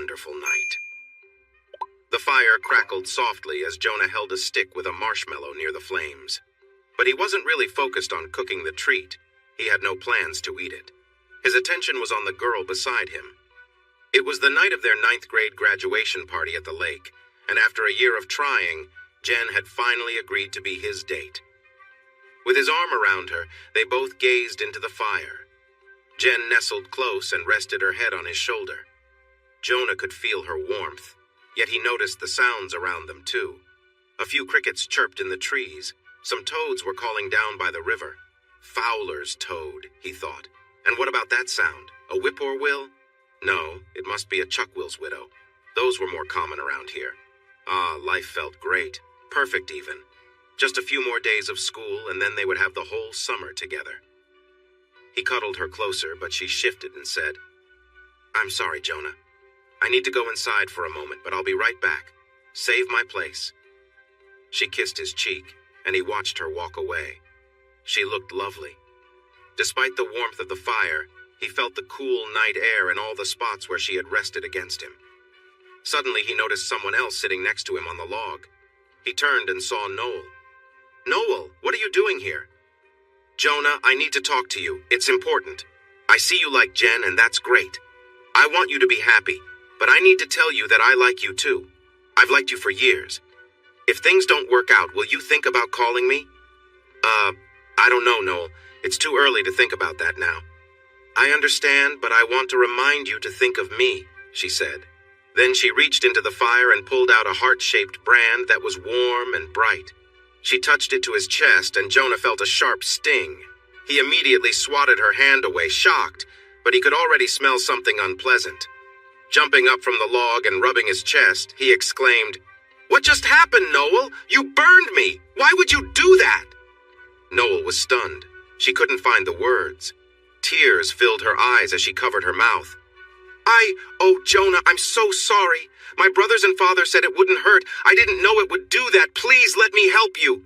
wonderful night. The fire crackled softly as Jonah held a stick with a marshmallow near the flames. But he wasn't really focused on cooking the treat. He had no plans to eat it. His attention was on the girl beside him. It was the night of their 9th grade graduation party at the lake, and after a year of trying, Jen had finally agreed to be his date. With his arm around her, they both gazed into the fire. Jen nestled close and rested her head on his shoulder. Jonah could feel her warmth, yet he noticed the sounds around them too. A few crickets chirped in the trees. Some toads were calling down by the river. Fowler's toad, he thought. And what about that sound? A whippoorwill? No, it must be a chuckwill's widow. Those were more common around here. Ah, life felt great. Perfect even. Just a few more days of school, and then they would have the whole summer together. He cuddled her closer, but she shifted and said, "I'm sorry, Jonah. I need to go inside for a moment, but I'll be right back. Save my place." She kissed his cheek, and he watched her walk away. She looked lovely. Despite the warmth of the fire, he felt the cool night air in all the spots where she had rested against him. Suddenly, he noticed someone else sitting next to him on the log. He turned and saw Noel. "Noel, what are you doing here?" "Jonah, I need to talk to you. It's important. I see you like Jen, and that's great. I want you to be happy, but I need to tell you that I like you too. I've liked you for years. If things don't work out, will you think about calling me?" I don't know, Noel. It's too early to think about that now." "I understand, but I want to remind you to think of me," she said. Then she reached into the fire and pulled out a heart-shaped brand that was warm and bright. She touched it to his chest, and Jonah felt a sharp sting. He immediately swatted her hand away, shocked, but he could already smell something unpleasant. Jumping up from the log and rubbing his chest, he exclaimed, "What just happened, Noel? You burned me! Why would you do that?" Noel was stunned. She couldn't find the words. Tears filled her eyes as she covered her mouth. Oh, Jonah, I'm so sorry. My brothers and father said it wouldn't hurt. I didn't know it would do that. Please let me help you."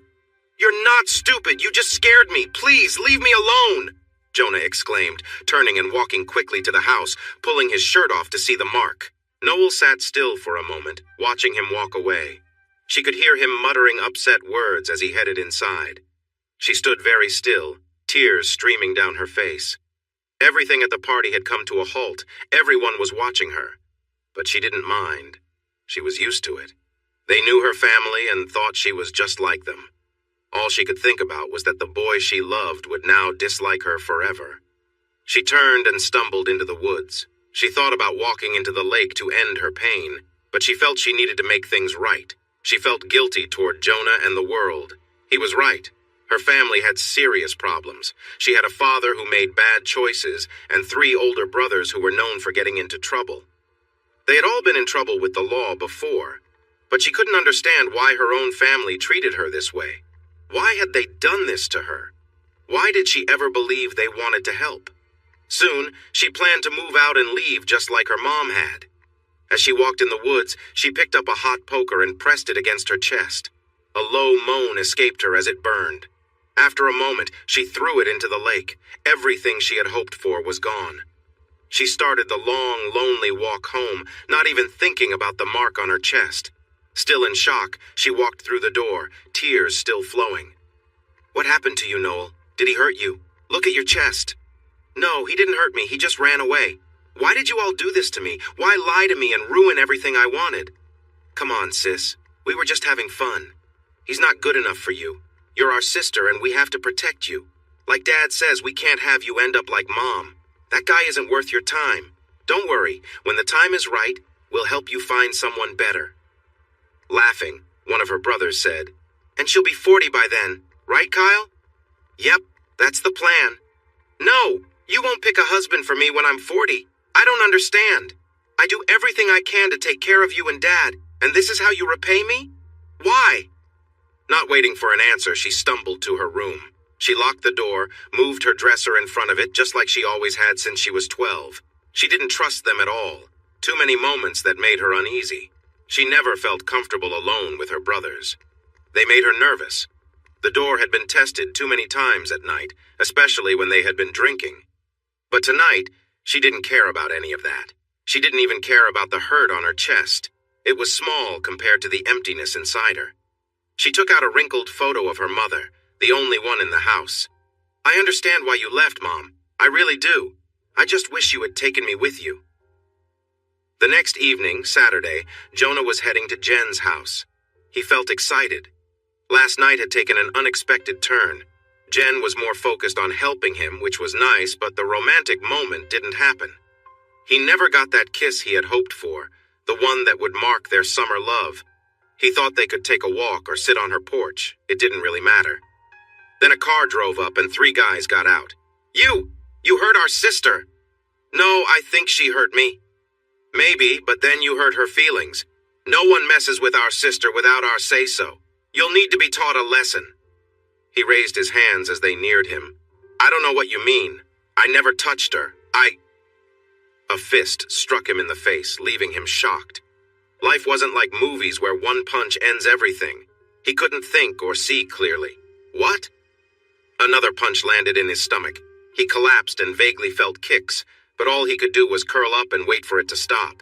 "You're not stupid. You just scared me. Please, leave me alone," Jonah exclaimed, turning and walking quickly to the house, pulling his shirt off to see the mark. Noel sat still for a moment, watching him walk away. She could hear him muttering upset words as he headed inside. She stood very still, tears streaming down her face. Everything at the party had come to a halt. Everyone was watching her. But she didn't mind. She was used to it. They knew her family and thought she was just like them. All she could think about was that the boy she loved would now dislike her forever. She turned and stumbled into the woods. She thought about walking into the lake to end her pain, but she felt she needed to make things right. She felt guilty toward Jonah and the world. He was right. Her family had serious problems. She had a father who made bad choices and 3 older brothers who were known for getting into trouble. They had all been in trouble with the law before, but she couldn't understand why her own family treated her this way. Why had they done this to her? Why did she ever believe they wanted to help? Soon, she planned to move out and leave just like her mom had. As she walked in the woods, she picked up a hot poker and pressed it against her chest. A low moan escaped her as it burned. After a moment, she threw it into the lake. Everything she had hoped for was gone. She started the long, lonely walk home, not even thinking about the mark on her chest. Still in shock, she walked through the door, tears still flowing. "What happened to you, Noel? Did he hurt you? Look at your chest." "No, he didn't hurt me. He just ran away. Why did you all do this to me? Why lie to me and ruin everything I wanted?" "Come on, sis. We were just having fun. He's not good enough for you. You're our sister and we have to protect you. Like Dad says, we can't have you end up like Mom. That guy isn't worth your time. Don't worry, when the time is right, we'll help you find someone better." Laughing, one of her brothers said, "And she'll be 40 by then, right, Kyle?" "Yep, that's the plan." "No, you won't pick a husband for me when I'm 40. I don't understand. I do everything I can to take care of you and Dad, and this is how you repay me? Why?" Not waiting for an answer, she stumbled to her room. She locked the door, moved her dresser in front of it, just like she always had since she was 12. She didn't trust them at all. Too many moments that made her uneasy. She never felt comfortable alone with her brothers. They made her nervous. The door had been tested too many times at night, especially when they had been drinking. But tonight, she didn't care about any of that. She didn't even care about the hurt on her chest. It was small compared to the emptiness inside her. She took out a wrinkled photo of her mother, the only one in the house. "I understand why you left, Mom. I really do. I just wish you had taken me with you." The next evening, Saturday, Jonah was heading to Jen's house. He felt excited. Last night had taken an unexpected turn. Jen was more focused on helping him, which was nice, but the romantic moment didn't happen. He never got that kiss he had hoped for, the one that would mark their summer love. He thought they could take a walk or sit on her porch. It didn't really matter. Then a car drove up and 3 guys got out. You hurt our sister." "No, I think she hurt me." "Maybe, but then you hurt her feelings. No one messes with our sister without our say-so. You'll need to be taught a lesson." He raised his hands as they neared him. "I don't know what you mean. I never touched her. A fist struck him in the face, leaving him shocked. Life wasn't like movies where one punch ends everything. He couldn't think or see clearly. What? Another punch landed in his stomach. He collapsed and vaguely felt kicks, but all he could do was curl up and wait for it to stop.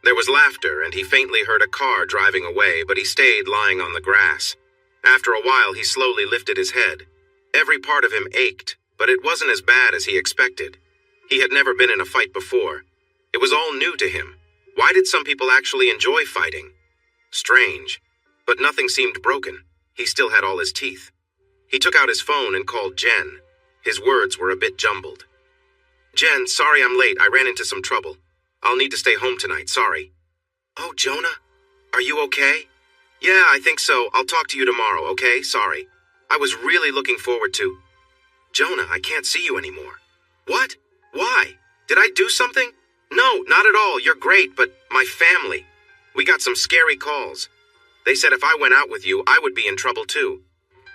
There was laughter, and he faintly heard a car driving away, but he stayed lying on the grass. After a while, he slowly lifted his head. Every part of him ached, but it wasn't as bad as he expected. He had never been in a fight before. It was all new to him. Why did some people actually enjoy fighting? Strange. But nothing seemed broken. He still had all his teeth. He took out his phone and called Jen. His words were a bit jumbled. "Jen, sorry I'm late. I ran into some trouble. I'll need to stay home tonight, sorry." "Oh, Jonah, are you okay?" "Yeah, I think so. I'll talk to you tomorrow, okay? Sorry. I was really looking forward to..." "Jonah, I can't see you anymore." "What? Why? Did I do something?" "No, not at all. You're great, but my family. We got some scary calls. They said if I went out with you, I would be in trouble too.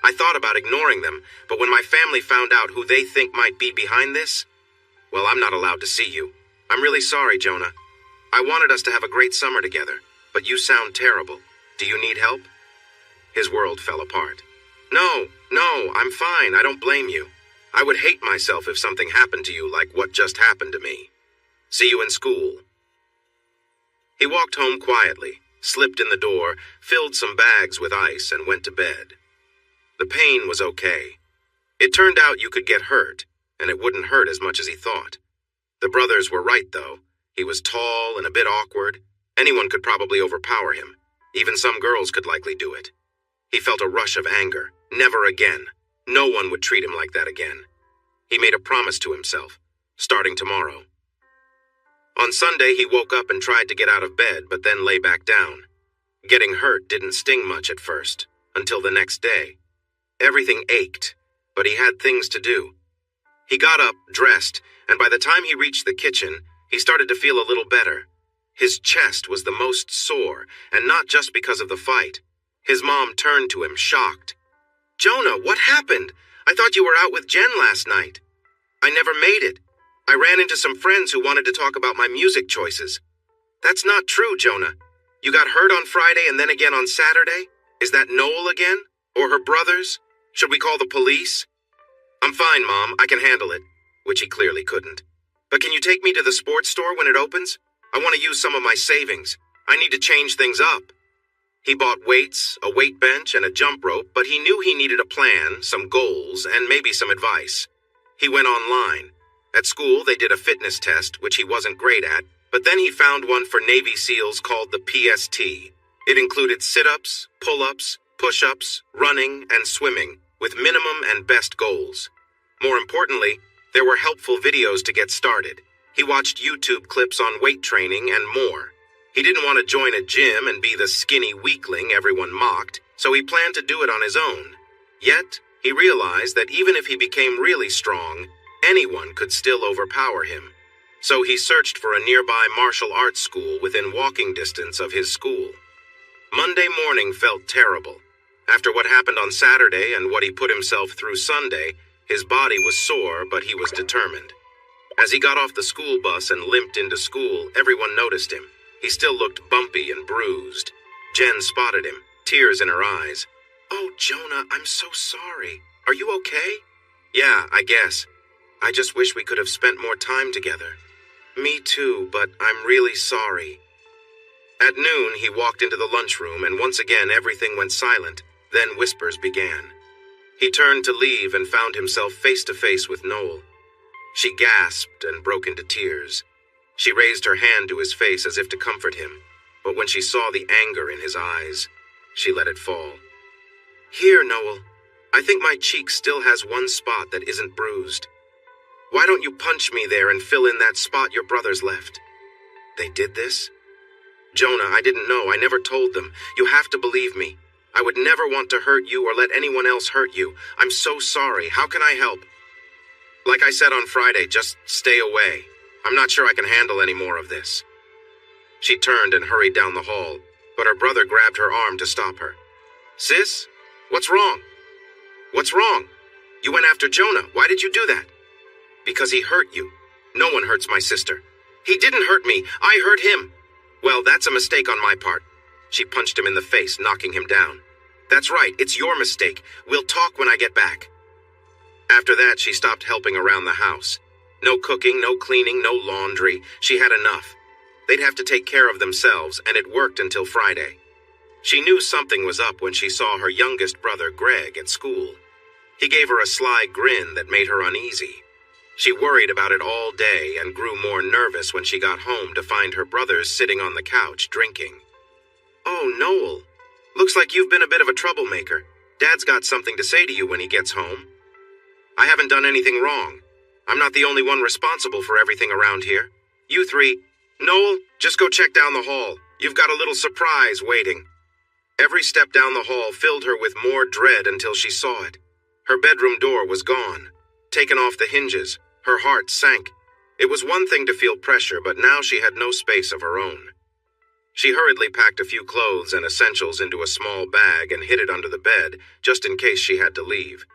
I thought about ignoring them, but when my family found out who they think might be behind this, well, I'm not allowed to see you. I'm really sorry, Jonah. I wanted us to have a great summer together, but you sound terrible. Do you need help?" His world fell apart. No, I'm fine. I don't blame you. I would hate myself if something happened to you like what just happened to me. See you in school." He walked home quietly, slipped in the door, filled some bags with ice, and went to bed. The pain was okay. It turned out you could get hurt, and it wouldn't hurt as much as he thought. The brothers were right, though. He was tall and a bit awkward. Anyone could probably overpower him. Even some girls could likely do it. He felt a rush of anger. Never again. No one would treat him like that again. He made a promise to himself, starting tomorrow. On Sunday, he woke up and tried to get out of bed, but then lay back down. Getting hurt didn't sting much at first, until the next day. Everything ached, but he had things to do. He got up, dressed, and by the time he reached the kitchen, he started to feel a little better. His chest was the most sore, and not just because of the fight. His mom turned to him, shocked. "Jonah, what happened? I thought you were out with Jen last night." "I never made it. I ran into some friends who wanted to talk about my music choices." "That's not true, Jonah. You got hurt on Friday and then again on Saturday? Is that Noel again? Or her brothers? Should we call the police?" "I'm fine, Mom. I can handle it," which he clearly couldn't. "But can you take me to the sports store when it opens? I want to use some of my savings. I need to change things up." He bought weights, a weight bench, and a jump rope, but he knew he needed a plan, some goals, and maybe some advice. He went online. At school, they did a fitness test, which he wasn't great at, but then he found one for Navy SEALs called the PST. It included sit-ups, pull-ups, push-ups, running, and swimming, with minimum and best goals. More importantly, there were helpful videos to get started. He watched YouTube clips on weight training and more. He didn't want to join a gym and be the skinny weakling everyone mocked, so he planned to do it on his own. Yet, he realized that even if he became really strong, anyone could still overpower him. So he searched for a nearby martial arts school within walking distance of his school. Monday morning felt terrible. After what happened on Saturday and what he put himself through Sunday, his body was sore, but he was determined. As he got off the school bus and limped into school, everyone noticed him. He still looked bumpy and bruised. Jen spotted him, tears in her eyes. "Oh, Jonah, I'm so sorry. Are you okay?" "Yeah, I guess. I just wish we could have spent more time together." Me too, but I'm really sorry. At noon, he walked into the lunchroom, and once again everything went silent. Then whispers began. He turned to leave and found himself face to face with Noel. She gasped and broke into tears. She raised her hand to his face as if to comfort him, but when she saw the anger in his eyes, she let it fall. Here, Noel. I think my cheek still has one spot that isn't bruised. Why don't you punch me there and fill in that spot your brothers left? They did this? Jonah, I didn't know. I never told them. You have to believe me. I would never want to hurt you or let anyone else hurt you. I'm so sorry. How can I help? Like I said on Friday, just stay away. I'm not sure I can handle any more of this. She turned and hurried down the hall, but her brother grabbed her arm to stop her. Sis, what's wrong? What's wrong? You went after Jonah. Why did you do that? Because he hurt you. No one hurts my sister. He didn't hurt me. I hurt him. Well, that's a mistake on my part. She punched him in the face, knocking him down. That's right. It's your mistake. We'll talk when I get back. After that, she stopped helping around the house. No cooking, no cleaning, no laundry. She had enough. They'd have to take care of themselves, and it worked until Friday. She knew something was up when she saw her youngest brother, Greg, at school. He gave her a sly grin that made her uneasy. She worried about it all day and grew more nervous when she got home to find her brothers sitting on the couch drinking. Oh, Noel. Looks like you've been a bit of a troublemaker. Dad's got something to say to you when he gets home. I haven't done anything wrong. I'm not the only one responsible for everything around here. You three. Noel, just go check down the hall. You've got a little surprise waiting. Every step down the hall filled her with more dread until she saw it. Her bedroom door was gone, taken off the hinges. Her heart sank. It was one thing to feel pressure, but now she had no space of her own. She hurriedly packed a few clothes and essentials into a small bag and hid it under the bed, just in case she had to leave.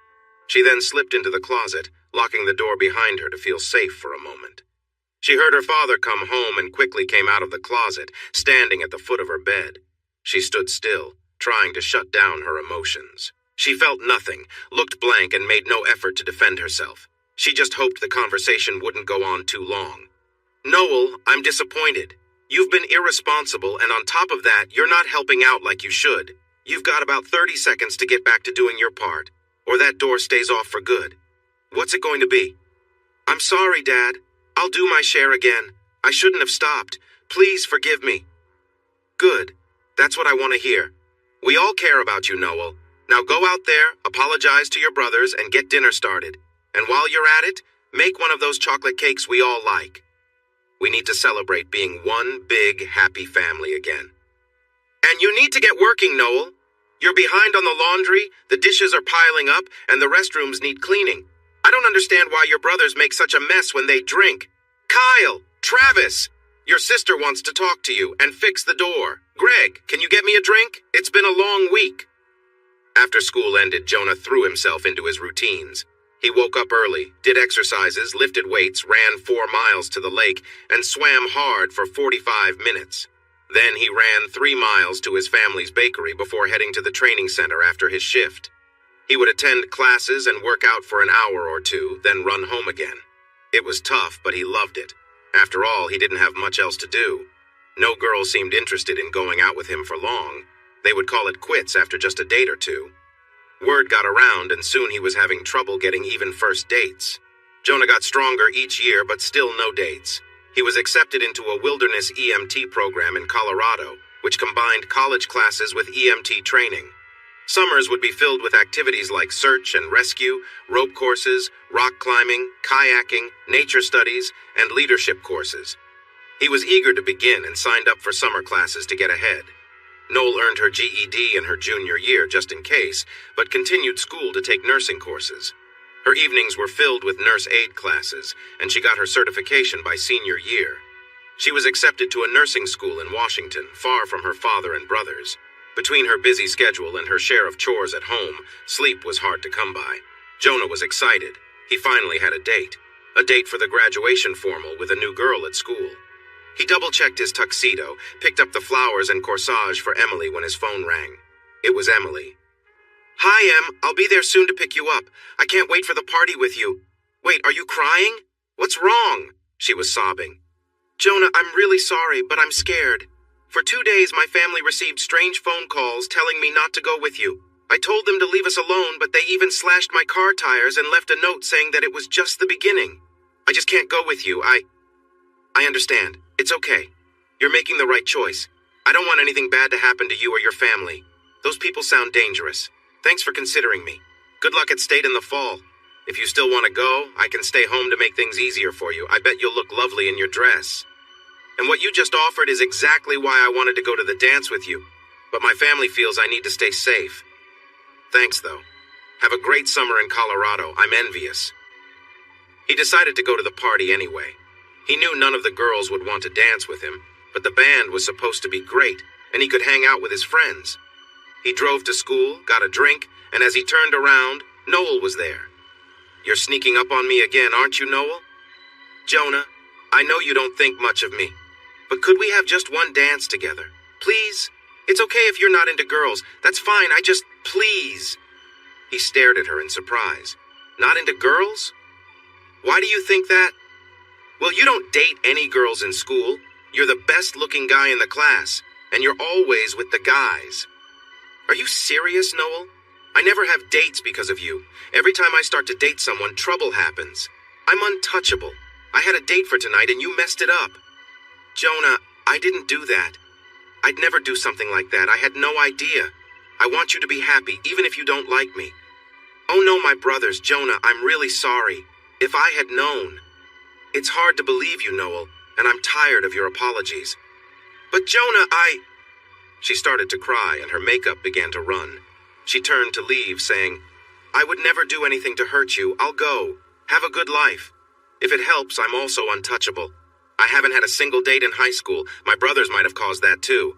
She then slipped into the closet, locking the door behind her to feel safe for a moment. She heard her father come home and quickly came out of the closet, standing at the foot of her bed. She stood still, trying to shut down her emotions. She felt nothing, looked blank, and made no effort to defend herself. She just hoped the conversation wouldn't go on too long. Noel, I'm disappointed. You've been irresponsible, and on top of that, you're not helping out like you should. You've got about 30 seconds to get back to doing your part, or that door stays off for good. What's it going to be? I'm sorry, Dad. I'll do my share again. I shouldn't have stopped. Please forgive me. Good. That's what I want to hear. We all care about you, Noel. Now go out there, apologize to your brothers, and get dinner started. And while you're at it, make one of those chocolate cakes we all like. We need to celebrate being one big, happy family again. And you need to get working, Noel. You're behind on the laundry, the dishes are piling up, and the restrooms need cleaning. I don't understand why your brothers make such a mess when they drink. Kyle! Travis! Your sister wants to talk to you and fix the door. Greg, can you get me a drink? It's been a long week. After school ended, Jonah threw himself into his routines. He woke up early, did exercises, lifted weights, ran 4 miles to the lake, and swam hard for 45 minutes. Then he ran 3 miles to his family's bakery before heading to the training center after his shift. He would attend classes and work out for an hour or two, then run home again. It was tough, but he loved it. After all, he didn't have much else to do. No girl seemed interested in going out with him for long. They would call it quits after just a date or two. Word got around, and soon he was having trouble getting even first dates. Jonah got stronger each year, but still no dates. He was accepted into a wilderness EMT program in Colorado, which combined college classes with EMT training. Summers would be filled with activities like search and rescue, rope courses, rock climbing, kayaking, nature studies, and leadership courses. He was eager to begin and signed up for summer classes to get ahead. Noel earned her GED in her junior year just in case, but continued school to take nursing courses. Her evenings were filled with nurse aid classes, and she got her certification by senior year. She was accepted to a nursing school in Washington, far from her father and brothers. Between her busy schedule and her share of chores at home, sleep was hard to come by. Jonah was excited. He finally had a date for the graduation formal with a new girl at school. He double-checked his tuxedo, picked up the flowers and corsage for Emily when his phone rang. It was Emily. Hi, Em. I'll be there soon to pick you up. I can't wait for the party with you. Wait, are you crying? What's wrong? She was sobbing. Jonah, I'm really sorry, but I'm scared. For 2 days, my family received strange phone calls telling me not to go with you. I told them to leave us alone, but they even slashed my car tires and left a note saying that it was just the beginning. I just can't go with you. I understand. It's okay. You're making the right choice. I don't want anything bad to happen to you or your family. Those people sound dangerous. Thanks for considering me. Good luck at state in the fall. If you still want to go, I can stay home to make things easier for you. I bet you'll look lovely in your dress. And what you just offered is exactly why I wanted to go to the dance with you. But my family feels I need to stay safe. Thanks, though. Have a great summer in Colorado. I'm envious. He decided to go to the party anyway. He knew none of the girls would want to dance with him, but the band was supposed to be great, and he could hang out with his friends. He drove to school, got a drink, and as he turned around, Noel was there. You're sneaking up on me again, aren't you, Noel? Jonah, I know you don't think much of me, but could we have just one dance together? Please? It's okay if you're not into girls. That's fine. Please. He stared at her in surprise. Not into girls? Why do you think that? Well, you don't date any girls in school. You're the best-looking guy in the class, and you're always with the guys. Are you serious, Noel? I never have dates because of you. Every time I start to date someone, trouble happens. I'm untouchable. I had a date for tonight, and you messed it up. Jonah, I didn't do that. I'd never do something like that. I had no idea. I want you to be happy, even if you don't like me. Oh no, my brothers, Jonah, I'm really sorry. If I had known. It's hard to believe you, Noel, and I'm tired of your apologies. But Jonah, She started to cry and her makeup began to run. She turned to leave, saying, I would never do anything to hurt you. I'll go. Have a good life. If it helps, I'm also untouchable. I haven't had a single date in high school. My brothers might have caused that too.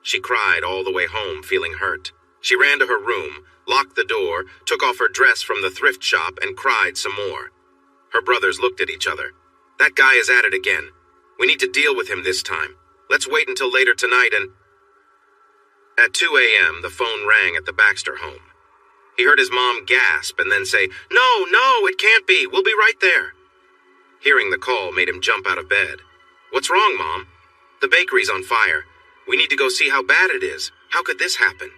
She cried all the way home, feeling hurt. She ran to her room, locked the door, took off her dress from the thrift shop, and cried some more. Her brothers looked at each other. That guy is at it again. We need to deal with him this time. Let's wait until later tonight and... At 2 a.m., the phone rang at the Baxter home. He heard his mom gasp and then say, No, it can't be. We'll be right there. Hearing the call made him jump out of bed. What's wrong, Mom? The bakery's on fire. We need to go see how bad it is. How could this happen?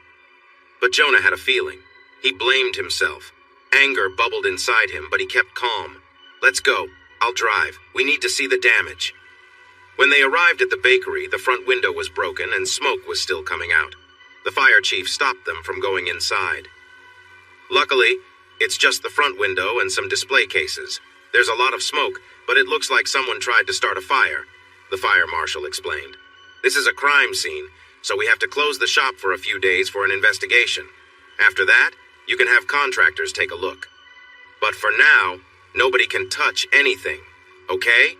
But Jonah had a feeling. He blamed himself. Anger bubbled inside him, but he kept calm. Let's go. I'll drive. We need to see the damage. When they arrived at the bakery, the front window was broken and smoke was still coming out. The fire chief stopped them from going inside. Luckily, it's just the front window and some display cases. There's a lot of smoke, but it looks like someone tried to start a fire, the fire marshal explained. This is a crime scene, so we have to close the shop for a few days for an investigation. After that, you can have contractors take a look. But for now, nobody can touch anything, okay?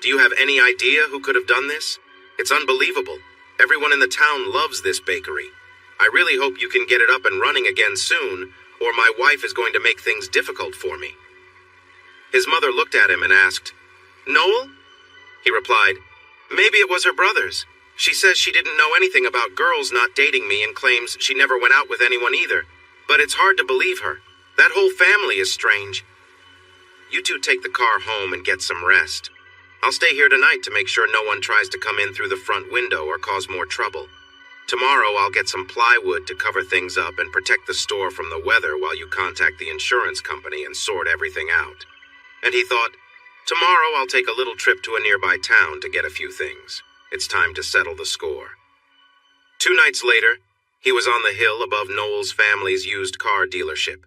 Do you have any idea who could have done this? It's unbelievable. Everyone in the town loves this bakery. I really hope you can get it up and running again soon, or my wife is going to make things difficult for me. His mother looked at him and asked, Noel? He replied, Maybe it was her brothers. She says she didn't know anything about girls not dating me and claims she never went out with anyone either. But it's hard to believe her. That whole family is strange. You two take the car home and get some rest. I'll stay here tonight to make sure no one tries to come in through the front window or cause more trouble. Tomorrow I'll get some plywood to cover things up and protect the store from the weather while you contact the insurance company and sort everything out. And he thought, tomorrow I'll take a little trip to a nearby town to get a few things. It's time to settle the score. 2 nights later, he was on the hill above Noel's family's used car dealership.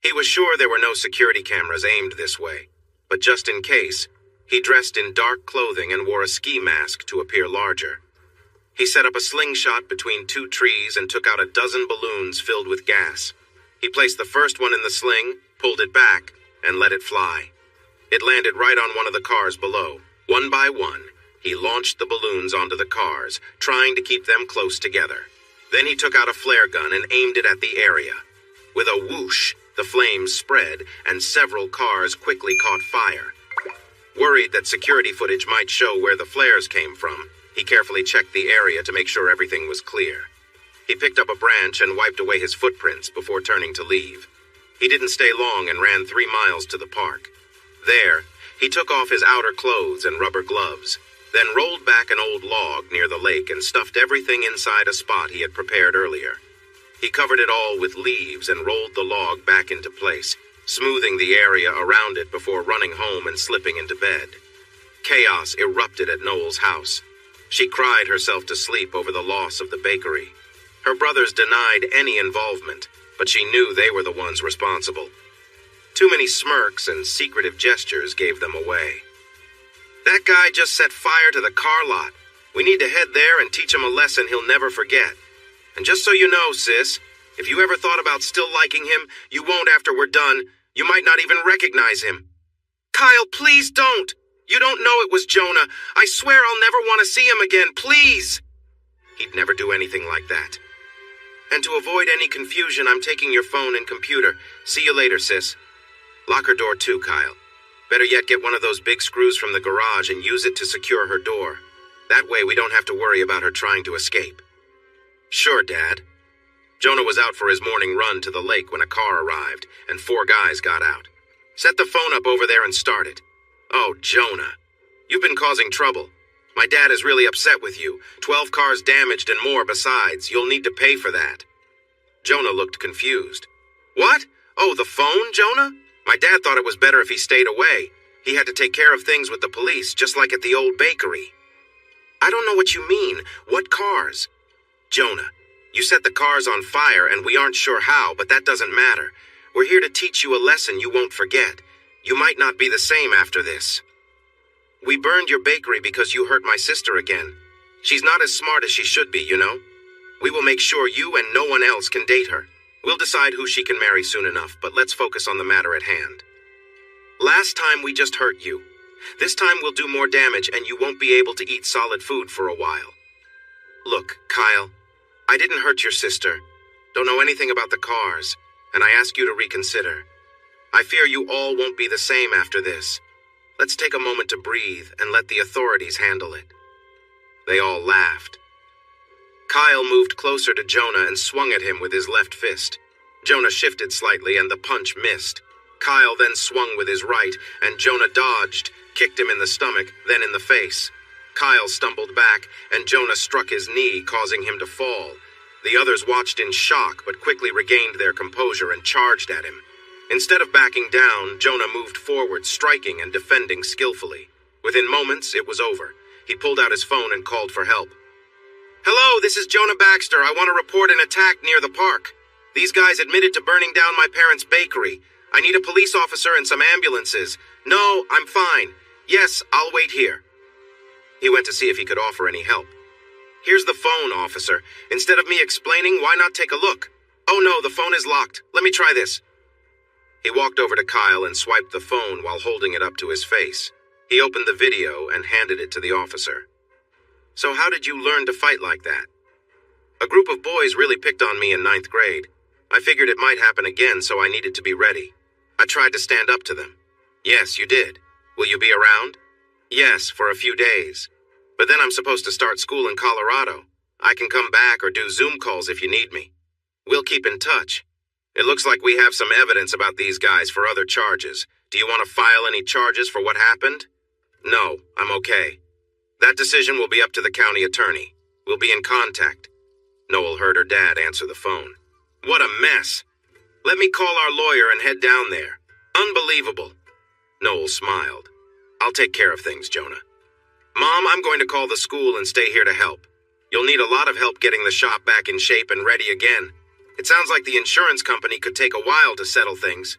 He was sure there were no security cameras aimed this way, but just in case, he dressed in dark clothing and wore a ski mask to appear larger. He set up a slingshot between 2 trees and took out a dozen balloons filled with gas. He placed the first one in the sling, pulled it back, and let it fly. It landed right on one of the cars below. One by one, he launched the balloons onto the cars, trying to keep them close together. Then he took out a flare gun and aimed it at the area. With a whoosh, the flames spread, and several cars quickly caught fire. Worried that security footage might show where the flares came from, he carefully checked the area to make sure everything was clear. He picked up a branch and wiped away his footprints before turning to leave. He didn't stay long and ran 3 miles to the park. There, he took off his outer clothes and rubber gloves. then rolled back an old log near the lake and stuffed everything inside a spot he had prepared earlier. He covered it all with leaves and rolled the log back into place, smoothing the area around it before running home and slipping into bed. Chaos erupted at Noel's house. She cried herself to sleep over the loss of the bakery. Her brothers denied any involvement, but she knew they were the ones responsible. Too many smirks and secretive gestures gave them away. "That guy just set fire to the car lot. We need to head there and teach him a lesson he'll never forget. And just so you know, sis, if you ever thought about still liking him, you won't after we're done. You might not even recognize him." "Kyle, please don't. You don't know it was Jonah. I swear I'll never want to see him again, please." He'd never do anything like that. "And to avoid any confusion, I'm taking your phone and computer. See you later, sis. Lock her door too, Kyle. Better yet, get one of those big screws from the garage and use it to secure her door. That way we don't have to worry about her trying to escape." "Sure, Dad." Jonah was out for his morning run to the lake when a car arrived, and 4 guys got out. "Set the phone up over there and start it." "Oh, Jonah, you've been causing trouble. My dad is really upset with you. 12 cars damaged and more besides. You'll need to pay for that." Jonah looked confused. "What? Oh, the phone, Jonah? My dad thought it was better if he stayed away. He had to take care of things with the police, just like at the old bakery." "I don't know what you mean. What cars?" "Jonah, you set the cars on fire and we aren't sure how, but that doesn't matter. We're here to teach you a lesson you won't forget. You might not be the same after this. We burned your bakery because you hurt my sister again. She's not as smart as she should be, you know. We will make sure you and no one else can date her. We'll decide who she can marry soon enough, but let's focus on the matter at hand. Last time we just hurt you. This time we'll do more damage and you won't be able to eat solid food for a while. Look, Kyle, I didn't hurt your sister. Don't know anything about the cars, and I ask you to reconsider. I fear you all won't be the same after this. Let's take a moment to breathe and let the authorities handle it." They all laughed. Kyle moved closer to Jonah and swung at him with his left fist. Jonah shifted slightly and the punch missed. Kyle then swung with his right, and Jonah dodged, kicked him in the stomach, then in the face. Kyle stumbled back, and Jonah struck his knee, causing him to fall. The others watched in shock, but quickly regained their composure and charged at him. Instead of backing down, Jonah moved forward, striking and defending skillfully. Within moments, it was over. He pulled out his phone and called for help. "Hello, this is Jonah Baxter. I want to report an attack near the park. These guys admitted to burning down my parents' bakery. I need a police officer and some ambulances. No, I'm fine. Yes, I'll wait here." He went to see if he could offer any help. "Here's the phone, officer. Instead of me explaining, why not take a look? Oh no, the phone is locked. Let me try this." He walked over to Kyle and swiped the phone while holding it up to his face. He opened the video and handed it to the officer. "So how did you learn to fight like that?" "A group of boys really picked on me in 9th grade. I figured it might happen again, so I needed to be ready. I tried to stand up to them." "Yes, you did. Will you be around?" "Yes, for a few days. But then I'm supposed to start school in Colorado. I can come back or do Zoom calls if you need me. We'll keep in touch. It looks like we have some evidence about these guys for other charges. Do you want to file any charges for what happened?" "No, I'm okay. That decision will be up to the county attorney. We'll be in contact." Noel heard her dad answer the phone. "What a mess. Let me call our lawyer and head down there. Unbelievable." Noel smiled. "I'll take care of things, Jonah. Mom, I'm going to call the school and stay here to help. You'll need a lot of help getting the shop back in shape and ready again. It sounds like the insurance company could take a while to settle things."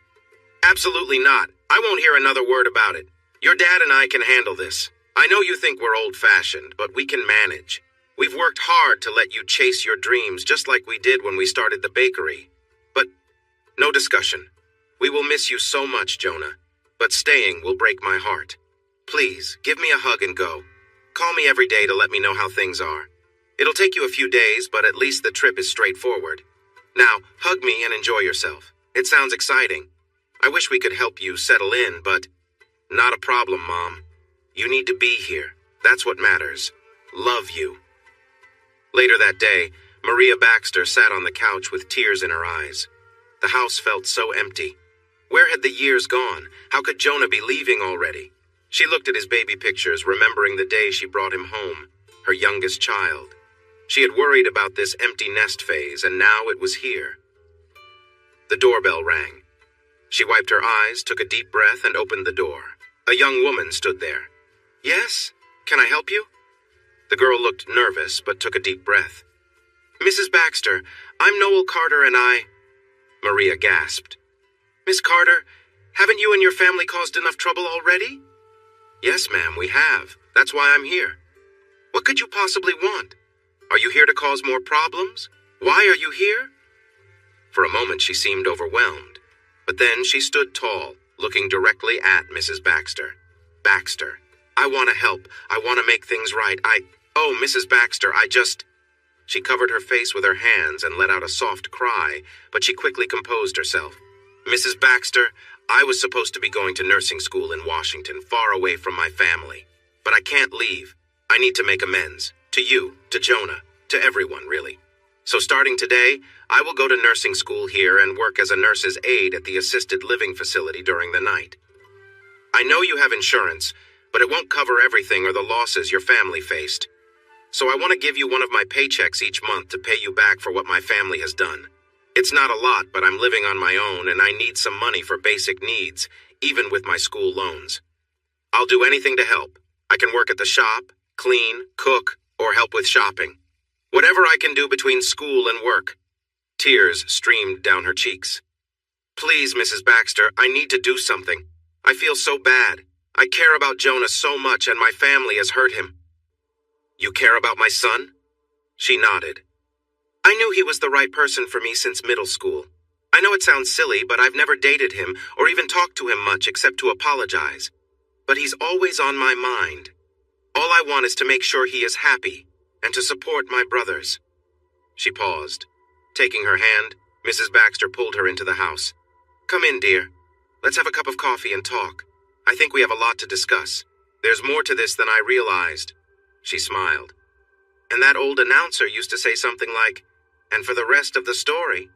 "Absolutely not. I won't hear another word about it. Your dad and I can handle this. I know you think we're old-fashioned, but we can manage. We've worked hard to let you chase your dreams just like we did when we started the bakery. But no discussion. We will miss you so much, Jonah, but staying will break my heart. Please, give me a hug and go. Call me every day to let me know how things are. It'll take you a few days, but at least the trip is straightforward. Now, hug me and enjoy yourself. It sounds exciting. I wish we could help you settle in, but not a problem, Mom. You need to be here. That's what matters. Love you." Later that day, Maria Baxter sat on the couch with tears in her eyes. The house felt so empty. Where had the years gone? How could Jonah be leaving already? She looked at his baby pictures, remembering the day she brought him home, her youngest child. She had worried about this empty nest phase, and now it was here. The doorbell rang. She wiped her eyes, took a deep breath, and opened the door. A young woman stood there. "Yes? Can I help you?" The girl looked nervous, but took a deep breath. "Mrs. Baxter, I'm Noel Carter and I—" Maria gasped. "Miss Carter, haven't you and your family caused enough trouble already?" "Yes, ma'am, we have. That's why I'm here." "What could you possibly want? Are you here to cause more problems? Why are you here?" For a moment she seemed overwhelmed, but then she stood tall, looking directly at Mrs. Baxter. "Baxter, I want to help. I want to make things right. Oh, Mrs. Baxter, She covered her face with her hands and let out a soft cry, but she quickly composed herself. "Mrs. Baxter, I was supposed to be going to nursing school in Washington, far away from my family. But I can't leave. I need to make amends. To you, to Jonah, to everyone, really. So starting today, I will go to nursing school here and work as a nurse's aide at the assisted living facility during the night. I know you have insurance, but it won't cover everything or the losses your family faced. So I want to give you one of my paychecks each month to pay you back for what my family has done. It's not a lot, but I'm living on my own and I need some money for basic needs, even with my school loans. I'll do anything to help. I can work at the shop, clean, cook, or help with shopping. Whatever I can do between school and work." Tears streamed down her cheeks. "Please, Mrs. Baxter, I need to do something. I feel so bad. I care about Jonah so much and my family has hurt him." "You care about my son?" She nodded. "I knew he was the right person for me since middle school. I know it sounds silly, but I've never dated him or even talked to him much except to apologize. But he's always on my mind. All I want is to make sure he is happy and to support my brothers." She paused. Taking her hand, Mrs. Baxter pulled her into the house. "Come in, dear. Let's have a cup of coffee and talk. I think we have a lot to discuss. There's more to this than I realized." She smiled. "And that old announcer used to say something like, 'And for the rest of the story.'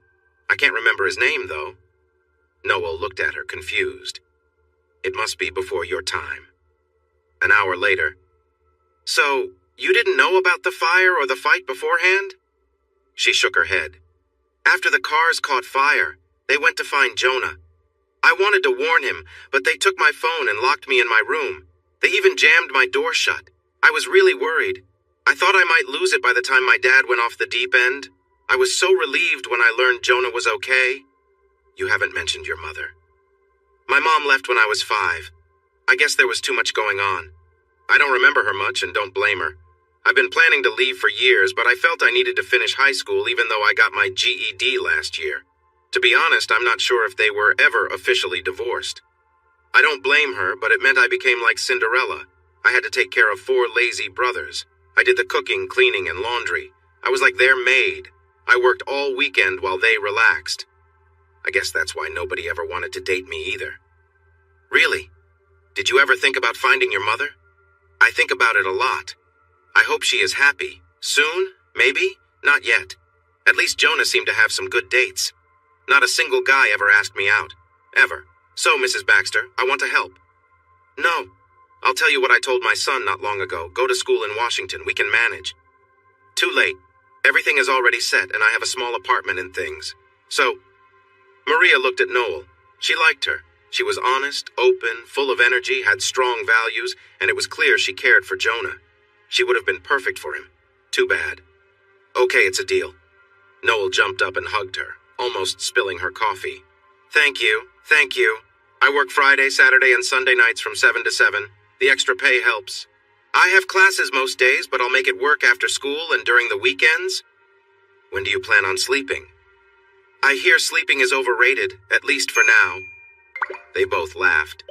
I can't remember his name, though." Noel looked at her, confused. "It must be before your time." An hour later. "So, you didn't know about the fire or the fight beforehand?" She shook her head. "After the cars caught fire, they went to find Jonah. I wanted to warn him, but they took my phone and locked me in my room. They even jammed my door shut. I was really worried. I thought I might lose it by the time my dad went off the deep end. I was so relieved when I learned Jonah was okay." "You haven't mentioned your mother." "My mom left when I was 5. I guess there was too much going on. I don't remember her much and don't blame her. I've been planning to leave for years, but I felt I needed to finish high school even though I got my GED last year. To be honest, I'm not sure if they were ever officially divorced. I don't blame her, but it meant I became like Cinderella. I had to take care of 4 lazy brothers. I did the cooking, cleaning, and laundry. I was like their maid. I worked all weekend while they relaxed. I guess that's why nobody ever wanted to date me either." "Really? Did you ever think about finding your mother?" "I think about it a lot. I hope she is happy. Soon? Maybe? Not yet. At least Jonah seemed to have some good dates. Not a single guy ever asked me out. Ever. So, Mrs. Baxter, I want to help." "No. I'll tell you what I told my son not long ago. Go to school in Washington. We can manage." "Too late. Everything is already set, and I have a small apartment and things. So..." Maria looked at Noel. She liked her. She was honest, open, full of energy, had strong values, and it was clear she cared for Jonah. She would have been perfect for him. Too bad. "Okay, it's a deal." Noel jumped up and hugged her, almost spilling her coffee. Thank you. I work Friday, Saturday, and Sunday nights from 7 to 7. The extra pay helps. I have classes most days, but I'll make it work after school and during the weekends." "When do you plan on sleeping?" "I hear sleeping is overrated, at least for now." They both laughed.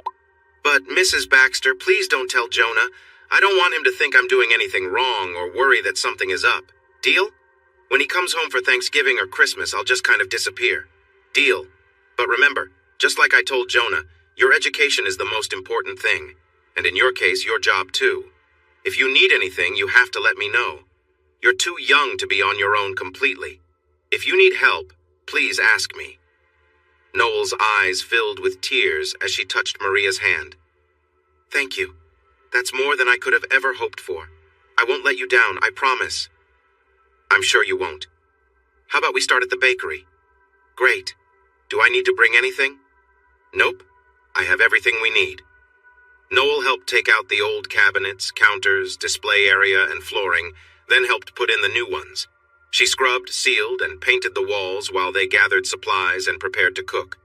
"But, Mrs. Baxter, please don't tell Jonah. I don't want him to think I'm doing anything wrong or worry that something is up. Deal? When he comes home for Thanksgiving or Christmas, I'll just kind of disappear. Deal. But remember, just like I told Jonah, your education is the most important thing. And in your case, your job too. If you need anything, you have to let me know. You're too young to be on your own completely. If you need help, please ask me." Noel's eyes filled with tears as she touched Maria's hand. Thank you. That's more than I could have ever hoped for. I won't let you down, I promise. I'm sure you won't. How about we start at the bakery? Great. Do I need to bring anything? Nope. I have everything we need. Noel helped take out the old cabinets, counters, display area, and flooring, then helped put in the new ones. She scrubbed, sealed, and painted the walls while they gathered supplies and prepared to cook.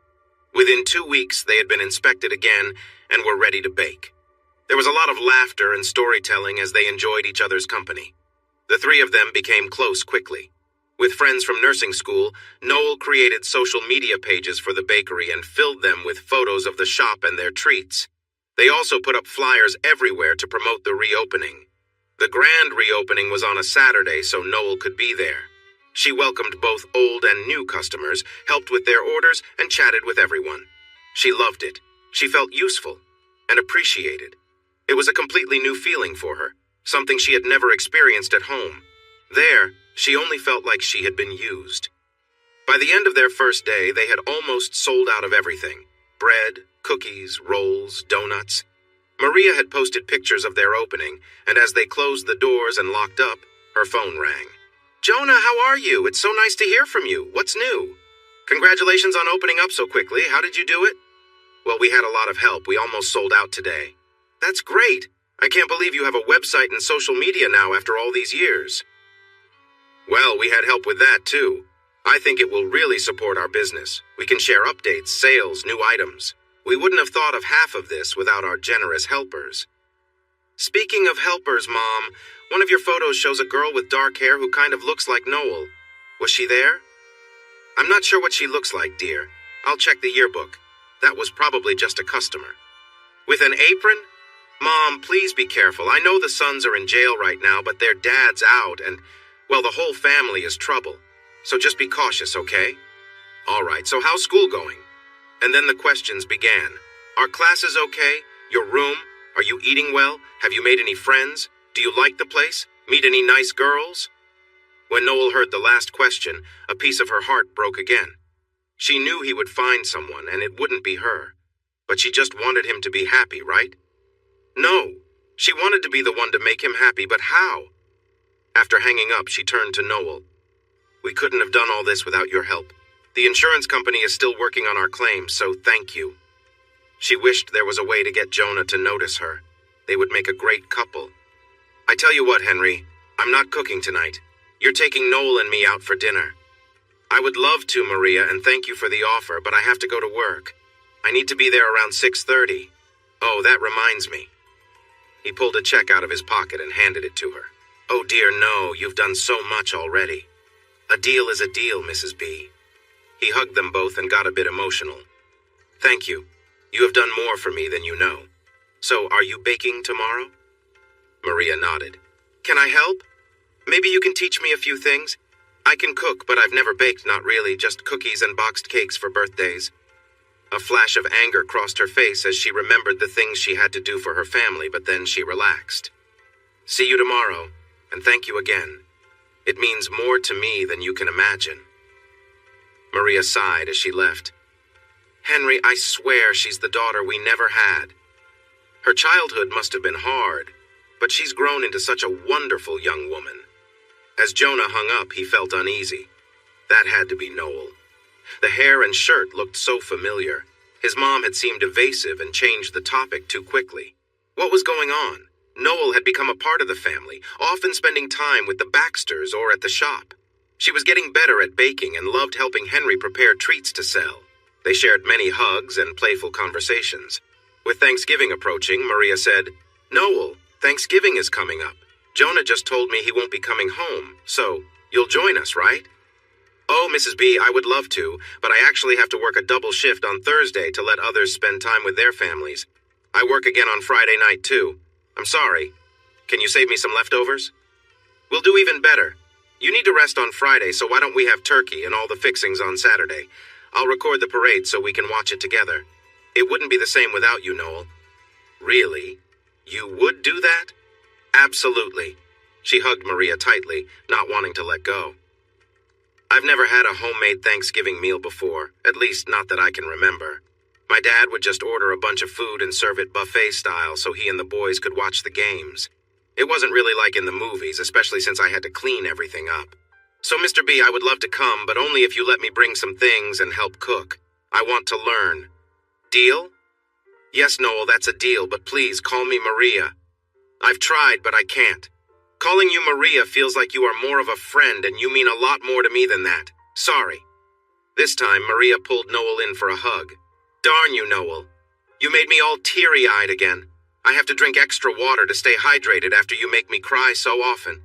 Within 2 weeks, they had been inspected again and were ready to bake. There was a lot of laughter and storytelling as they enjoyed each other's company. The three of them became close quickly. With friends from nursing school, Noel created social media pages for the bakery and filled them with photos of the shop and their treats. They also put up flyers everywhere to promote the reopening. The grand reopening was on a Saturday, so Noel could be there. She welcomed both old and new customers, helped with their orders, and chatted with everyone. She loved it. She felt useful and appreciated. It was a completely new feeling for her, something she had never experienced at home. There, she only felt like she had been used. By the end of their first day, they had almost sold out of everything. Bread, cookies, rolls, donuts. Maria had posted pictures of their opening, and as they closed the doors and locked up, her phone rang. Jonah, how are you? It's so nice to hear from you. What's new? Congratulations on opening up so quickly. How did you do it? Well, we had a lot of help. We almost sold out today. That's great. I can't believe you have a website and social media now after all these years. Well, we had help with that too. I think it will really support our business. We can share updates, sales, new items. We wouldn't have thought of half of this without our generous helpers. Speaking of helpers, Mom, one of your photos shows a girl with dark hair who kind of looks like Noel. Was she there? I'm not sure what she looks like, dear. I'll check the yearbook. That was probably just a customer. With an apron? Mom, please be careful. I know the sons are in jail right now, but their dad's out and, well, the whole family is trouble. So just be cautious, okay? All right, so how's school going? And then the questions began. Are classes okay? Your room? Are you eating well? Have you made any friends? Do you like the place? Meet any nice girls? When Noel heard the last question, a piece of her heart broke again. She knew he would find someone, and it wouldn't be her. But she just wanted him to be happy, right? No, she wanted to be the one to make him happy, but how? After hanging up, she turned to Noel. We couldn't have done all this without your help. The insurance company is still working on our claims, so thank you. She wished there was a way to get Jonah to notice her. They would make a great couple. I tell you what, Henry, I'm not cooking tonight. You're taking Noel and me out for dinner. I would love to, Maria, and thank you for the offer, but I have to go to work. I need to be there around 6:30. Oh, that reminds me. He pulled a check out of his pocket and handed it to her. Oh dear, no, you've done so much already. A deal is a deal, Mrs. B. He hugged them both and got a bit emotional. Thank you. You have done more for me than you know. So, are you baking tomorrow? Maria nodded. Can I help? Maybe you can teach me a few things. I can cook, but I've never baked, not really, just cookies and boxed cakes for birthdays. A flash of anger crossed her face as she remembered the things she had to do for her family, but then she relaxed. See you tomorrow, and thank you again. It means more to me than you can imagine. Maria sighed as she left. Henry, I swear she's the daughter we never had. Her childhood must have been hard, but she's grown into such a wonderful young woman. As Jonah hung up, he felt uneasy. That had to be Noel. The hair and shirt looked so familiar. His mom had seemed evasive and changed the topic too quickly. What was going on? Noel had become a part of the family, often spending time with the Baxters or at the shop. She was getting better at baking and loved helping Henry prepare treats to sell. They shared many hugs and playful conversations. With Thanksgiving approaching, Maria said, Noel, Thanksgiving is coming up. Jonah just told me he won't be coming home, so you'll join us, right? Oh, Mrs. B, I would love to, but I actually have to work a double shift on Thursday to let others spend time with their families. I work again on Friday night, too. I'm sorry. Can you save me some leftovers? We'll do even better. You need to rest on Friday, so why don't we have turkey and all the fixings on Saturday? I'll record the parade so we can watch it together. It wouldn't be the same without you, Noel. Really? You would do that? Absolutely. She hugged Maria tightly, not wanting to let go. I've never had a homemade Thanksgiving meal before, at least not that I can remember. My dad would just order a bunch of food and serve it buffet style so he and the boys could watch the games. It wasn't really like in the movies, especially since I had to clean everything up. So, Mr. B, I would love to come, but only if you let me bring some things and help cook. I want to learn. Deal? Yes, Noel, that's a deal, but please call me Maria. I've tried, but I can't. Calling you Maria feels like you are more of a friend, and you mean a lot more to me than that. Sorry. This time, Maria pulled Noel in for a hug. Darn you, Noel. You made me all teary-eyed again. I have to drink extra water to stay hydrated after you make me cry so often.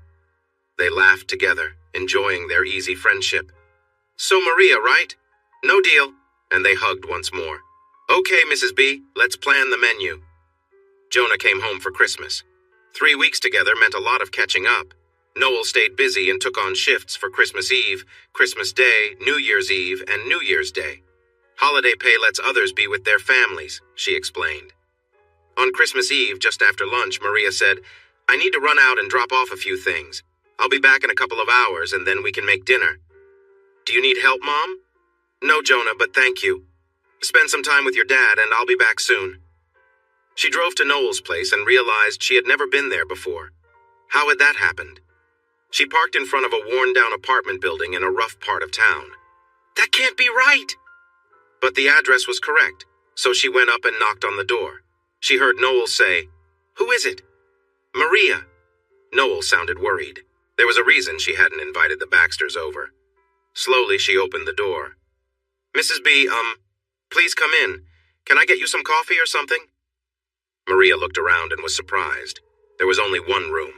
They laughed together, enjoying their easy friendship. So Maria, right? No deal. And they hugged once more. Okay, Mrs. B, let's plan the menu. Jonah came home for Christmas. 3 weeks together meant a lot of catching up. Noel stayed busy and took on shifts for Christmas Eve, Christmas Day, New Year's Eve, and New Year's Day. Holiday pay lets others be with their families, she explained. On Christmas Eve, just after lunch, Maria said, I need to run out and drop off a few things. I'll be back in a couple of hours and then we can make dinner. Do you need help, Mom? No, Jonah, but thank you. Spend some time with your dad and I'll be back soon. She drove to Noel's place and realized she had never been there before. How had that happened? She parked in front of a worn-down apartment building in a rough part of town. That can't be right! But the address was correct, so she went up and knocked on the door. She heard Noel say, Who is it? Maria. Noel sounded worried. There was a reason she hadn't invited the Baxters over. Slowly, she opened the door. Mrs. B, please come in. Can I get you some coffee or something? Maria looked around and was surprised. There was only one room.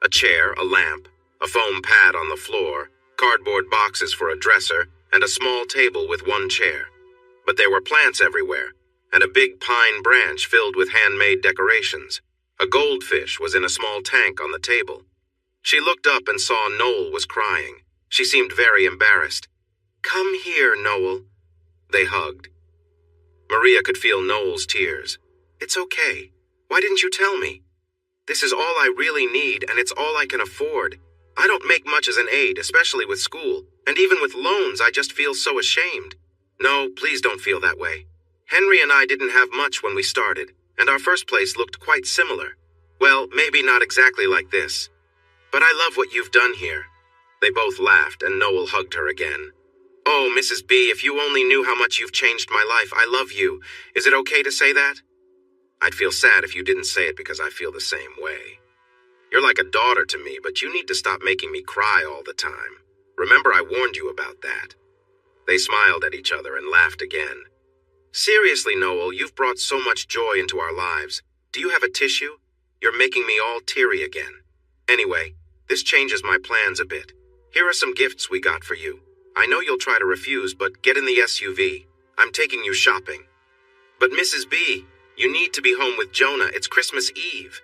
A chair, a lamp, a foam pad on the floor, cardboard boxes for a dresser, and a small table with one chair. But there were plants everywhere, and a big pine branch filled with handmade decorations. A goldfish was in a small tank on the table. She looked up and saw Noel was crying. She seemed very embarrassed. Come here, Noel. They hugged. Maria could feel Noel's tears. It's okay. Why didn't you tell me? This is all I really need, and it's all I can afford. I don't make much as an aide, especially with school, and even with loans, I just feel so ashamed. No, please don't feel that way. Henry and I didn't have much when we started, and our first place looked quite similar. Well, maybe not exactly like this. But I love what you've done here. They both laughed, and Noel hugged her again. Oh, Mrs. B, if you only knew how much you've changed my life. I love you. Is it okay to say that? I'd feel sad if you didn't say it because I feel the same way. You're like a daughter to me, but you need to stop making me cry all the time. Remember I warned you about that. They smiled at each other and laughed again. Seriously, Noel, you've brought so much joy into our lives. Do you have a tissue? You're making me all teary again. Anyway, this changes my plans a bit. Here are some gifts we got for you. I know you'll try to refuse, but get in the SUV. I'm taking you shopping. But Mrs. B, you need to be home with Jonah. It's Christmas Eve.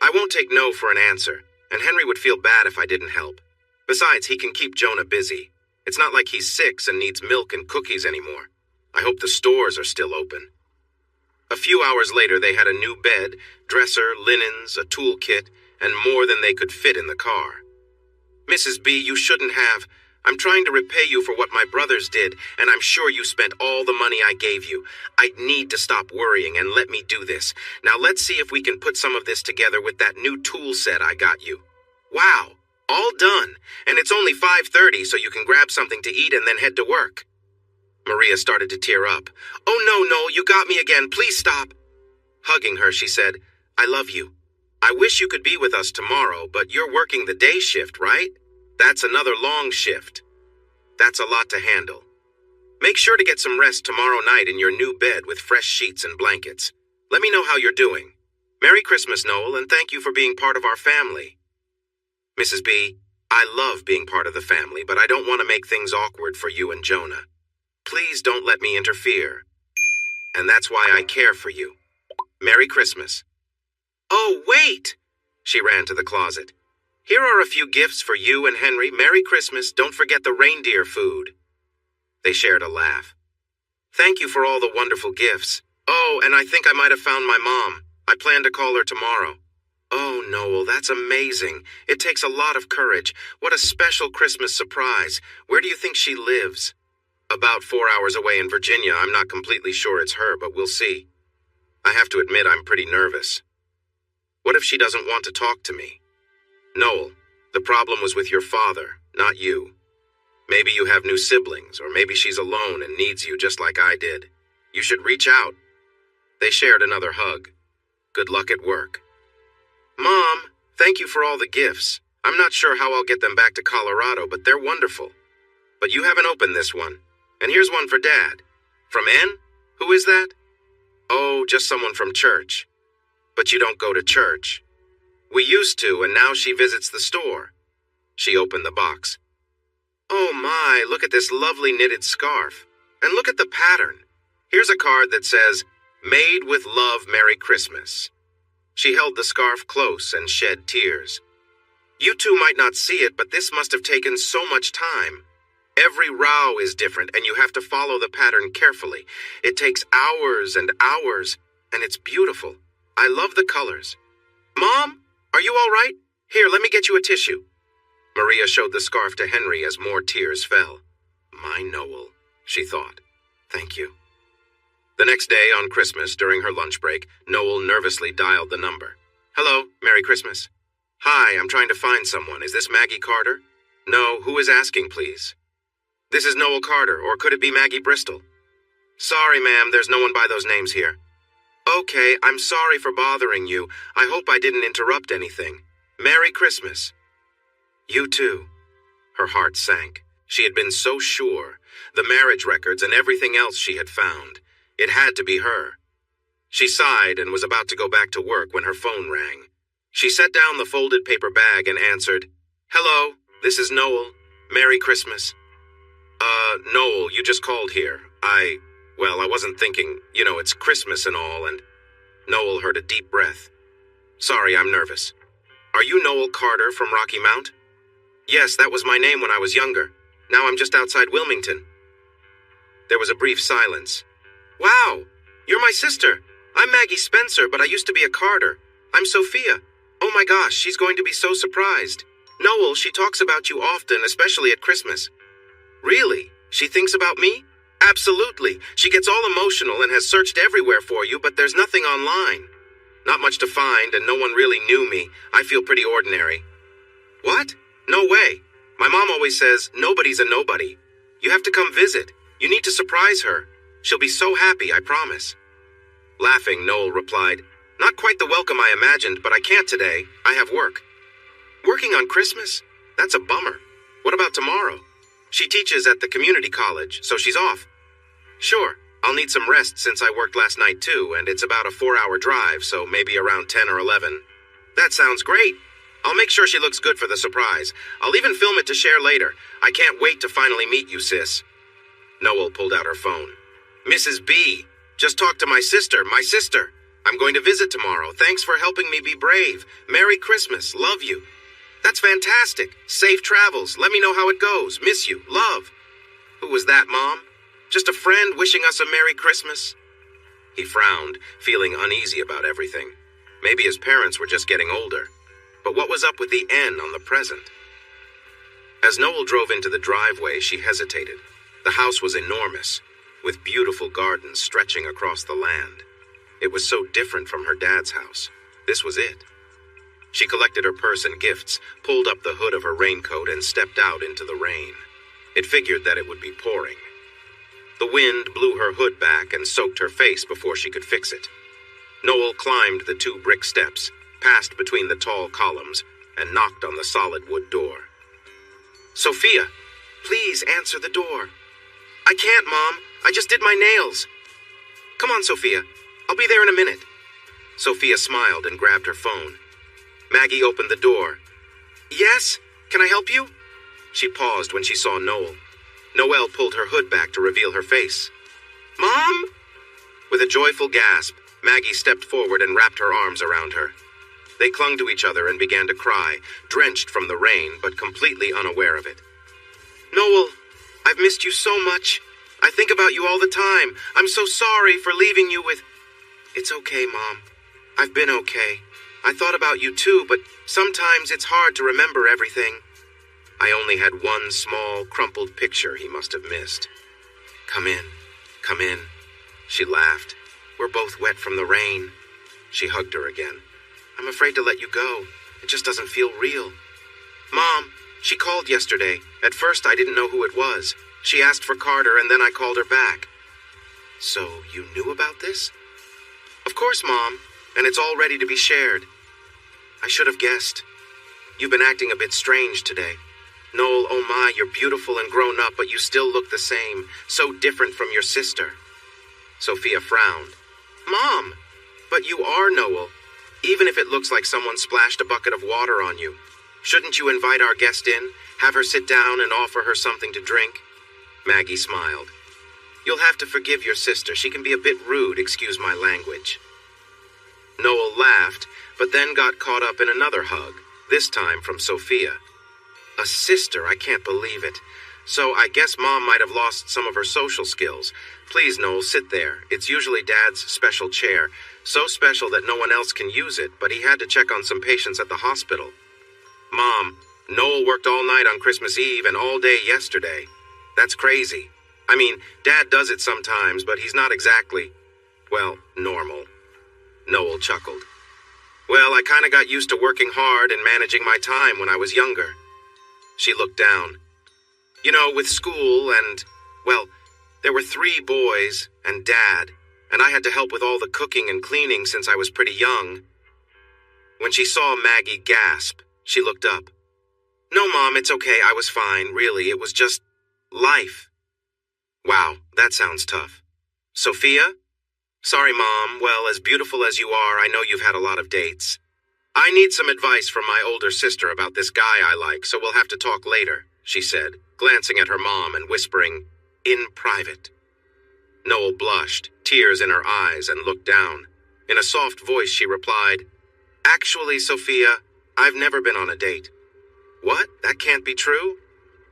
I won't take no for an answer, and Henry would feel bad if I didn't help. Besides, he can keep Jonah busy. It's not like he's 6 and needs milk and cookies anymore. I hope the stores are still open. A few hours later, they had a new bed, dresser, linens, a toolkit, and more than they could fit in the car. Mrs. B, you shouldn't have. I'm trying to repay you for what my brothers did, and I'm sure you spent all the money I gave you. I need to stop worrying and let me do this. Now let's see if we can put some of this together with that new tool set I got you. Wow, all done. And it's only 5:30, so you can grab something to eat and then head to work. Maria started to tear up. Oh no, you got me again. Please stop. Hugging her, she said, I love you. I wish you could be with us tomorrow, but you're working the day shift, right? That's another long shift. That's a lot to handle. Make sure to get some rest tomorrow night in your new bed with fresh sheets and blankets. Let me know how you're doing. Merry Christmas, Noel, and thank you for being part of our family. Mrs. B, I love being part of the family, but I don't want to make things awkward for you and Jonah. Please don't let me interfere. And that's why I care for you. Merry Christmas. Oh, wait! She ran to the closet. Here are a few gifts for you and Henry. Merry Christmas. Don't forget the reindeer food. They shared a laugh. Thank you for all the wonderful gifts. Oh, and I think I might have found my mom. I plan to call her tomorrow. Oh, Noel, that's amazing. It takes a lot of courage. What a special Christmas surprise. Where do you think she lives? About 4 hours away in Virginia. I'm not completely sure it's her, but we'll see. I have to admit I'm pretty nervous. What if she doesn't want to talk to me? Noel, the problem was with your father, not you. Maybe you have new siblings, or maybe she's alone and needs you just like I did. You should reach out. They shared another hug. Good luck at work. Mom, thank you for all the gifts. I'm not sure how I'll get them back to Colorado, but they're wonderful. But you haven't opened this one. And here's one for Dad. From N? Who is that? Oh, just someone from church. But you don't go to church. We used to, and now she visits the store. She opened the box. Oh my, look at this lovely knitted scarf. And look at the pattern. Here's a card that says, Made with Love, Merry Christmas. She held the scarf close and shed tears. You two might not see it, but this must have taken so much time. Every row is different, and you have to follow the pattern carefully. It takes hours and hours, and it's beautiful. I love the colors. Mom, are you all right? Here, let me get you a tissue. Maria showed the scarf to Henry as more tears fell. My Noel, she thought. Thank you. The next day on Christmas, during her lunch break, Noel nervously dialed the number. Hello, Merry Christmas. Hi, I'm trying to find someone. Is this Maggie Carter? No, who is asking, please? This is Noel Carter, or could it be Maggie Bristol? Sorry, ma'am, there's no one by those names here. Okay, I'm sorry for bothering you. I hope I didn't interrupt anything. Merry Christmas. You too. Her heart sank. She had been so sure. The marriage records and everything else she had found. It had to be her. She sighed and was about to go back to work when her phone rang. She set down the folded paper bag and answered, Hello, this is Noel. Merry Christmas. Noel, you just called here. I wasn't thinking, it's Christmas and all, and Noel heard a deep breath. Sorry, I'm nervous. Are you Noel Carter from Rocky Mount? Yes, that was my name when I was younger. Now I'm just outside Wilmington. There was a brief silence. Wow, you're my sister. I'm Maggie Spencer, but I used to be a Carter. I'm Sophia. Oh my gosh, she's going to be so surprised. Noel, she talks about you often, especially at Christmas. Really? She thinks about me? Absolutely. She gets all emotional and has searched everywhere for you, but there's nothing online. Not much to find, and no one really knew me. I feel pretty ordinary. What? No way. My mom always says, nobody's a nobody. You have to come visit. You need to surprise her. She'll be so happy, I promise. Laughing, Noel replied, Not quite the welcome I imagined, but I can't today. I have work. Working on Christmas? That's a bummer. What about tomorrow? She teaches at the community college, so she's off. Sure, I'll need some rest since I worked last night too, and it's about a 4-hour drive, so maybe around 10 or 11. That sounds great. I'll make sure she looks good for the surprise. I'll even film it to share later. I can't wait to finally meet you, sis. Noel pulled out her phone. Mrs. B, just talked to my sister. I'm going to visit tomorrow. Thanks for helping me be brave. Merry Christmas. Love you. That's fantastic. Safe travels. Let me know how it goes. Miss you. Love. Who was that, Mom? Just a friend wishing us a Merry Christmas? He frowned, feeling uneasy about everything. Maybe his parents were just getting older. But what was up with the N on the present? As Noel drove into the driveway, she hesitated. The house was enormous, with beautiful gardens stretching across the land. It was so different from her dad's house. This was it. She collected her purse and gifts, pulled up the hood of her raincoat, and stepped out into the rain. It figured that it would be pouring. The wind blew her hood back and soaked her face before she could fix it. Noel climbed the 2 brick steps, passed between the tall columns, and knocked on the solid wood door. Sophia, please answer the door. I can't, Mom. I just did my nails. Come on, Sophia. I'll be there in a minute. Sophia smiled and grabbed her phone. Maggie opened the door. Yes? Can I help you? She paused when she saw Noel. Noelle pulled her hood back to reveal her face. Mom? With a joyful gasp, Maggie stepped forward and wrapped her arms around her. They clung to each other and began to cry, drenched from the rain, but completely unaware of it. Noel, I've missed you so much. I think about you all the time. I'm so sorry for leaving you with... It's okay, Mom. I've been okay. I thought about you too, but sometimes it's hard to remember everything. I only had one small, crumpled picture he must have missed. Come in, come in. She laughed. We're both wet from the rain. She hugged her again. I'm afraid to let you go. It just doesn't feel real. Mom, she called yesterday. At first I didn't know who it was. She asked for Carter and then I called her back. So you knew about this? Of course, Mom, and it's all ready to be shared. I should have guessed. You've been acting a bit strange today. Noel, oh my, you're beautiful and grown up, but you still look the same, so different from your sister. Sophia frowned. Mom, but you are Noel, even if it looks like someone splashed a bucket of water on you. Shouldn't you invite our guest in, have her sit down and offer her something to drink? Maggie smiled. You'll have to forgive your sister. She can be a bit rude, excuse my language. Noel laughed, but then got caught up in another hug, this time from Sophia. A sister, I can't believe it. So I guess Mom might have lost some of her social skills. Please, Noel, sit there. It's usually Dad's special chair. So special that no one else can use it, but he had to check on some patients at the hospital. Mom, Noel worked all night on Christmas Eve and all day yesterday. That's crazy. I mean, Dad does it sometimes, but he's not exactly, well, normal. Noel chuckled. Well, I kinda got used to working hard and managing my time when I was younger. She looked down. You know, with school and, well, there were 3 boys and Dad, and I had to help with all the cooking and cleaning since I was pretty young. When she saw Maggie gasp, she looked up. No, Mom, it's okay. I was fine, really. It was just life. Wow, that sounds tough. Sophia? Sorry, Mom. Well, as beautiful as you are, I know you've had a lot of dates. I need some advice from my older sister about this guy I like, so we'll have to talk later, she said, glancing at her mom and whispering, in private. Noel blushed, tears in her eyes, and looked down. In a soft voice, she replied, Actually, Sophia, I've never been on a date. What? That can't be true?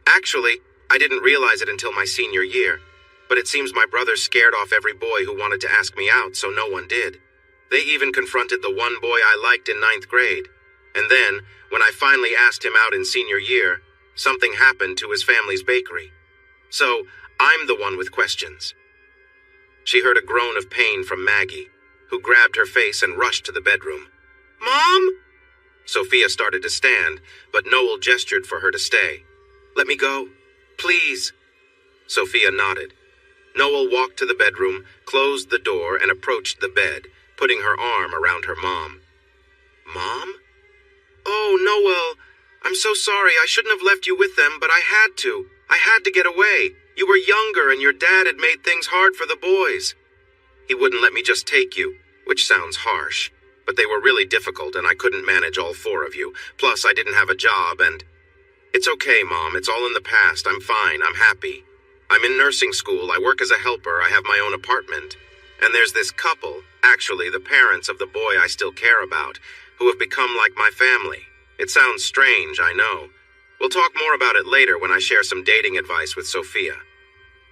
Actually, I didn't realize it until my senior year, but it seems my brother scared off every boy who wanted to ask me out, so no one did. They even confronted the one boy I liked in 9th grade. And then, when I finally asked him out in senior year, something happened to his family's bakery. So, I'm the one with questions. She heard a groan of pain from Maggie, who grabbed her face and rushed to the bedroom. Mom? Sophia started to stand, but Noel gestured for her to stay. Let me go. Please. Sophia nodded. Noel walked to the bedroom, closed the door, and approached the bed, putting her arm around her mom. Mom? Oh, Noel, I'm so sorry. I shouldn't have left you with them, but I had to. I had to get away. You were younger, and your dad had made things hard for the boys. He wouldn't let me just take you, which sounds harsh. But they were really difficult, and I couldn't manage all 4 of you. Plus, I didn't have a job, and... It's okay, Mom. It's all in the past. I'm fine. I'm happy. I'm in nursing school. I work as a helper. I have my own apartment. And there's this couple, actually the parents of the boy I still care about, who have become like my family. It sounds strange, I know. We'll talk more about it later when I share some dating advice with Sophia.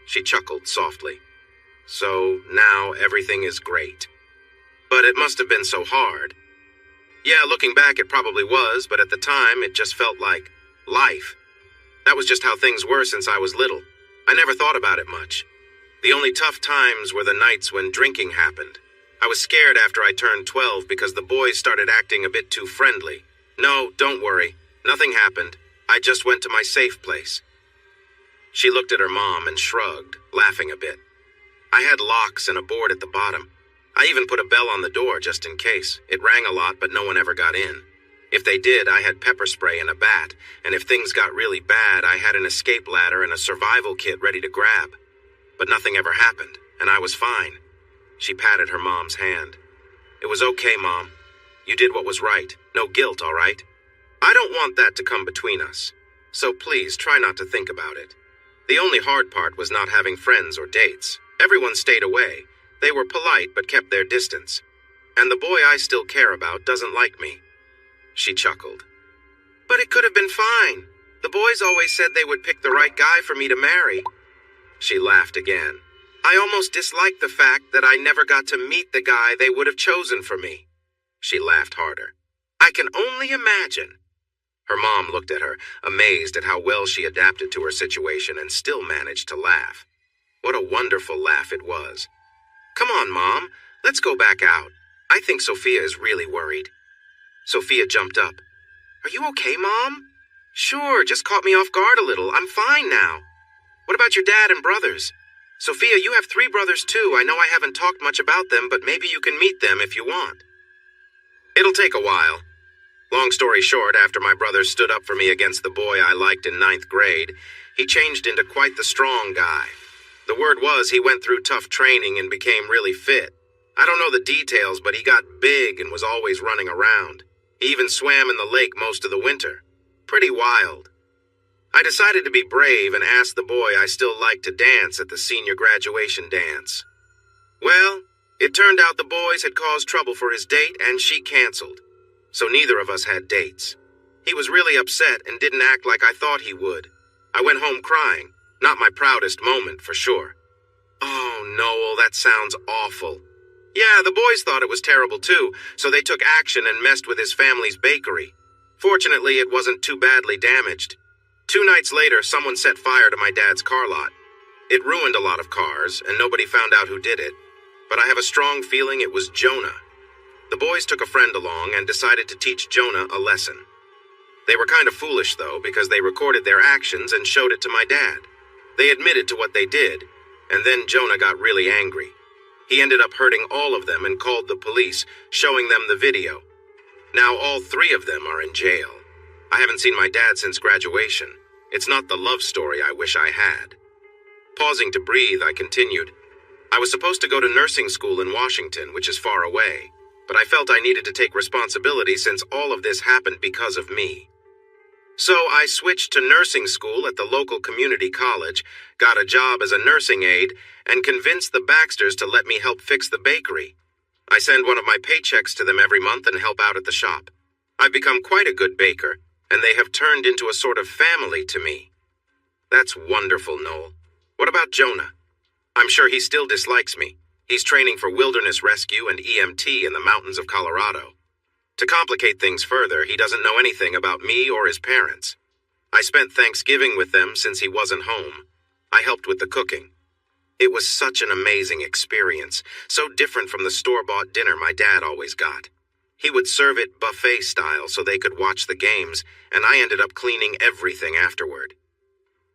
She chuckled softly. So now everything is great. But it must have been so hard. Yeah, looking back it probably was, but at the time it just felt like life. That was just how things were since I was little. I never thought about it much. The only tough times were the nights when drinking happened. I was scared after I turned 12 because the boys started acting a bit too friendly. No, don't worry. Nothing happened. I just went to my safe place. She looked at her mom and shrugged, laughing a bit. I had locks and a board at the bottom. I even put a bell on the door just in case. It rang a lot, but no one ever got in. If they did, I had pepper spray and a bat, and if things got really bad, I had an escape ladder and a survival kit ready to grab. But nothing ever happened, and I was fine. She patted her mom's hand. It was okay, Mom. You did what was right. No guilt, all right? I don't want that to come between us. So please, try not to think about it. The only hard part was not having friends or dates. Everyone stayed away. They were polite but kept their distance. And the boy I still care about doesn't like me. She chuckled. But it could have been fine. The boys always said they would pick the right guy for me to marry. She laughed again. I almost disliked the fact that I never got to meet the guy they would have chosen for me. She laughed harder. I can only imagine. Her mom looked at her, amazed at how well she adapted to her situation and still managed to laugh. What a wonderful laugh it was. Come on, Mom. Let's go back out. I think Sophia is really worried. Sophia jumped up. Are you okay, Mom? Sure, just caught me off guard a little. I'm fine now. What about your dad and brothers? Sophia, you have 3 brothers too. I know I haven't talked much about them, but maybe you can meet them if you want. It'll take a while. Long story short, after my brother stood up for me against the boy I liked in 9th grade, he changed into quite the strong guy. The word was he went through tough training and became really fit. I don't know the details, but he got big and was always running around. He even swam in the lake most of the winter. Pretty wild. I decided to be brave and asked the boy I still liked to dance at the senior graduation dance. Well, it turned out the boys had caused trouble for his date and she canceled. So neither of us had dates. He was really upset and didn't act like I thought he would. I went home crying. Not my proudest moment, for sure. Oh, Noel, that sounds awful. Yeah, the boys thought it was terrible too, so they took action and messed with his family's bakery. Fortunately, it wasn't too badly damaged. 2 nights later, someone set fire to my dad's car lot. It ruined a lot of cars, and nobody found out who did it. But I have a strong feeling it was Jonah. The boys took a friend along and decided to teach Jonah a lesson. They were kind of foolish, though, because they recorded their actions and showed it to my dad. They admitted to what they did, and then Jonah got really angry. He ended up hurting all of them and called the police, showing them the video. Now all 3 of them are in jail. I haven't seen my dad since graduation. It's not the love story I wish I had. Pausing to breathe, I continued. I was supposed to go to nursing school in Washington, which is far away, but I felt I needed to take responsibility since all of this happened because of me. So I switched to nursing school at the local community college, got a job as a nursing aide, and convinced the Baxters to let me help fix the bakery. I send one of my paychecks to them every month and help out at the shop. I've become quite a good baker, and they have turned into a sort of family to me. That's wonderful, Noel. What about Jonah? I'm sure he still dislikes me. He's training for wilderness rescue and EMT in the mountains of Colorado. To complicate things further, he doesn't know anything about me or his parents. I spent Thanksgiving with them since he wasn't home. I helped with the cooking. It was such an amazing experience, so different from the store-bought dinner my dad always got. He would serve it buffet style so they could watch the games, and I ended up cleaning everything afterward.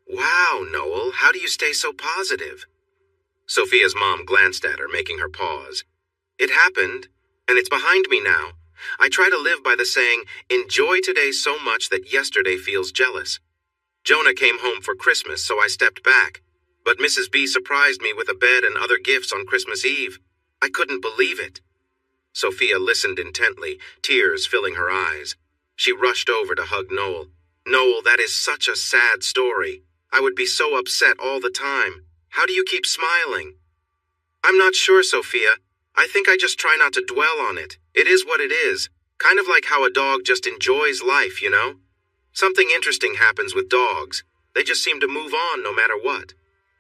Wow, Noel, how do you stay so positive? Sophia's mom glanced at her, making her pause. It happened, and it's behind me now. I try to live by the saying, enjoy today so much that yesterday feels jealous. Jonah came home for Christmas, so I stepped back. But Mrs. B surprised me with a bed and other gifts on Christmas Eve. I couldn't believe it. Sophia listened intently, tears filling her eyes. She rushed over to hug Noel. Noel, that is such a sad story. I would be so upset all the time. How do you keep smiling? I'm not sure, Sophia. I think I just try not to dwell on it. It is what it is. Kind of like how a dog just enjoys life, you know? Something interesting happens with dogs. They just seem to move on no matter what.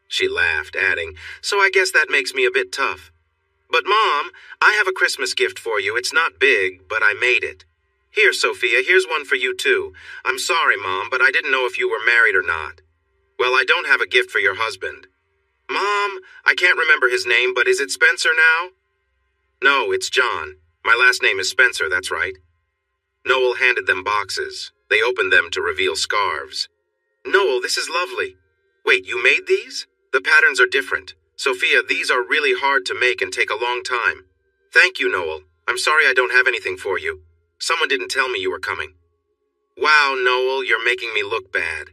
She laughed, adding, so I guess that makes me a bit tough. But Mom, I have a Christmas gift for you. It's not big, but I made it. Here, Sophia, here's one for you too. I'm sorry, Mom, but I didn't know if you were married or not. Well, I don't have a gift for your husband. Mom, I can't remember his name, but is it Spencer now? No, it's John. My last name is Spencer, that's right. Noel handed them boxes. They opened them to reveal scarves. Noel, this is lovely. Wait, you made these? The patterns are different. Sophia, these are really hard to make and take a long time. Thank you, Noel. I'm sorry I don't have anything for you. Someone didn't tell me you were coming. Wow, Noel, you're making me look bad.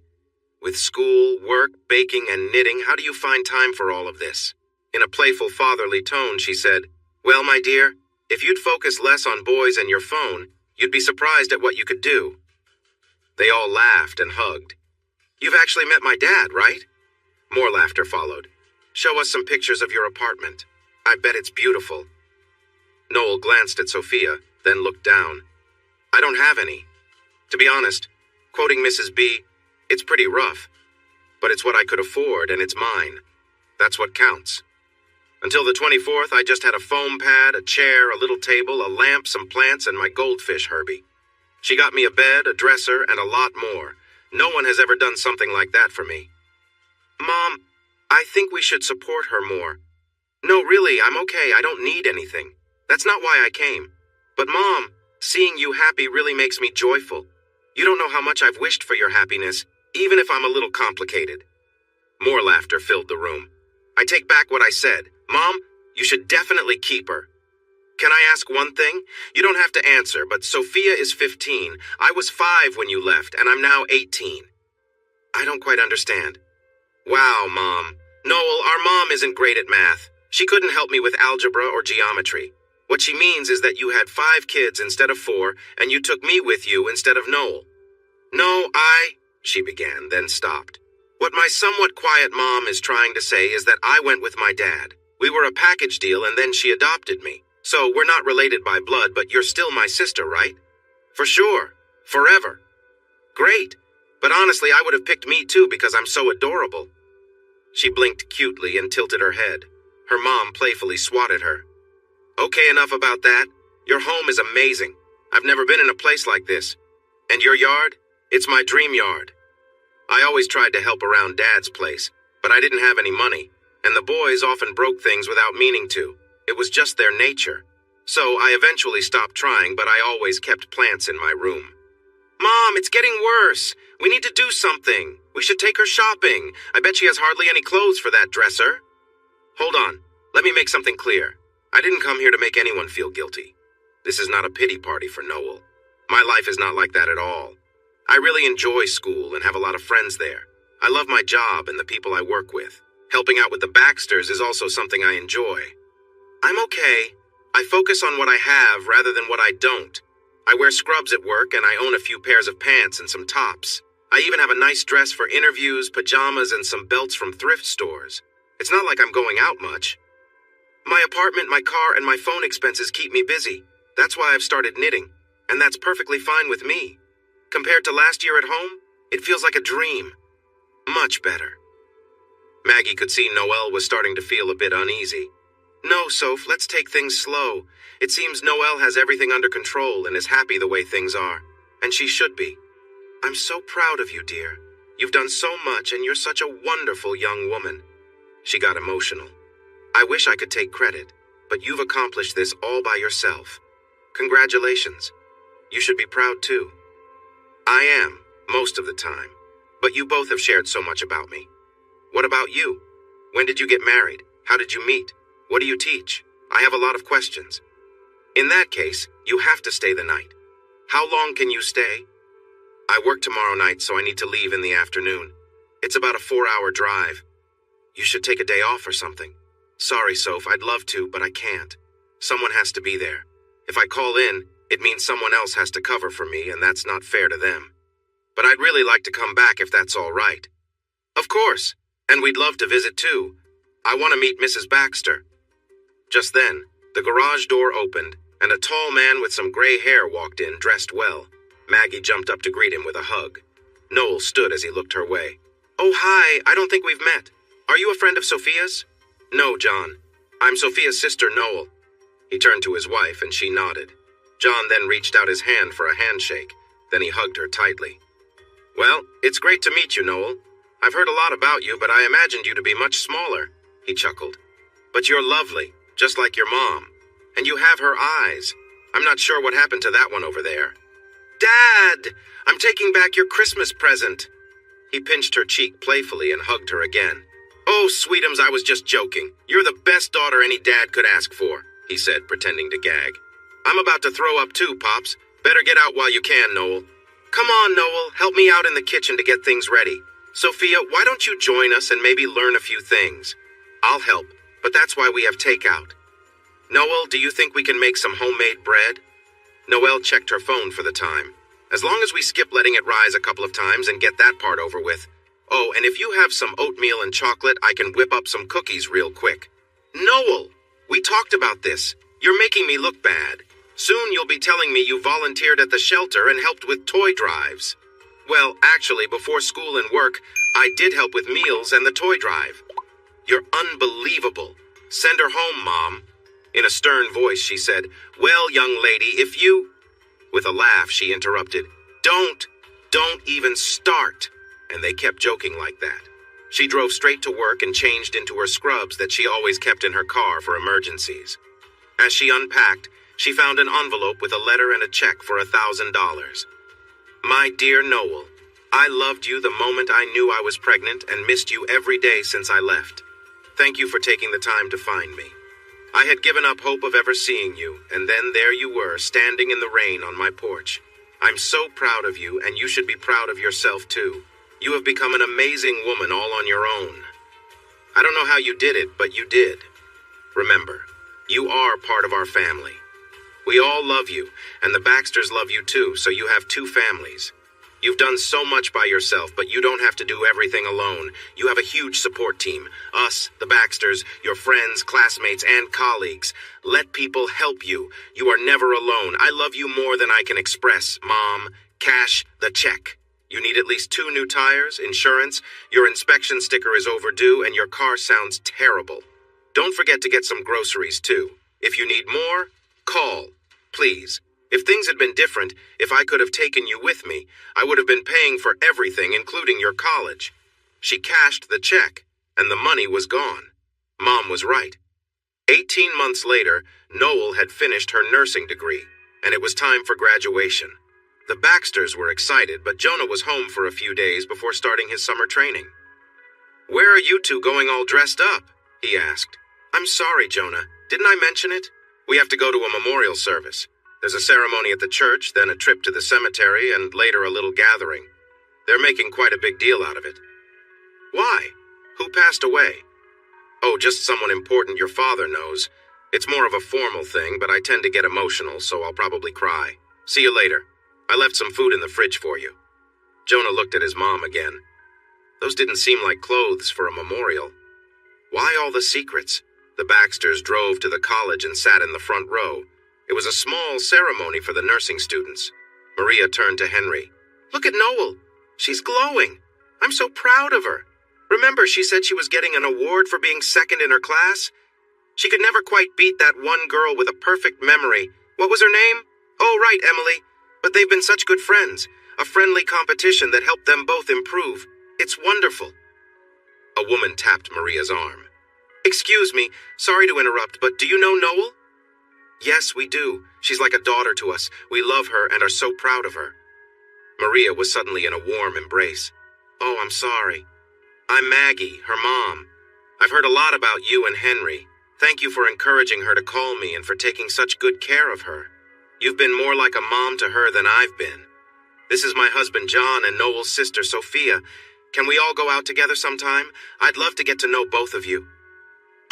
With school, work, baking, and knitting, how do you find time for all of this? In a playful fatherly tone, she said, well, my dear, if you'd focus less on boys and your phone, you'd be surprised at what you could do. They all laughed and hugged. You've actually met my dad, right? More laughter followed. Show us some pictures of your apartment. I bet it's beautiful. Noel glanced at Sophia, then looked down. I don't have any. To be honest, quoting Mrs. B, it's pretty rough. But it's what I could afford, and it's mine. That's what counts. Until the 24th, I just had a foam pad, a chair, a little table, a lamp, some plants, and my goldfish Herbie. She got me a bed, a dresser, and a lot more. No one has ever done something like that for me. Mom, I think we should support her more. No, really, I'm okay. I don't need anything. That's not why I came. But Mom, seeing you happy really makes me joyful. You don't know how much I've wished for your happiness, even if I'm a little complicated. More laughter filled the room. I take back what I said. Mom, you should definitely keep her. Can I ask one thing? You don't have to answer, but Sophia is 15. I was 5 when you left, and I'm now 18. I don't quite understand. Wow, Mom. Noel, our mom isn't great at math. She couldn't help me with algebra or geometry. What she means is that you had 5 kids instead of 4, and you took me with you instead of Noel. No, she began, then stopped. What my somewhat quiet mom is trying to say is that I went with my dad. We were a package deal, and then she adopted me. So we're not related by blood, but you're still my sister, right? For sure. Forever. Great. But honestly, I would have picked me too because I'm so adorable. She blinked cutely and tilted her head. Her mom playfully swatted her. Okay, enough about that. Your home is amazing. I've never been in a place like this. And your yard? It's my dream yard. I always tried to help around Dad's place, but I didn't have any money, and the boys often broke things without meaning to. It was just their nature. So I eventually stopped trying, but I always kept plants in my room. Mom, it's getting worse. We need to do something. We should take her shopping. I bet she has hardly any clothes for that dresser. Hold on. Let me make something clear. I didn't come here to make anyone feel guilty. This is not a pity party for Noel. My life is not like that at all. I really enjoy school and have a lot of friends there. I love my job and the people I work with. Helping out with the Baxters is also something I enjoy. I'm okay. I focus on what I have rather than what I don't. I wear scrubs at work and I own a few pairs of pants and some tops. I even have a nice dress for interviews, pajamas, and some belts from thrift stores. It's not like I'm going out much. My apartment, my car, and my phone expenses keep me busy. That's why I've started knitting, and that's perfectly fine with me. Compared to last year at home, it feels like a dream. Much better. Maggie could see Noel was starting to feel a bit uneasy. No, Soph, let's take things slow. It seems Noel has everything under control and is happy the way things are. And she should be. I'm so proud of you, dear. You've done so much and you're such a wonderful young woman. She got emotional. I wish I could take credit, but you've accomplished this all by yourself. Congratulations. You should be proud too. I am, most of the time. But you both have shared so much about me. What about you? When did you get married? How did you meet? What do you teach? I have a lot of questions. In that case, you have to stay the night. How long can you stay? I work tomorrow night, so I need to leave in the afternoon. It's about a 4-hour drive. You should take a day off or something. Sorry, Soph, I'd love to, but I can't. Someone has to be there. If I call in, it means someone else has to cover for me, and that's not fair to them. But I'd really like to come back if that's all right. Of course, and we'd love to visit too. I want to meet Mrs. Baxter. Just then, the garage door opened, and a tall man with some gray hair walked in, dressed well. Maggie jumped up to greet him with a hug. Noel stood as he looked her way. Oh, hi, I don't think we've met. Are you a friend of Sophia's? No, John. I'm Sophia's sister, Noel. He turned to his wife, and she nodded. John then reached out his hand for a handshake. Then he hugged her tightly. Well, it's great to meet you, Noel. I've heard a lot about you, but I imagined you to be much smaller, he chuckled. But you're lovely, just like your mom. And you have her eyes. I'm not sure what happened to that one over there. Dad! I'm taking back your Christmas present. He pinched her cheek playfully and hugged her again. Oh, sweetums, I was just joking. You're the best daughter any dad could ask for, he said, pretending to gag. I'm about to throw up too, Pops. Better get out while you can, Noel. Come on, Noel, help me out in the kitchen to get things ready. Sophia, why don't you join us and maybe learn a few things? I'll help, but that's why we have takeout. Noel, do you think we can make some homemade bread? Noelle checked her phone for the time. As long as we skip letting it rise a couple of times and get that part over with. Oh, and if you have some oatmeal and chocolate, I can whip up some cookies real quick. Noel, we talked about this. You're making me look bad. Soon you'll be telling me you volunteered at the shelter and helped with toy drives. Well, actually, before school and work, I did help with meals and the toy drive. You're unbelievable. Send her home, Mom. In a stern voice, she said, Well, young lady, if you... With a laugh, she interrupted, Don't even start. And they kept joking like that. She drove straight to work and changed into her scrubs that she always kept in her car for emergencies. As she unpacked, she found an envelope with a letter and a check for $1,000. My dear Noel, I loved you the moment I knew I was pregnant and missed you every day since I left. Thank you for taking the time to find me. I had given up hope of ever seeing you, and then there you were, standing in the rain on my porch. I'm so proud of you, and you should be proud of yourself too. You have become an amazing woman all on your own. I don't know how you did it, but you did. Remember, you are part of our family. We all love you, and the Baxters love you too, so you have two families. You've done so much by yourself, but you don't have to do everything alone. You have a huge support team. Us, the Baxters, your friends, classmates, and colleagues. Let people help you. You are never alone. I love you more than I can express. Mom, cash the check. You need at least 2 new tires, insurance, your inspection sticker is overdue, and your car sounds terrible. Don't forget to get some groceries, too. If you need more, call. Please. If things had been different, if I could have taken you with me, I would have been paying for everything, including your college. She cashed the check, and the money was gone. Mom was right. 18 months later, Noel had finished her nursing degree, and it was time for graduation. The Baxters were excited, but Jonah was home for a few days before starting his summer training. Where are you two going all dressed up? He asked. I'm sorry, Jonah. Didn't I mention it? We have to go to a memorial service. There's a ceremony at the church, then a trip to the cemetery, and later a little gathering. They're making quite a big deal out of it. Why? Who passed away? Oh, just someone important your father knows. It's more of a formal thing, but I tend to get emotional, so I'll probably cry. See you later. I left some food in the fridge for you. Jonah looked at his mom again. Those didn't seem like clothes for a memorial. Why all the secrets? The Baxters drove to the college and sat in the front row. It was a small ceremony for the nursing students. Maria turned to Henry. Look at Noel. She's glowing. I'm so proud of her. Remember, she said she was getting an award for being second in her class? She could never quite beat that one girl with a perfect memory. What was her name? Oh, right, Emily. But they've been such good friends. A friendly competition that helped them both improve. It's wonderful. A woman tapped Maria's arm. Excuse me, sorry to interrupt, but do you know Noel? Yes, we do. She's like a daughter to us. We love her and are so proud of her. Maria was suddenly in a warm embrace. Oh, I'm sorry. I'm Maggie, her mom. I've heard a lot about you and Henry. Thank you for encouraging her to call me and for taking such good care of her. You've been more like a mom to her than I've been. This is my husband John and Noel's sister Sophia. Can we all go out together sometime? I'd love to get to know both of you.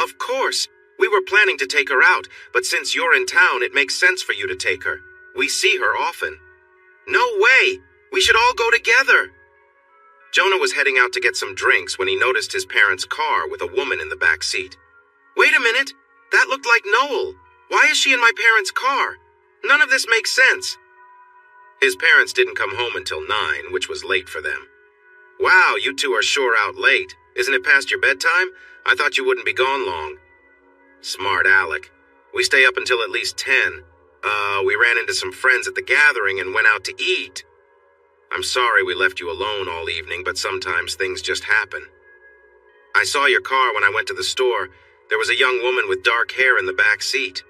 Of course. We were planning to take her out, but since you're in town, it makes sense for you to take her. We see her often. No way! We should all go together! Jonah was heading out to get some drinks when he noticed his parents' car with a woman in the back seat. Wait a minute! That looked like Noel. Why is she in my parents' car? None of this makes sense. His parents didn't come home until 9, which was late for them. Wow, you two are sure out late. Isn't it past your bedtime? I thought you wouldn't be gone long. Smart Alec. We stay up until at least 10. We ran into some friends at the gathering and went out to eat. I'm sorry we left you alone all evening, but sometimes things just happen. I saw your car when I went to the store. There was a young woman with dark hair in the back seat.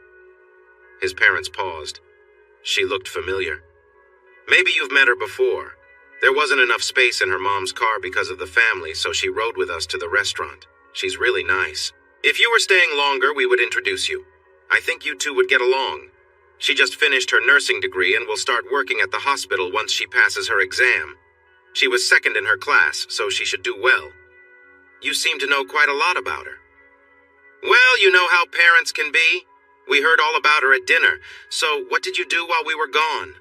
His parents paused. She looked familiar. Maybe you've met her before. There wasn't enough space in her mom's car because of the family, so she rode with us to the restaurant. She's really nice. If you were staying longer, we would introduce you. I think you two would get along. She just finished her nursing degree and will start working at the hospital once she passes her exam. She was second in her class, so she should do well. You seem to know quite a lot about her. Well, you know how parents can be. We heard all about her at dinner, so what did you do while we were gone?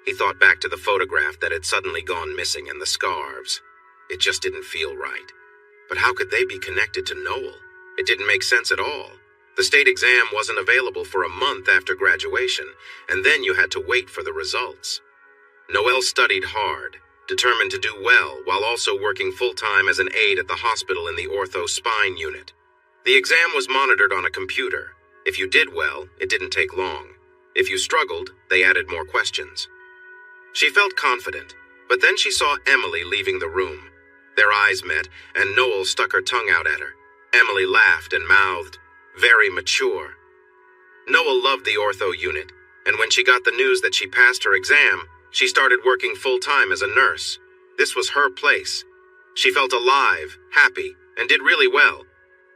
He thought back to the photograph that had suddenly gone missing and the scarves. It just didn't feel right. But how could they be connected to Noel? It didn't make sense at all. The state exam wasn't available for a month after graduation, and then you had to wait for the results. Noel studied hard, determined to do well, while also working full-time as an aide at the hospital in the ortho spine unit. The exam was monitored on a computer. If you did well, it didn't take long. If you struggled, they added more questions. She felt confident, but then she saw Emily leaving the room. Their eyes met, and Noel stuck her tongue out at her. Emily laughed and mouthed, "Very mature." Noel loved the ortho unit, and when she got the news that she passed her exam, she started working full-time as a nurse. This was her place. She felt alive, happy, and did really well.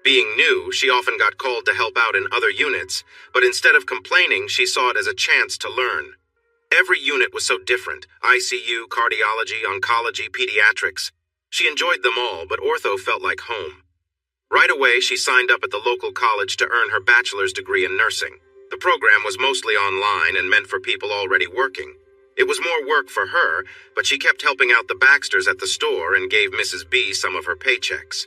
Being new, she often got called to help out in other units, but instead of complaining, she saw it as a chance to learn. Every unit was so different: ICU, cardiology, oncology, pediatrics. She enjoyed them all, but ortho felt like home. Right away, she signed up at the local college to earn her bachelor's degree in nursing. The program was mostly online and meant for people already working. It was more work for her, but she kept helping out the Baxters at the store and gave Mrs. B some of her paychecks.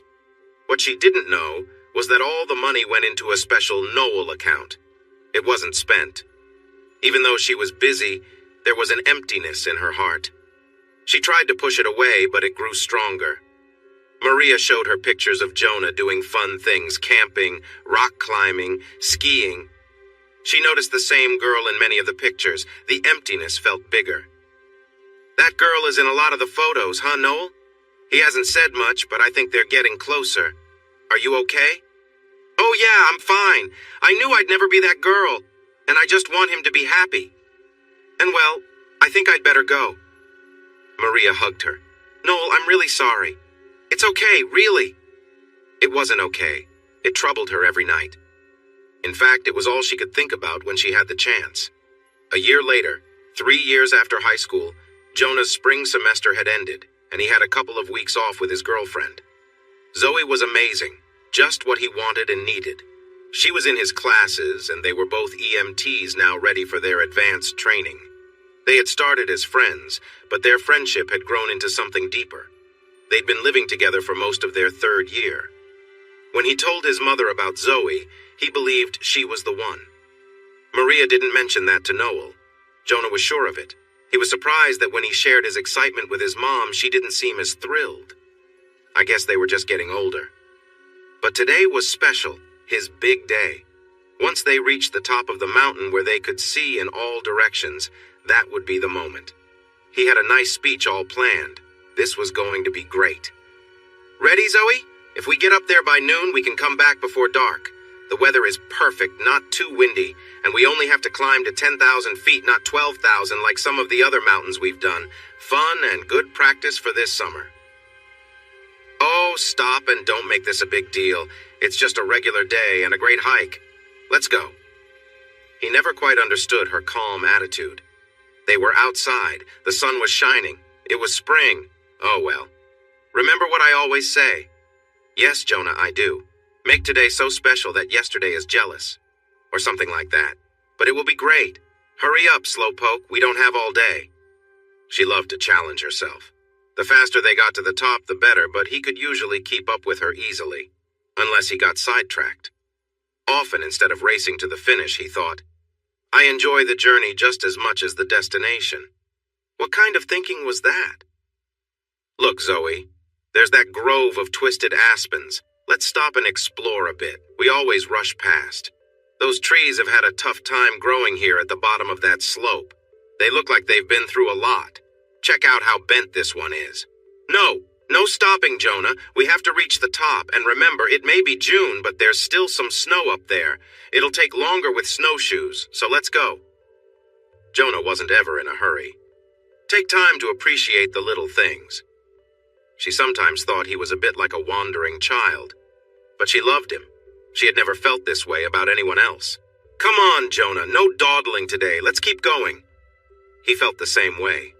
What she didn't know was that all the money went into a special Noel account. It wasn't spent. Even though she was busy, there was an emptiness in her heart. She tried to push it away, but it grew stronger. Maria showed her pictures of Jonah doing fun things: camping, rock climbing, skiing. She noticed the same girl in many of the pictures. The emptiness felt bigger. "That girl is in a lot of the photos, huh, Noel? He hasn't said much, but I think they're getting closer. Are you okay?" "Oh yeah, I'm fine. I knew I'd never be that girl, and I just want him to be happy. And well, I think I'd better go." Maria hugged her. "Noel, I'm really sorry. It's okay, really." It wasn't okay. It troubled her every night. In fact, it was all she could think about when she had the chance. A year later, 3 years after high school, Jonah's spring semester had ended, and he had a couple of weeks off with his girlfriend. Zoe was amazing, just what he wanted and needed. She was in his classes, and they were both EMTs now ready for their advanced training. They had started as friends, but their friendship had grown into something deeper. They'd been living together for most of their 3rd year. When he told his mother about Zoe, he believed she was the one. Maria didn't mention that to Noel. Jonah was sure of it. He was surprised that when he shared his excitement with his mom, she didn't seem as thrilled. I guess they were just getting older. But today was special, his big day. Once they reached the top of the mountain where they could see in all directions, that would be the moment. He had a nice speech all planned. This was going to be great. "Ready, Zoe? If we get up there by noon, we can come back before dark. The weather is perfect, not too windy, and we only have to climb to 10,000 feet, not 12,000 like some of the other mountains we've done. Fun and good practice for this summer." "Oh, stop and don't make this a big deal. It's just a regular day and a great hike. Let's go." He never quite understood her calm attitude. They were outside. The sun was shining. It was spring. Oh well. Remember what I always say? "Yes, Jonah, I do. Make today so special that yesterday is jealous." Or something like that. "But it will be great. Hurry up, slowpoke. We don't have all day." She loved to challenge herself. The faster they got to the top, the better, but he could usually keep up with her easily. Unless he got sidetracked. Often, instead of racing to the finish, he thought, "I enjoy the journey just as much as the destination." What kind of thinking was that? "Look, Zoe, there's that grove of twisted aspens. Let's stop and explore a bit. We always rush past. Those trees have had a tough time growing here at the bottom of that slope. They look like they've been through a lot. Check out how bent this one is." No stopping, Jonah. We have to reach the top, and remember, it may be June, but there's still some snow up there. It'll take longer with snowshoes, so let's go. Jonah wasn't ever in a hurry. Take time to appreciate the little things. She sometimes thought he was a bit like a wandering child, but she loved him. She had never felt this way about anyone else. "Come on, Jonah, no dawdling today. Let's keep going." He felt the same way.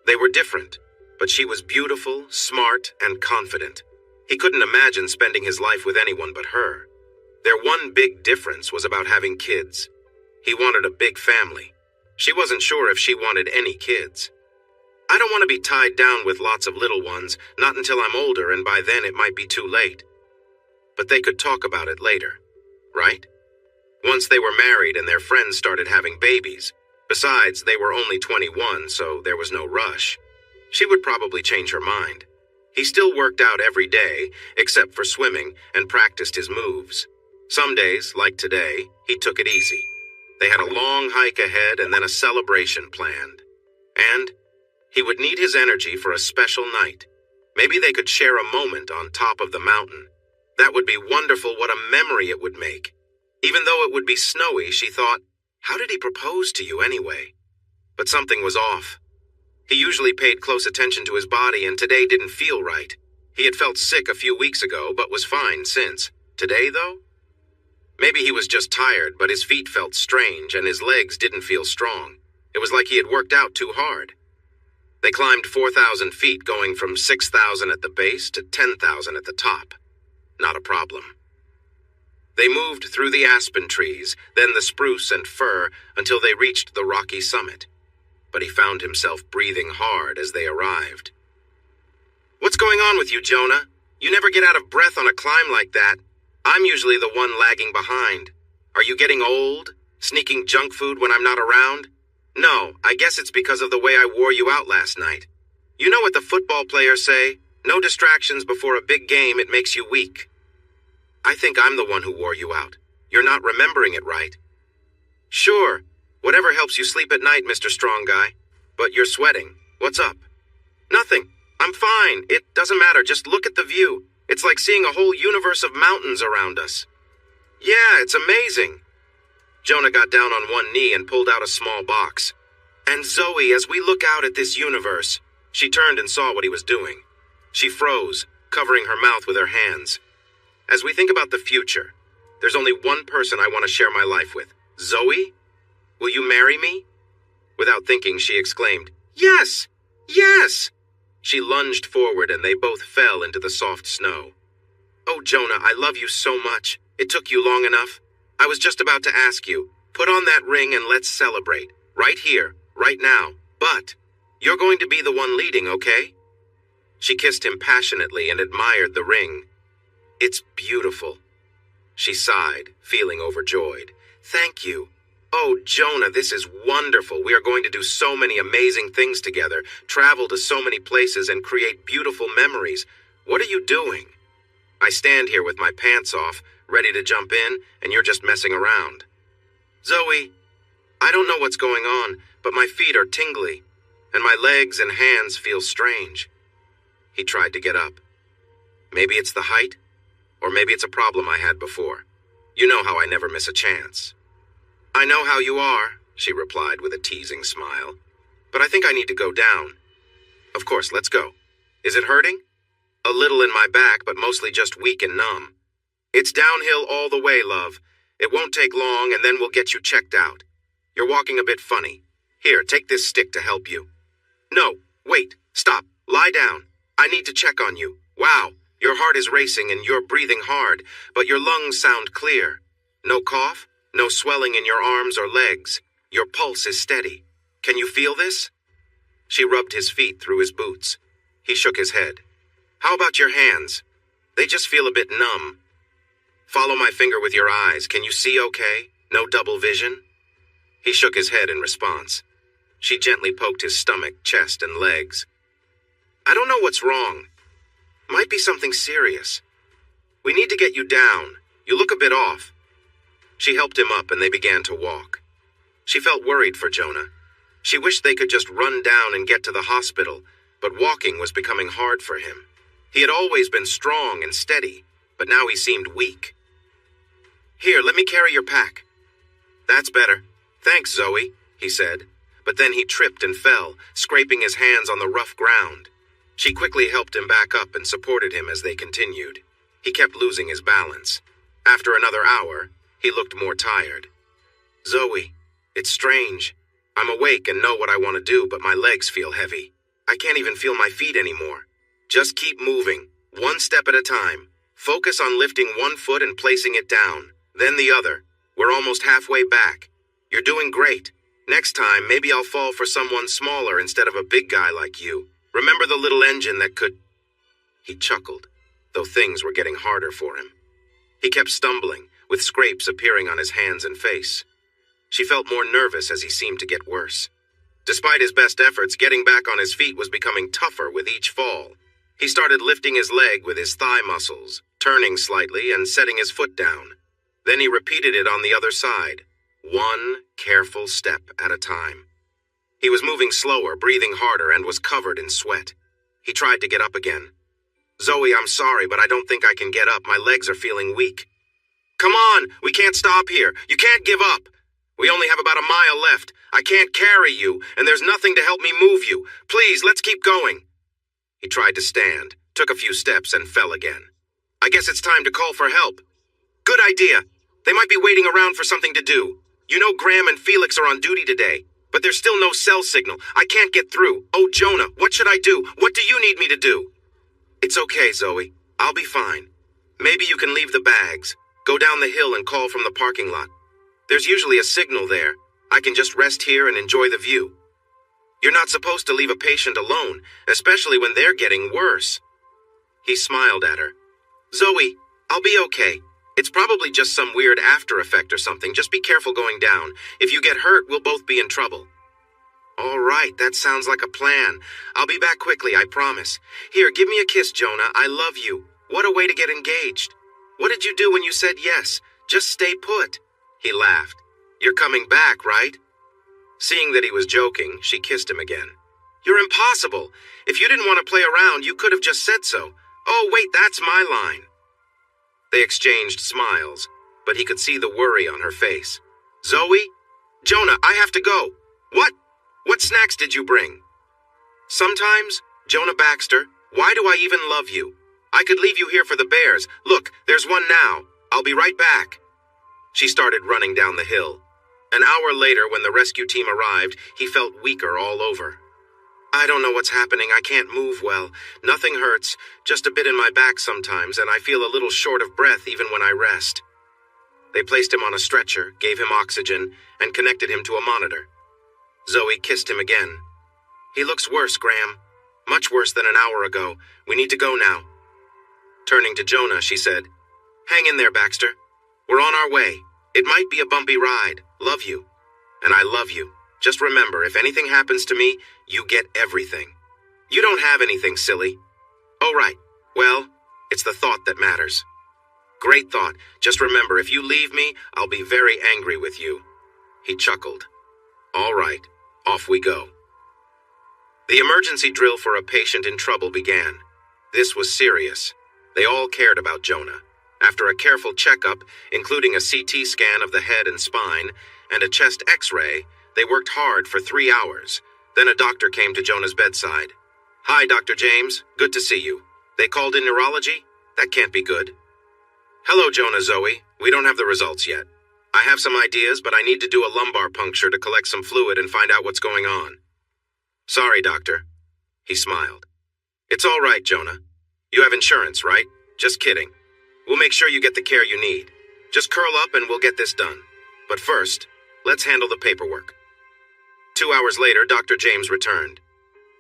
They were different, but she was beautiful, smart, and confident. He couldn't imagine spending his life with anyone but her. Their one big difference was about having kids. He wanted a big family. She wasn't sure if she wanted any kids. "I don't want to be tied down with lots of little ones, not until I'm older, and by then it might be too late." But they could talk about it later, right? Once they were married and their friends started having babies. Besides, they were only 21, so there was no rush. She would probably change her mind. He still worked out every day, except for swimming, and practiced his moves. Some days, like today, he took it easy. They had a long hike ahead and then a celebration planned. And he would need his energy for a special night. Maybe they could share a moment on top of the mountain. That would be wonderful. What a memory it would make. Even though it would be snowy, she thought, how did he propose to you anyway? But something was off. He usually paid close attention to his body, and today didn't feel right. He had felt sick a few weeks ago, but was fine since. Today, though? Maybe he was just tired, but his feet felt strange, and his legs didn't feel strong. It was like he had worked out too hard. They climbed 4,000 feet, going from 6,000 at the base to 10,000 at the top. Not a problem. They moved through the aspen trees, then the spruce and fir, until they reached the rocky summit. But he found himself breathing hard as they arrived. What's going on with you, Jonah? You never get out of breath on a climb like that. I'm usually the one lagging behind. Are you getting old? Sneaking junk food when I'm not around? No, I guess it's because of the way I wore you out last night. You know what the football players say? No distractions before a big game, it makes you weak. I think I'm the one who wore you out. You're not remembering it right. Sure, whatever helps you sleep at night, Mr. Strong Guy. But you're sweating. What's up? Nothing. I'm fine. It doesn't matter. Just look at the view. It's like seeing a whole universe of mountains around us. Yeah, it's amazing. Jonah got down on one knee and pulled out a small box. And Zoe, as we look out at this universe, she turned and saw what he was doing. She froze, covering her mouth with her hands. As we think about the future, there's only one person I want to share my life with. Zoe? Will you marry me? Without thinking, she exclaimed, Yes! Yes! She lunged forward and they both fell into the soft snow. Oh, Jonah, I love you so much. It took you long enough. I was just about to ask you, put on that ring and let's celebrate. Right here, right now. But you're going to be the one leading, okay? She kissed him passionately and admired the ring. It's beautiful. She sighed, feeling overjoyed. Thank you. Oh, Jonah, this is wonderful. We are going to do so many amazing things together, travel to so many places and create beautiful memories. What are you doing? I stand here with my pants off, ready to jump in, and you're just messing around. Zoe, I don't know what's going on, but my feet are tingly, and my legs and hands feel strange. He tried to get up. Maybe it's the height, or maybe it's a problem I had before. You know how I never miss a chance. I know how you are, she replied with a teasing smile, but I think I need to go down. Of course, let's go. Is it hurting? A little in my back, but mostly just weak and numb. It's downhill all the way, love. It won't take long, and then we'll get you checked out. You're walking a bit funny. Here, take this stick to help you. No, wait, stop, lie down. I need to check on you. Wow, your heart is racing and you're breathing hard, but your lungs sound clear. No cough? No swelling in your arms or legs. Your pulse is steady. Can you feel this? She rubbed his feet through his boots. He shook his head. How about your hands? They just feel a bit numb. Follow my finger with your eyes. Can you see okay? No double vision? He shook his head in response. She gently poked his stomach, chest, and legs. I don't know what's wrong. Might be something serious. We need to get you down. You look a bit off. She helped him up and they began to walk. She felt worried for Jonah. She wished they could just run down and get to the hospital, but walking was becoming hard for him. He had always been strong and steady, but now he seemed weak. Here, let me carry your pack. That's better. Thanks, Zoe, he said, but then he tripped and fell, scraping his hands on the rough ground. She quickly helped him back up and supported him as they continued. He kept losing his balance. After another hour, he looked more tired. Zoe, it's strange. I'm awake and know what I want to do, but my legs feel heavy. I can't even feel my feet anymore. Just keep moving, one step at a time. Focus on lifting one foot and placing it down, then the other. We're almost halfway back. You're doing great. Next time, maybe I'll fall for someone smaller instead of a big guy like you. Remember the little engine that could... He chuckled, though things were getting harder for him. He kept stumbling, with scrapes appearing on his hands and face. She felt more nervous as he seemed to get worse. Despite his best efforts, getting back on his feet was becoming tougher with each fall. He started lifting his leg with his thigh muscles, turning slightly and setting his foot down. Then he repeated it on the other side, one careful step at a time. He was moving slower, breathing harder, and was covered in sweat. He tried to get up again, Zoe, I'm sorry, but I don't think I can get up. My legs are feeling weak. Come on, we can't stop here. You can't give up. We only have about a mile left. I can't carry you, and there's nothing to help me move you. Please, let's keep going. He tried to stand, took a few steps, and fell again. I guess it's time to call for help. Good idea. They might be waiting around for something to do. You know Graham and Felix are on duty today, but there's still no cell signal. I can't get through. Oh, Jonah, what should I do? What do you need me to do? It's okay, Zoe. I'll be fine. Maybe you can leave the bags. Go down the hill and call from the parking lot. There's usually a signal there. I can just rest here and enjoy the view. You're not supposed to leave a patient alone, especially when they're getting worse. He smiled at her. Zoe, I'll be okay. It's probably just some weird after effect or something. Just be careful going down. If you get hurt, we'll both be in trouble. All right, that sounds like a plan. I'll be back quickly, I promise. Here, give me a kiss, Jonah. I love you. What a way to get engaged. What did you do when you said yes? Just stay put. He laughed. You're coming back, right? Seeing that he was joking, she kissed him again. You're impossible. If you didn't want to play around, you could have just said so. Oh, wait, that's my line. They exchanged smiles, but he could see the worry on her face. Zoe? Jonah, I have to go. What? What snacks did you bring? Sometimes, Jonah Baxter, why do I even love you? I could leave you here for the bears. Look, there's one now. I'll be right back. She started running down the hill. An hour later, when the rescue team arrived, he felt weaker all over. I don't know what's happening. I can't move well. Nothing hurts, just a bit in my back sometimes, and I feel a little short of breath even when I rest. They placed him on a stretcher, gave him oxygen, and connected him to a monitor. Zoe kissed him again. He looks worse, Graham. Much worse than an hour ago. We need to go now. Turning to Jonah, she said, Hang in there, Baxter. We're on our way. It might be a bumpy ride. Love you. And I love you. Just remember, if anything happens to me, you get everything. You don't have anything, silly. Oh, right. Well, it's the thought that matters. Great thought. Just remember, if you leave me, I'll be very angry with you. He chuckled. All right. Off we go. The emergency drill for a patient in trouble began. This was serious. They all cared about Jonah. After a careful checkup, including a CT scan of the head and spine, and a chest x-ray, they worked hard for 3 hours. Then a doctor came to Jonah's bedside. Hi, Dr. James. Good to see you. They called in neurology? That can't be good. Hello, Jonah, Zoe. We don't have the results yet. I have some ideas, but I need to do a lumbar puncture to collect some fluid and find out what's going on. Sorry, doctor. He smiled. It's all right, Jonah. You have insurance, right? Just kidding. We'll make sure you get the care you need. Just curl up and we'll get this done. But first, let's handle the paperwork. 2 hours later, Dr. James returned.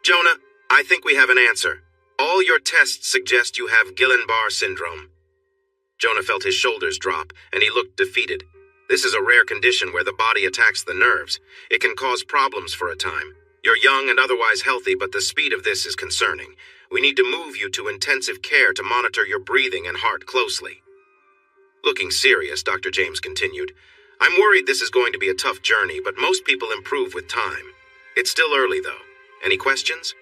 Jonah, I think we have an answer. All your tests suggest you have Guillain-Barré syndrome. Jonah felt his shoulders drop, and he looked defeated. This is a rare condition where the body attacks the nerves. It can cause problems for a time. You're young and otherwise healthy, but the speed of this is concerning. We need to move you to intensive care to monitor your breathing and heart closely. Looking serious, Dr. James continued. I'm worried this is going to be a tough journey, but most people improve with time. It's still early, though. Any questions?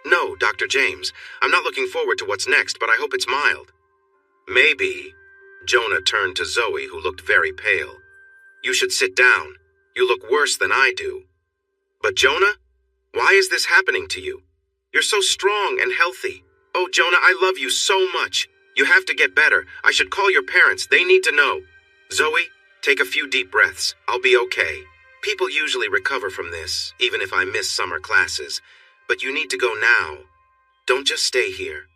No, Dr. James. I'm not looking forward to what's next, but I hope it's mild. Maybe. Jonah turned to Zoe, who looked very pale. You should sit down. You look worse than I do. But Jonah, why is this happening to you? You're so strong and healthy. Oh, Jonah, I love you so much. You have to get better. I should call your parents. They need to know. Zoe, take a few deep breaths. I'll be okay. People usually recover from this, even if I miss summer classes. But you need to go now. Don't just stay here.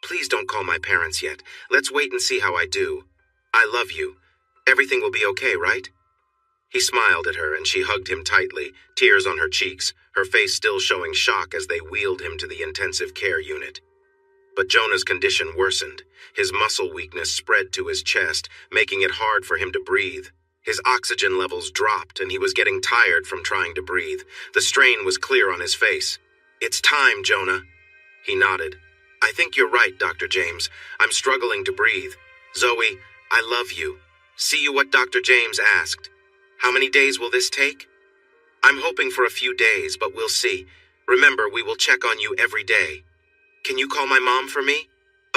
Please don't call my parents yet. Let's wait and see how I do. I love you. Everything will be okay, right? He smiled at her and she hugged him tightly, tears on her cheeks, her face still showing shock as they wheeled him to the intensive care unit. But Jonah's condition worsened. His muscle weakness spread to his chest, making it hard for him to breathe. His oxygen levels dropped and he was getting tired from trying to breathe. The strain was clear on his face. It's time, Jonah. He nodded. I think you're right, Dr. James. I'm struggling to breathe. Zoe, I love you. See you what Dr. James asked. How many days will this take? I'm hoping for a few days, but we'll see. Remember, we will check on you every day. Can you call my mom for me?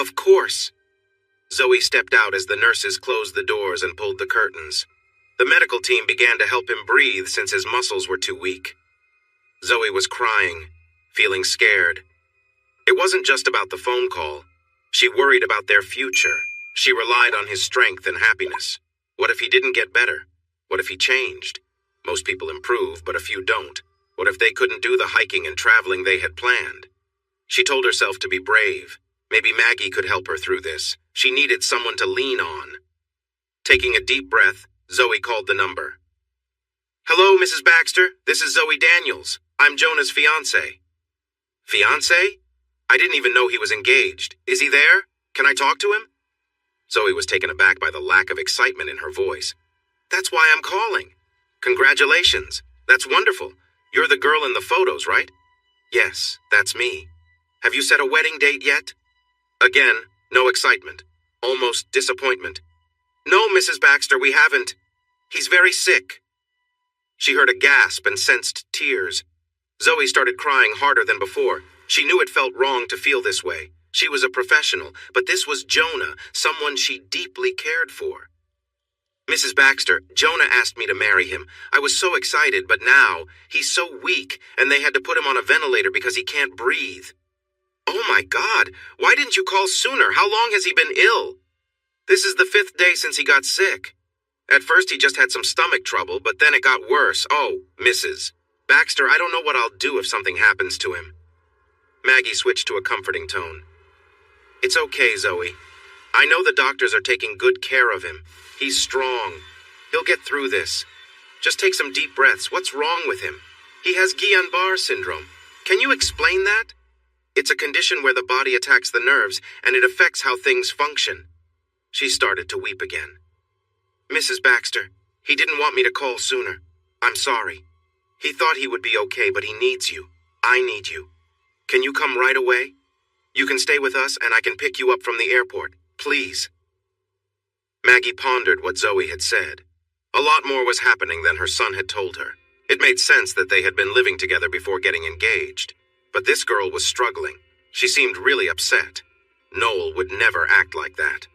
Of course. Zoe stepped out as the nurses closed the doors and pulled the curtains. The medical team began to help him breathe since his muscles were too weak. Zoe was crying, feeling scared. It wasn't just about the phone call. She worried about their future. She relied on his strength and happiness. What if he didn't get better? What if he changed? Most people improve, but a few don't. What if they couldn't do the hiking and traveling they had planned? She told herself to be brave. Maybe Maggie could help her through this. She needed someone to lean on. Taking a deep breath, Zoe called the number. Hello, Mrs. Baxter. This is Zoe Daniels. I'm Jonah's fiancé. Fiancé? I didn't even know he was engaged. Is he there? Can I talk to him? Zoe was taken aback by the lack of excitement in her voice. That's why I'm calling. Congratulations. That's wonderful. You're the girl in the photos, right? Yes, that's me. Have you set a wedding date yet? Again, no excitement. Almost disappointment. No, Mrs. Baxter, we haven't. He's very sick. She heard a gasp and sensed tears. Zoe started crying harder than before. She knew it felt wrong to feel this way. She was a professional, but this was Jonah, someone she deeply cared for. Mrs. Baxter, Jonah asked me to marry him. I was so excited, but now he's so weak, and they had to put him on a ventilator because he can't breathe. Oh my God, why didn't you call sooner? How long has he been ill? This is the 5th day since he got sick. At first he just had some stomach trouble, but then it got worse. Oh, Mrs. Baxter, I don't know what I'll do if something happens to him. Maggie switched to a comforting tone. It's okay, Zoe. I know the doctors are taking good care of him. He's strong. He'll get through this. Just take some deep breaths. What's wrong with him? He has Guillain-Barré syndrome. Can you explain that? It's a condition where the body attacks the nerves, and it affects how things function. She started to weep again. Mrs. Baxter, he didn't want me to call sooner. I'm sorry. He thought he would be okay, but he needs you. I need you. Can you come right away? You can stay with us, and I can pick you up from the airport. Please. Maggie pondered what Zoe had said. A lot more was happening than her son had told her. It made sense that they had been living together before getting engaged. But this girl was struggling. She seemed really upset. Noel would never act like that.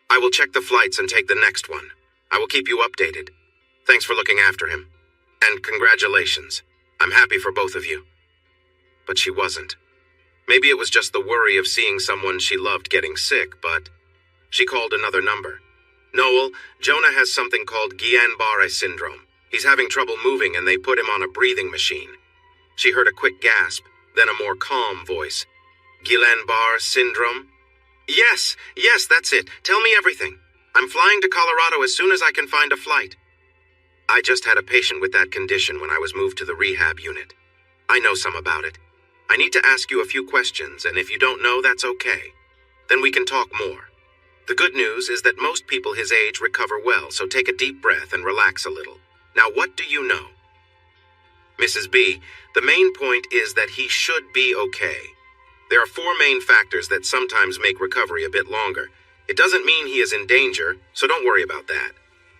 I will check the flights and take the next one. I will keep you updated. Thanks for looking after him. And congratulations. I'm happy for both of you. But she wasn't. Maybe it was just the worry of seeing someone she loved getting sick, but she called another number. Noel, Jonah has something called Guillain-Barré syndrome. He's having trouble moving and they put him on a breathing machine. She heard a quick gasp, then a more calm voice. Guillain-Barré syndrome? Yes, that's it. Tell me everything. I'm flying to Colorado as soon as I can find a flight. I just had a patient with that condition when I was moved to the rehab unit. I know some about it. I need to ask you a few questions, and if you don't know, that's okay. Then we can talk more. The good news is that most people his age recover well, so take a deep breath and relax a little. Now, what do you know? Mrs. B, the main point is that he should be okay. There are 4 main factors that sometimes make recovery a bit longer. It doesn't mean he is in danger, so don't worry about that.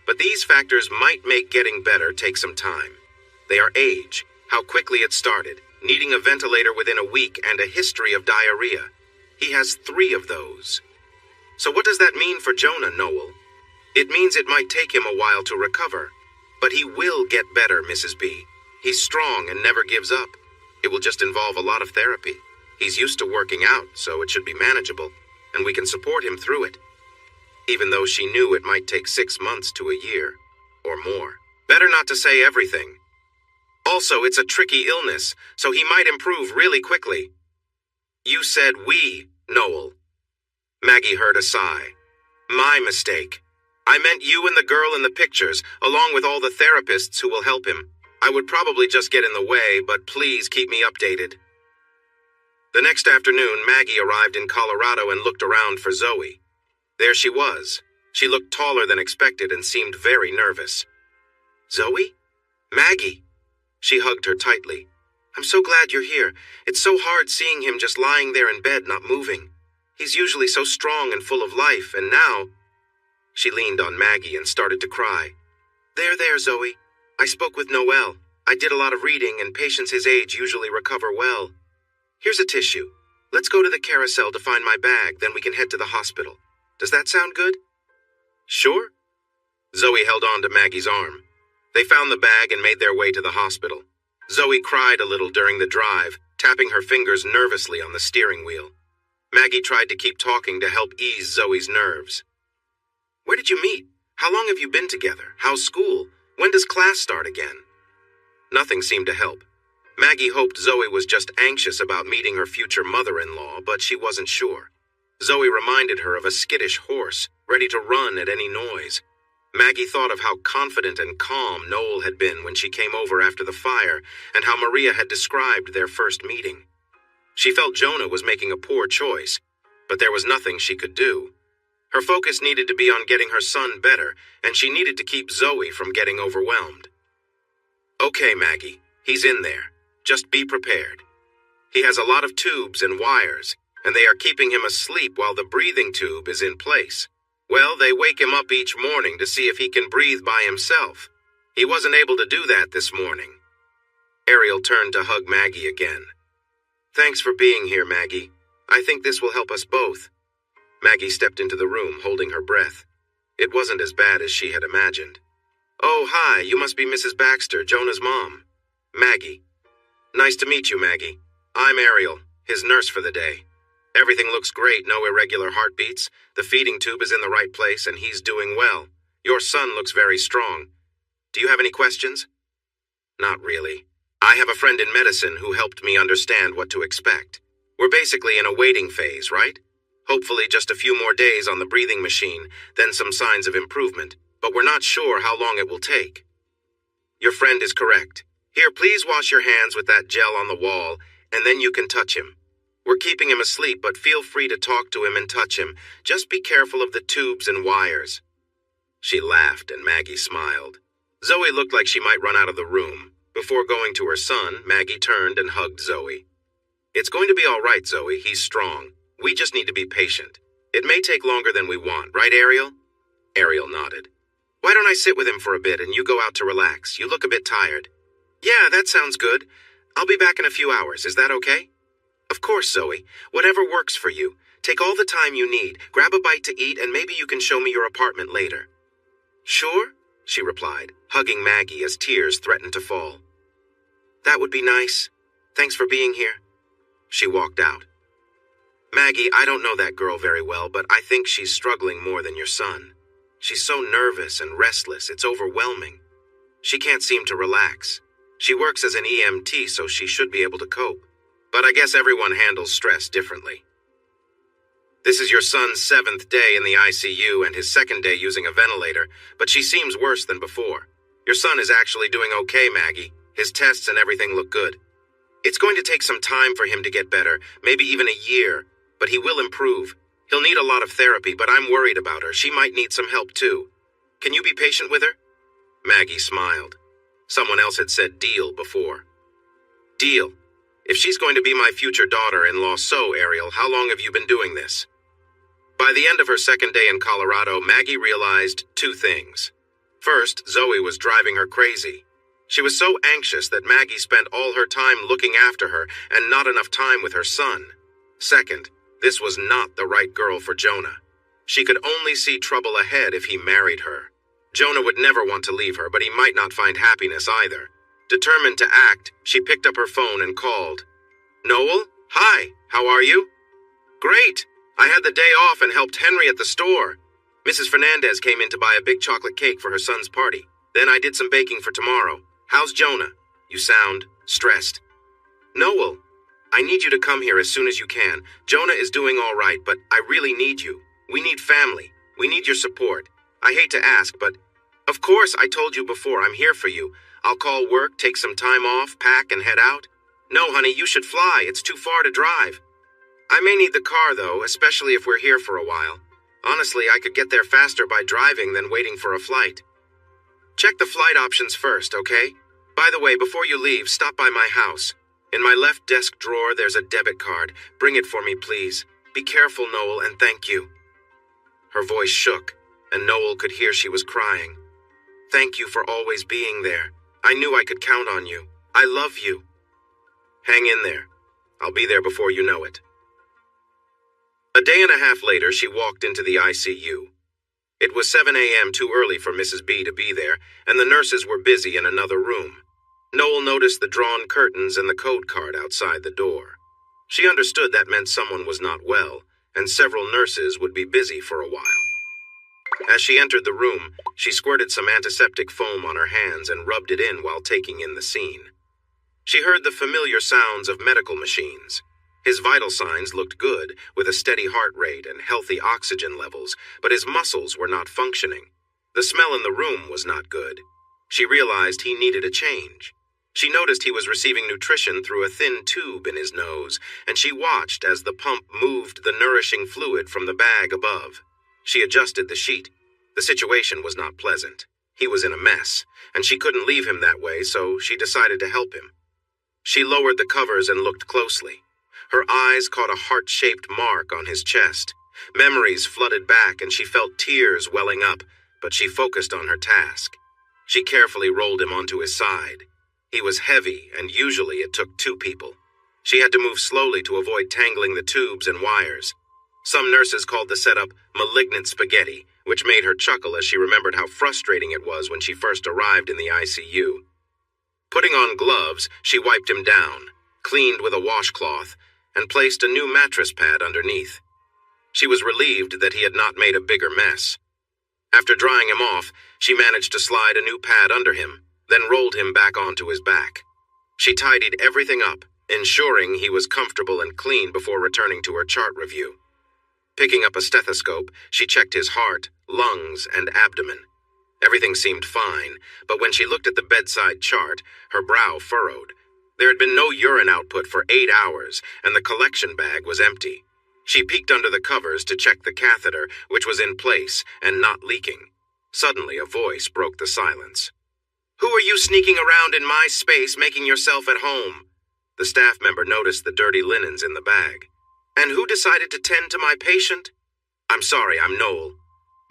But these factors might make getting better take some time. They are age, how quickly it started, needing a ventilator within a week, and a history of diarrhea. He has 3 of those. So what does that mean for Jonah, Noel? It means it might take him a while to recover. But he will get better, Mrs. B. He's strong and never gives up. It will just involve a lot of therapy. He's used to working out, so it should be manageable, and we can support him through it. Even though she knew it might take 6 months to a year, or more. Better not to say everything. Also, it's a tricky illness, so he might improve really quickly. You said we, Noel. Maggie heard a sigh. My mistake. I meant you and the girl in the pictures, along with all the therapists who will help him. I would probably just get in the way, but please keep me updated. The next afternoon, Maggie arrived in Colorado and looked around for Zoe. There she was. She looked taller than expected and seemed very nervous. Zoe? Maggie. She hugged her tightly. I'm so glad you're here. It's so hard seeing him just lying there in bed, not moving. He's usually so strong and full of life, and now... She leaned on Maggie and started to cry. There, Zoe. I spoke with Noel. I did a lot of reading, and patients his age usually recover well. Here's a tissue. Let's go to the carousel to find my bag, then we can head to the hospital. Does that sound good? Sure. Zoe held on to Maggie's arm. They found the bag and made their way to the hospital. Zoe cried a little during the drive, tapping her fingers nervously on the steering wheel. Maggie tried to keep talking to help ease Zoe's nerves. Where did you meet? How long have you been together? How's school? When does class start again? Nothing seemed to help. Maggie hoped Zoe was just anxious about meeting her future mother-in-law, but she wasn't sure. Zoe reminded her of a skittish horse, ready to run at any noise. Maggie thought of how confident and calm Noel had been when she came over after the fire, and how Maria had described their first meeting. She felt Jonah was making a poor choice, but there was nothing she could do. Her focus needed to be on getting her son better, and she needed to keep Zoe from getting overwhelmed. Okay, Maggie, he's in there. Just be prepared. He has a lot of tubes and wires, and they are keeping him asleep while the breathing tube is in place. Well, they wake him up each morning to see if he can breathe by himself. He wasn't able to do that this morning. Ariel turned to hug Maggie again. Thanks for being here, Maggie. I think this will help us both. Maggie stepped into the room, holding her breath. It wasn't as bad as she had imagined. Oh, hi, you must be Mrs. Baxter, Jonah's mom. Maggie. Nice to meet you, Maggie. I'm Ariel, his nurse for the day. Everything looks great, no irregular heartbeats. The feeding tube is in the right place, and he's doing well. Your son looks very strong. Do you have any questions? Not really. I have a friend in medicine who helped me understand what to expect. We're basically in a waiting phase, right? Hopefully just a few more days on the breathing machine, then some signs of improvement, but we're not sure how long it will take. Your friend is correct. Here, please wash your hands with that gel on the wall, and then you can touch him. We're keeping him asleep, but feel free to talk to him and touch him. Just be careful of the tubes and wires. She laughed, and Maggie smiled. Zoe looked like she might run out of the room. Before going to her son, Maggie turned and hugged Zoe. It's going to be all right, Zoe. He's strong. We just need to be patient. It may take longer than we want, right, Ariel? Ariel nodded. Why don't I sit with him for a bit and you go out to relax? You look a bit tired. Yeah, that sounds good. I'll be back in a few hours. Is that okay? Of course, Zoe. Whatever works for you. Take all the time you need. Grab a bite to eat and maybe you can show me your apartment later. Sure, she replied, hugging Maggie as tears threatened to fall. That would be nice. Thanks for being here. She walked out. Maggie, I don't know that girl very well, but I think she's struggling more than your son. She's so nervous and restless, it's overwhelming. She can't seem to relax. She works as an EMT, so she should be able to cope. But I guess everyone handles stress differently. This is your son's 7th day in the ICU and his 2nd day using a ventilator, but she seems worse than before. Your son is actually doing okay, Maggie. His tests and everything look good. It's going to take some time for him to get better, maybe even a year, but he will improve. He'll need a lot of therapy, but I'm worried about her. She might need some help too. Can you be patient with her? Maggie smiled. Someone else had said deal before. Deal. If she's going to be my future daughter-in-law, so, Ariel, how long have you been doing this? By the end of her 2nd day in Colorado, Maggie realized 2 things. First, Zoe was driving her crazy. She was so anxious that Maggie spent all her time looking after her and not enough time with her son. Second, this was not the right girl for Jonah. She could only see trouble ahead if he married her. Jonah would never want to leave her, but he might not find happiness either. Determined to act, she picked up her phone and called. Noel? Hi, how are you? Great. I had the day off and helped Henry at the store. Mrs. Fernandez came in to buy a big chocolate cake for her son's party. Then I did some baking for tomorrow. How's Jonah? You sound stressed. Noel, I need you to come here as soon as you can. Jonah is doing all right, but I really need you. We need family. We need your support. I hate to ask, but of course I told you before I'm here for you. I'll call work, take some time off, pack, and head out. No, honey, you should fly. It's too far to drive. I may need the car, though, especially if we're here for a while. Honestly, I could get there faster by driving than waiting for a flight. Check the flight options first, okay? By the way, before you leave, stop by my house. In my left desk drawer, there's a debit card. Bring it for me, please. Be careful, Noel, and thank you. Her voice shook, and Noel could hear she was crying. Thank you for always being there. I knew I could count on you. I love you. Hang in there. I'll be there before you know it. A day and a half later, she walked into the ICU. It was 7 a.m., too early for Mrs. B to be there, and the nurses were busy in another room. Noel noticed the drawn curtains and the code card outside the door. She understood that meant someone was not well, and several nurses would be busy for a while. As she entered the room, she squirted some antiseptic foam on her hands and rubbed it in while taking in the scene. She heard the familiar sounds of medical machines. His vital signs looked good, with a steady heart rate and healthy oxygen levels, but his muscles were not functioning. The smell in the room was not good. She realized he needed a change. She noticed he was receiving nutrition through a thin tube in his nose, and she watched as the pump moved the nourishing fluid from the bag above. She adjusted the sheet. The situation was not pleasant. He was in a mess, and she couldn't leave him that way, so she decided to help him. She lowered the covers and looked closely. Her eyes caught a heart-shaped mark on his chest. Memories flooded back, and she felt tears welling up, but she focused on her task. She carefully rolled him onto his side. He was heavy, and usually it took two people. She had to move slowly to avoid tangling the tubes and wires. Some nurses called the setup malignant spaghetti, which made her chuckle as she remembered how frustrating it was when she first arrived in the ICU. Putting on gloves, she wiped him down, cleaned with a washcloth, and placed a new mattress pad underneath. She was relieved that he had not made a bigger mess. After drying him off, she managed to slide a new pad under him, then rolled him back onto his back. She tidied everything up, ensuring he was comfortable and clean before returning to her chart review. Picking up a stethoscope, she checked his heart, lungs, and abdomen. Everything seemed fine, but when she looked at the bedside chart, her brow furrowed. There had been no urine output for 8 hours, and the collection bag was empty. She peeked under the covers to check the catheter, which was in place and not leaking. Suddenly, a voice broke the silence. "Who are you sneaking around in my space, making yourself at home?" The staff member noticed the dirty linens in the bag. "And who decided to tend to my patient?" "I'm sorry, I'm Noel.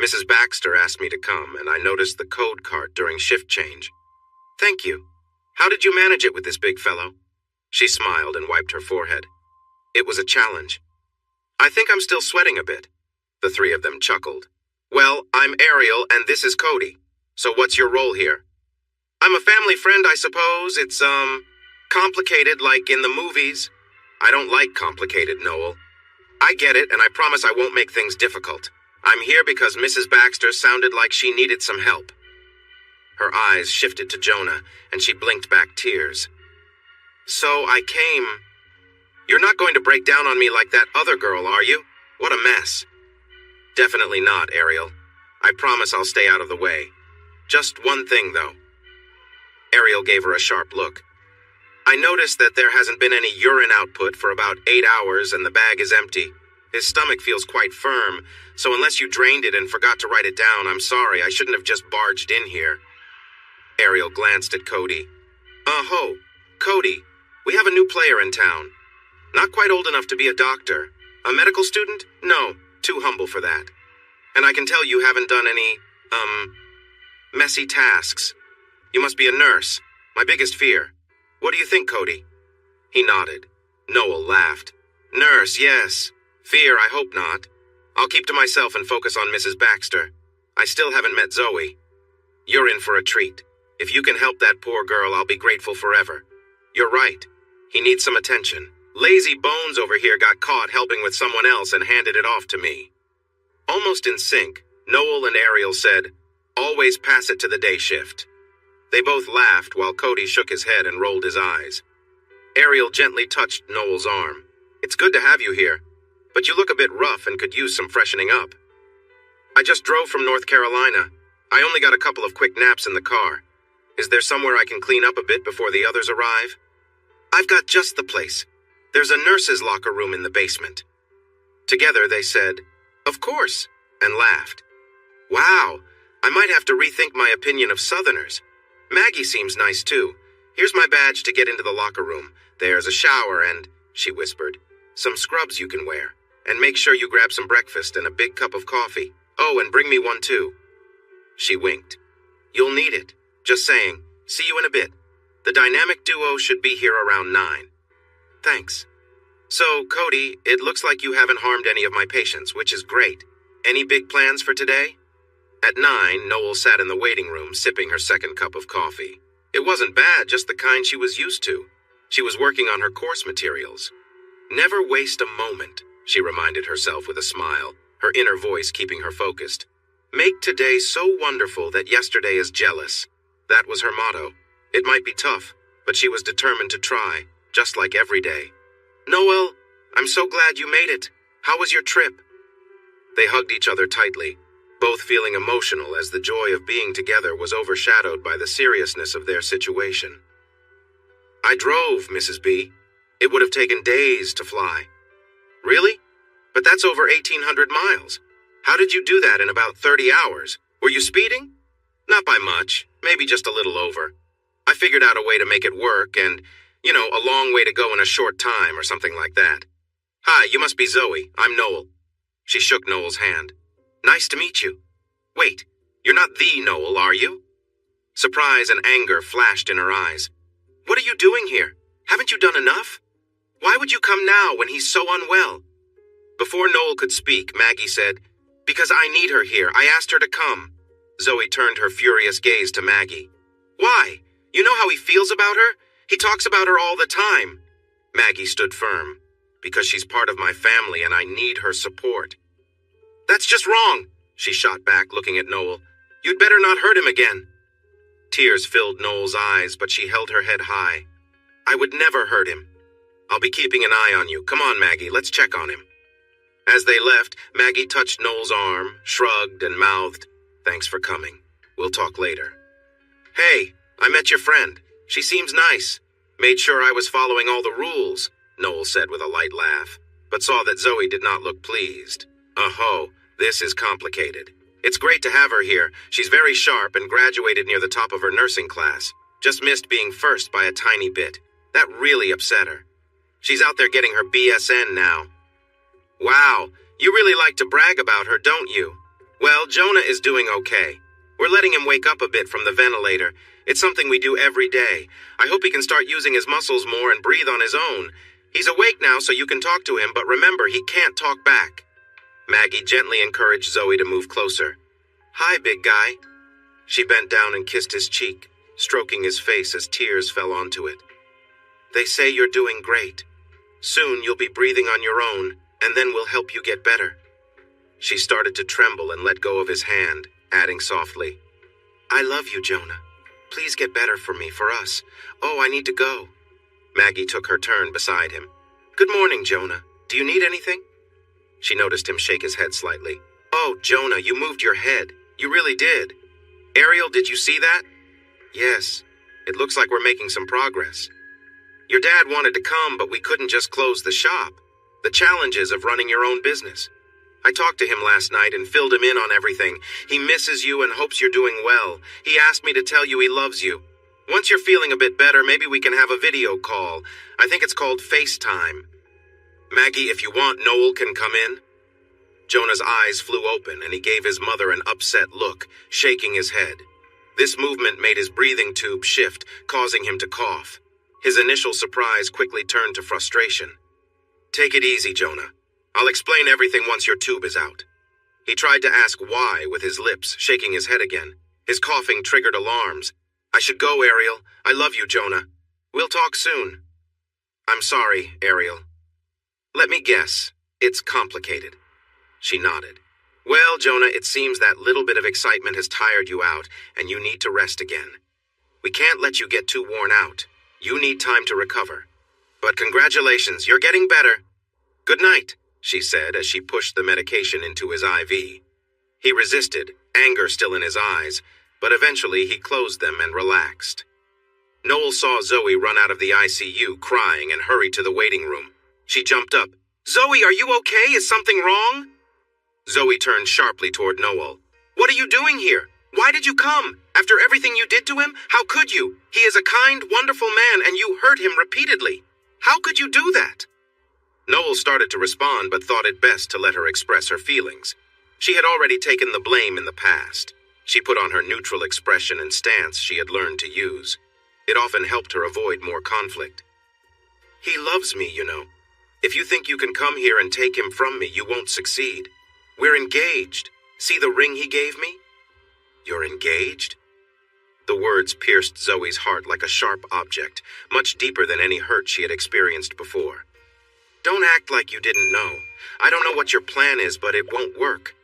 Mrs. Baxter asked me to come, and I noticed the code card during shift change." "Thank you. How did you manage it with this big fellow?" She smiled and wiped her forehead. "It was a challenge. I think I'm still sweating a bit." The three of them chuckled. "Well, I'm Ariel, and this is Cody. So what's your role here?" "I'm a family friend, I suppose. It's, complicated like in the movies." "I don't like complicated, Noel." "I get it, and I promise I won't make things difficult. I'm here because Mrs. Baxter sounded like she needed some help." Her eyes shifted to Jonah, and she blinked back tears. "So I came. You're not going to break down on me like that other girl, are you? What a mess." "Definitely not, Ariel. I promise I'll stay out of the way. Just one thing, though." Ariel gave her a sharp look. "I noticed that there hasn't been any urine output for about 8 hours and the bag is empty. His stomach feels quite firm, so unless you drained it and forgot to write it down, I'm sorry, I shouldn't have just barged in here." Ariel glanced at Cody. "Oh, Cody, we have a new player in town. Not quite old enough to be a doctor. A medical student? No, too humble for that. And I can tell you haven't done any, messy tasks. You must be a nurse. My biggest fear. What do you think, Cody?" He nodded. Noel laughed. "Nurse, yes. Fear, I hope not. I'll keep to myself and focus on Mrs. Baxter. I still haven't met Zoe. You're in for a treat. If you can help that poor girl, I'll be grateful forever. You're right. He needs some attention. Lazy Bones over here got caught helping with someone else and handed it off to me." Almost in sync, Noel and Ariel said, "Always pass it to the day shift." They both laughed while Cody shook his head and rolled his eyes. Ariel gently touched Noel's arm. "It's good to have you here, but you look a bit rough and could use some freshening up." "I just drove from North Carolina. I only got a couple of quick naps in the car. Is there somewhere I can clean up a bit before the others arrive?" "I've got just the place. There's a nurse's locker room in the basement." Together they said, "Of course," and laughed. "Wow, I might have to rethink my opinion of Southerners. Maggie seems nice too. Here's my badge to get into the locker room. There's a shower and," she whispered, "some scrubs you can wear. And make sure you grab some breakfast and a big cup of coffee. Oh, and bring me one too." She winked. "You'll need it. Just saying. See you in a bit. The dynamic duo should be here around 9. "Thanks." So, Cody, it looks like you haven't harmed any of my patients, which is great. Any big plans for today? At 9, Noel sat in the waiting room, sipping her second cup of coffee. It wasn't bad, just the kind she was used to. She was working on her course materials. Never waste a moment, she reminded herself with a smile, her inner voice keeping her focused. Make today so wonderful that yesterday is jealous. That was her motto. It might be tough, but she was determined to try, just like every day. Noel, I'm so glad you made it. How was your trip? They hugged each other tightly, both feeling emotional as the joy of being together was overshadowed by the seriousness of their situation. I drove, Mrs. B. It would have taken days to fly. Really? But that's over 1,800 miles. How did you do that in about 30 hours? Were you speeding? Not by much, maybe just a little over. I figured out a way to make it work and, a long way to go in a short time or something like that. Hi, you must be Zoe. I'm Noel. She shook Noel's hand. Nice to meet you. Wait, you're not the Noel, are you? Surprise and anger flashed in her eyes. What are you doing here? Haven't you done enough? Why would you come now when he's so unwell? Before Noel could speak, Maggie said, Because I need her here. I asked her to come. Zoe turned her furious gaze to Maggie. Why? You know how he feels about her? He talks about her all the time. Maggie stood firm. Because she's part of my family and I need her support. That's just wrong, she shot back, looking at Noel. You'd better not hurt him again. Tears filled Noel's eyes, but she held her head high. I would never hurt him. I'll be keeping an eye on you. Come on, Maggie, let's check on him. As they left, Maggie touched Noel's arm, shrugged, and mouthed, Thanks for coming. We'll talk later. Hey, I met your friend. She seems nice. Made sure I was following all the rules, Noel said with a light laugh, but saw that Zoe did not look pleased. Oh, this is complicated. It's great to have her here. She's very sharp and graduated near the top of her nursing class. Just missed being first by a tiny bit. That really upset her. She's out there getting her BSN now. Wow, you really like to brag about her, don't you? Well, Jonah is doing okay. We're letting him wake up a bit from the ventilator. It's something we do every day. I hope he can start using his muscles more and breathe on his own. He's awake now so you can talk to him, but remember, he can't talk back. Maggie gently encouraged Zoe to move closer. Hi, big guy. She bent down and kissed his cheek, stroking his face as tears fell onto it. They say you're doing great. Soon you'll be breathing on your own, and then we'll help you get better. She started to tremble and let go of his hand, adding softly, I love you, Jonah. Please get better for me, for us. Oh, I need to go. Maggie took her turn beside him. Good morning, Jonah. Do you need anything? She noticed him shake his head slightly. Oh, Jonah, you moved your head. You really did. Ariel, did you see that? Yes. It looks like we're making some progress. Your dad wanted to come, but we couldn't just close the shop. The challenges of running your own business. I talked to him last night and filled him in on everything. He misses you and hopes you're doing well. He asked me to tell you he loves you. Once you're feeling a bit better, maybe we can have a video call. I think it's called FaceTime. Maggie, if you want, Noel can come in. Jonah's eyes flew open and he gave his mother an upset look, shaking his head. This movement made his breathing tube shift, causing him to cough. His initial surprise quickly turned to frustration. Take it easy, Jonah. I'll explain everything once your tube is out. He tried to ask why with his lips, shaking his head again. His coughing triggered alarms. I should go, Ariel. I love you, Jonah. We'll talk soon. I'm sorry, Ariel. Let me guess. It's complicated. She nodded. Well, Jonah, it seems that little bit of excitement has tired you out, and you need to rest again. We can't let you get too worn out. You need time to recover. But congratulations, you're getting better. Good night, she said as she pushed the medication into his IV. He resisted, anger still in his eyes, but eventually he closed them and relaxed. Noel saw Zoe run out of the ICU crying and hurry to the waiting room. She jumped up. Zoe, are you okay? Is something wrong? Zoe turned sharply toward Noel. What are you doing here? Why did you come? After everything you did to him? How could you? He is a kind, wonderful man and you hurt him repeatedly. How could you do that? Noel started to respond but thought it best to let her express her feelings. She had already taken the blame in the past. She put on her neutral expression and stance she had learned to use. It often helped her avoid more conflict. He loves me, you know. If you think you can come here and take him from me, you won't succeed. We're engaged. See the ring he gave me? You're engaged? The words pierced Zoe's heart like a sharp object, much deeper than any hurt she had experienced before. Don't act like you didn't know. I don't know what your plan is, but it won't work.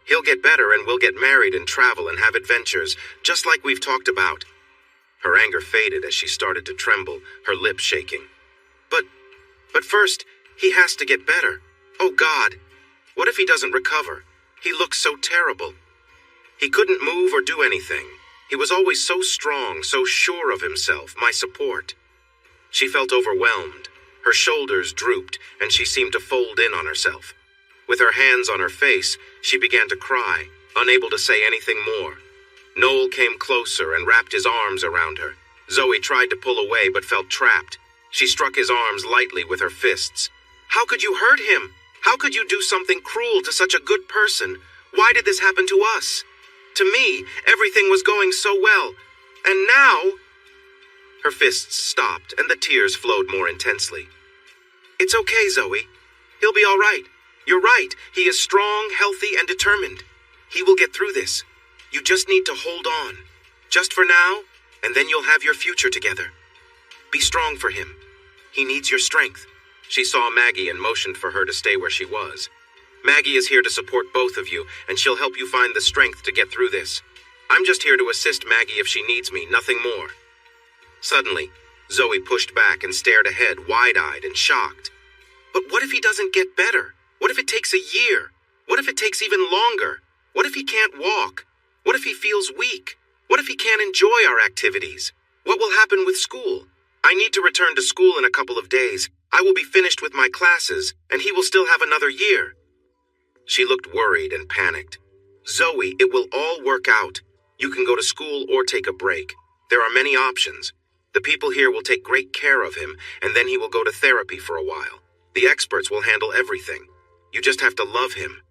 He'll get better and we'll get married and travel and have adventures, just like we've talked about. Her anger faded as she started to tremble, her lips shaking. But first, he has to get better. Oh God, what if he doesn't recover? He looks so terrible. He couldn't move or do anything. He was always so strong, so sure of himself, my support. She felt overwhelmed. Her shoulders drooped, and she seemed to fold in on herself. With her hands on her face, she began to cry, unable to say anything more. Noel came closer and wrapped his arms around her. Zoe tried to pull away but felt trapped. She struck his arms lightly with her fists. How could you hurt him? How could you do something cruel to such a good person? Why did this happen to us? To me, everything was going so well. And now... Her fists stopped, and the tears flowed more intensely. It's okay, Zoe. He'll be all right. You're right. He is strong, healthy, and determined. He will get through this. You just need to hold on. Just for now, and then you'll have your future together. Be strong for him. He needs your strength. She saw Maggie and motioned for her to stay where she was. Maggie is here to support both of you, and she'll help you find the strength to get through this. I'm just here to assist Maggie if she needs me, nothing more. Suddenly, Zoe pushed back and stared ahead, wide-eyed and shocked. But what if he doesn't get better? What if it takes a year? What if it takes even longer? What if he can't walk? What if he feels weak? What if he can't enjoy our activities? What will happen with school? I need to return to school in a couple of days. I will be finished with my classes, and he will still have another year. She looked worried and panicked. Zoe, it will all work out. You can go to school or take a break. There are many options. The people here will take great care of him, and then he will go to therapy for a while. The experts will handle everything. You just have to love him.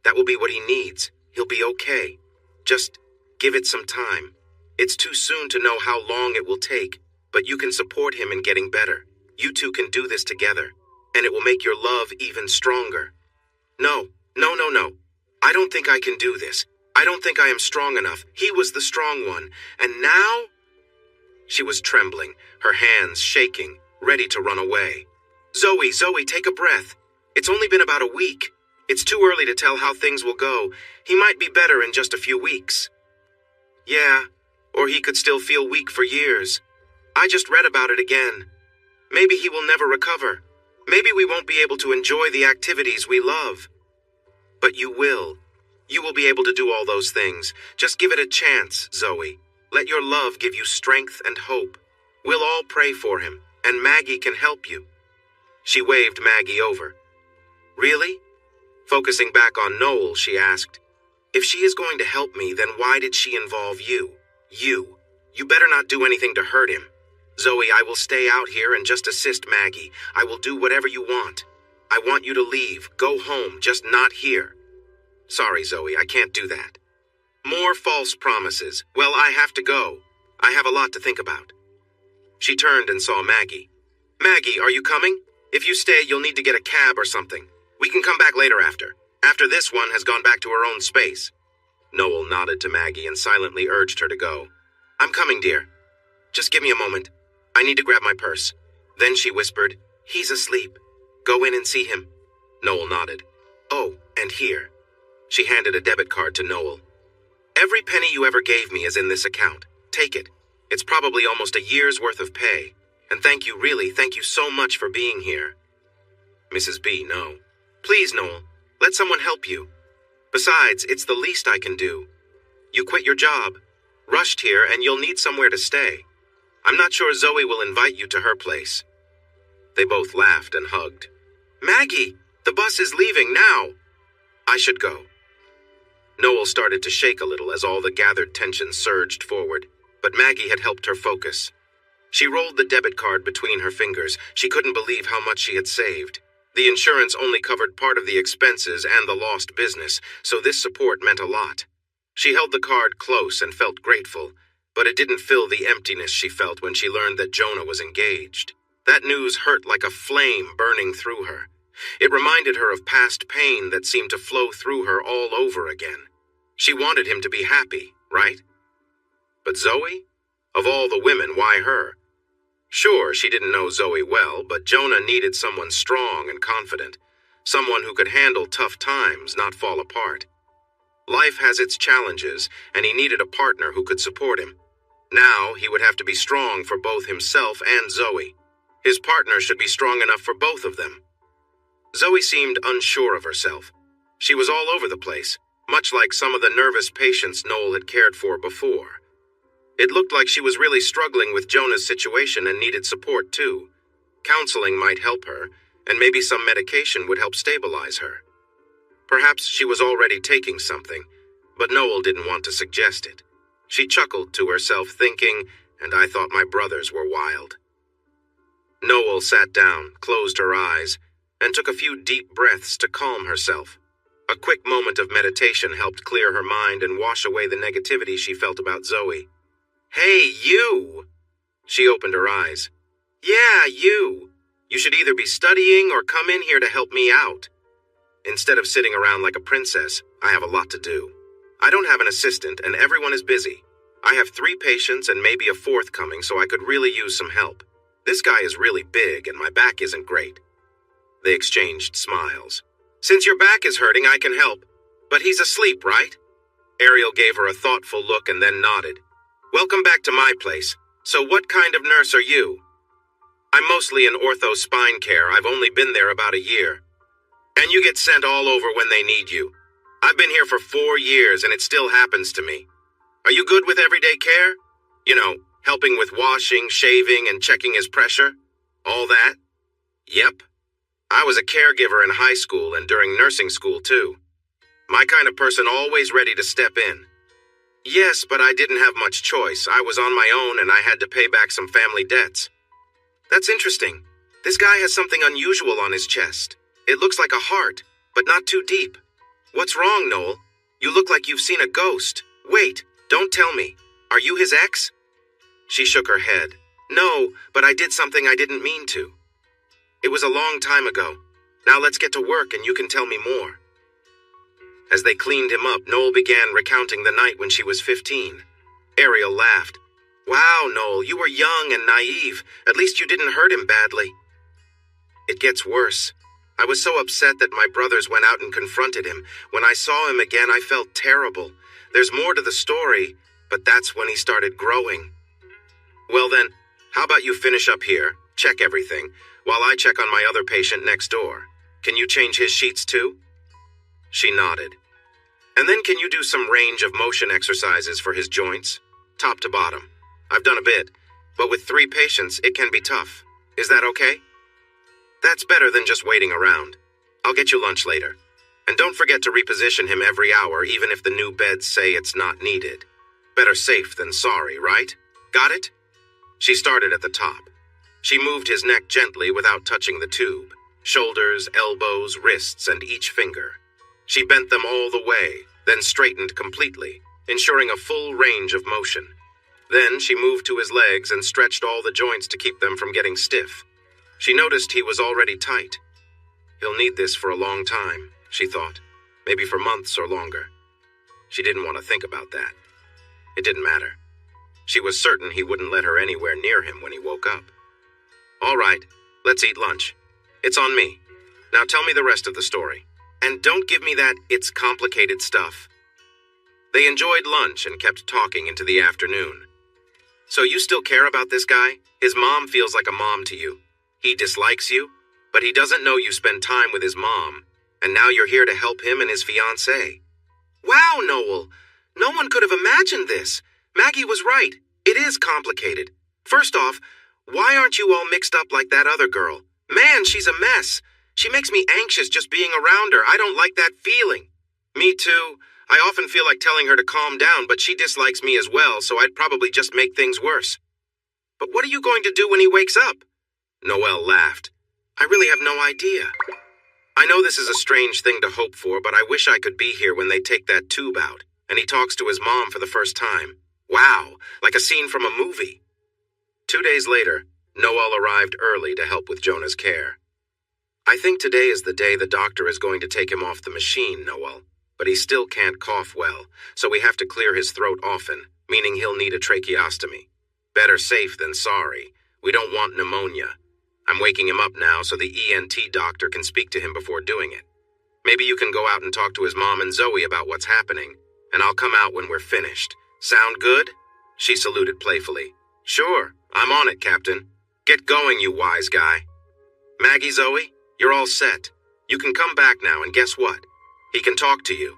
That will be what he needs. He'll be okay. Just give it some time. It's too soon to know how long it will take, but you can support him in getting better. You two can do this together, and it will make your love even stronger. No. I don't think I can do this. I don't think I am strong enough. He was the strong one, and now... She was trembling, her hands shaking, ready to run away. Zoe, take a breath. It's only been about a week. It's too early to tell how things will go. He might be better in just a few weeks. Yeah, or he could still feel weak for years. I just read about it again. Maybe he will never recover. Maybe we won't be able to enjoy the activities we love. But you will. You will be able to do all those things. Just give it a chance, Zoe. Let your love give you strength and hope. We'll all pray for him, and Maggie can help you. She waved Maggie over. Really? Focusing back on Noel, she asked, if she is going to help me, then why did she involve you? You. You better not do anything to hurt him. Zoe, I will stay out here and just assist Maggie. I will do whatever you want. I want you to leave. Go home, just not here. Sorry, Zoe, I can't do that. More false promises. Well, I have to go. I have a lot to think about. She turned and saw Maggie. Maggie, are you coming? If you stay, you'll need to get a cab or something. We can come back later after this one has gone back to her own space. Noel nodded to Maggie and silently urged her to go. I'm coming, dear. Just give me a moment. I need to grab my purse. Then she whispered, he's asleep. Go in and see him. Noel nodded. Oh, and here. She handed a debit card to Noel. Every penny you ever gave me is in this account. Take it. It's probably almost a year's worth of pay. And thank you so much for being here. Mrs. B, no. Please, Noel, let someone help you. Besides, it's the least I can do. You quit your job, rushed here, and you'll need somewhere to stay. I'm not sure Zoe will invite you to her place. They both laughed and hugged. Maggie, the bus is leaving now. I should go. Noel started to shake a little as all the gathered tension surged forward, but Maggie had helped her focus. She rolled the debit card between her fingers. She couldn't believe how much she had saved. The insurance only covered part of the expenses and the lost business, so this support meant a lot. She held the card close and felt grateful, but it didn't fill the emptiness she felt when she learned that Jonah was engaged. That news hurt like a flame burning through her. It reminded her of past pain that seemed to flow through her all over again. She wanted him to be happy, right? But Zoe? Of all the women, why her? Sure, she didn't know Zoe well, but Jonah needed someone strong and confident. Someone who could handle tough times, not fall apart. Life has its challenges, and he needed a partner who could support him. Now, he would have to be strong for both himself and Zoe. His partner should be strong enough for both of them. Zoe seemed unsure of herself. She was all over the place, much like some of the nervous patients Noel had cared for before. It looked like she was really struggling with Jonah's situation and needed support too. Counseling might help her, and maybe some medication would help stabilize her. Perhaps she was already taking something, but Noel didn't want to suggest it. She chuckled to herself, thinking, "And I thought my brothers were wild." Noel sat down, closed her eyes, and took a few deep breaths to calm herself. A quick moment of meditation helped clear her mind and wash away the negativity she felt about Zoe. "Hey, you!" She opened her eyes. "Yeah, you. You should either be studying or come in here to help me out. Instead of sitting around like a princess, I have a lot to do. I don't have an assistant and everyone is busy. I have 3 patients and maybe a 4th coming, so I could really use some help. This guy is really big and my back isn't great." They exchanged smiles. "Since your back is hurting, I can help. But he's asleep, right?" Ariel gave her a thoughtful look and then nodded. "Welcome back to my place. So what kind of nurse are you?" "I'm mostly in ortho spine care. I've only been there about a year." "And you get sent all over when they need you. I've been here for 4 years and it still happens to me. Are you good with everyday care? You know, helping with washing, shaving, and checking his pressure? All that?" "Yep. I was a caregiver in high school and during nursing school too. My kind of person always ready to step in." "Yes, but I didn't have much choice. I was on my own and I had to pay back some family debts." "That's interesting. This guy has something unusual on his chest. It looks like a heart, but not too deep. What's wrong, Noel? You look like you've seen a ghost. Wait, don't tell me. Are you his ex?" She shook her head. "No, but I did something I didn't mean to. It was a long time ago. Now let's get to work and you can tell me more." As they cleaned him up, Noel began recounting the night when she was 15. Ariel laughed. "Wow, Noel, you were young and naive. At least you didn't hurt him badly." "It gets worse. I was so upset that my brothers went out and confronted him. When I saw him again, I felt terrible. There's more to the story, but that's when he started growing." "Well then, how about you finish up here, check everything, while I check on my other patient next door. Can you change his sheets too?" She nodded. "And then can you do some range of motion exercises for his joints? Top to bottom. I've done a bit, but with 3 patients, it can be tough. Is that okay?" "That's better than just waiting around. I'll get you lunch later. And don't forget to reposition him every hour, even if the new beds say it's not needed. Better safe than sorry, right? Got it?" She started at the top. She moved his neck gently without touching the tube. Shoulders, elbows, wrists, and each finger. She bent them all the way, then straightened completely, ensuring a full range of motion. Then she moved to his legs and stretched all the joints to keep them from getting stiff. She noticed he was already tight. He'll need this for a long time, she thought. Maybe for months or longer. She didn't want to think about that. It didn't matter. She was certain he wouldn't let her anywhere near him when he woke up. All right, let's eat lunch. It's on me. Now tell me the rest of the story. And don't give me that "it's complicated" stuff. They enjoyed lunch and kept talking into the afternoon. So you still care about this guy? His mom feels like a mom to you. He dislikes you, but he doesn't know you spend time with his mom, and now you're here to help him and his fiancée. Wow, Noel! No one could have imagined this. Maggie was right. It is complicated. First off, why aren't you all mixed up like that other girl? Man, she's a mess. She makes me anxious just being around her. I don't like that feeling. Me too. I often feel like telling her to calm down, but she dislikes me as well, so I'd probably just make things worse. But what are you going to do when he wakes up? Noelle laughed. I really have no idea. I know this is a strange thing to hope for, but I wish I could be here when they take that tube out, and he talks to his mom for the first time. Wow, like a scene from a movie. 2 days later, Noel arrived early to help with Jonah's care. I think today is the day the doctor is going to take him off the machine, Noel. But he still can't cough well, so we have to clear his throat often, meaning he'll need a tracheostomy. Better safe than sorry. We don't want pneumonia. I'm waking him up now so the ENT doctor can speak to him before doing it. Maybe you can go out and talk to his mom and Zoe about what's happening, and I'll come out when we're finished. Sound good? She saluted playfully. Sure, I'm on it, Captain. Get going, you wise guy. Maggie, Zoe, you're all set. You can come back now, and guess what? He can talk to you.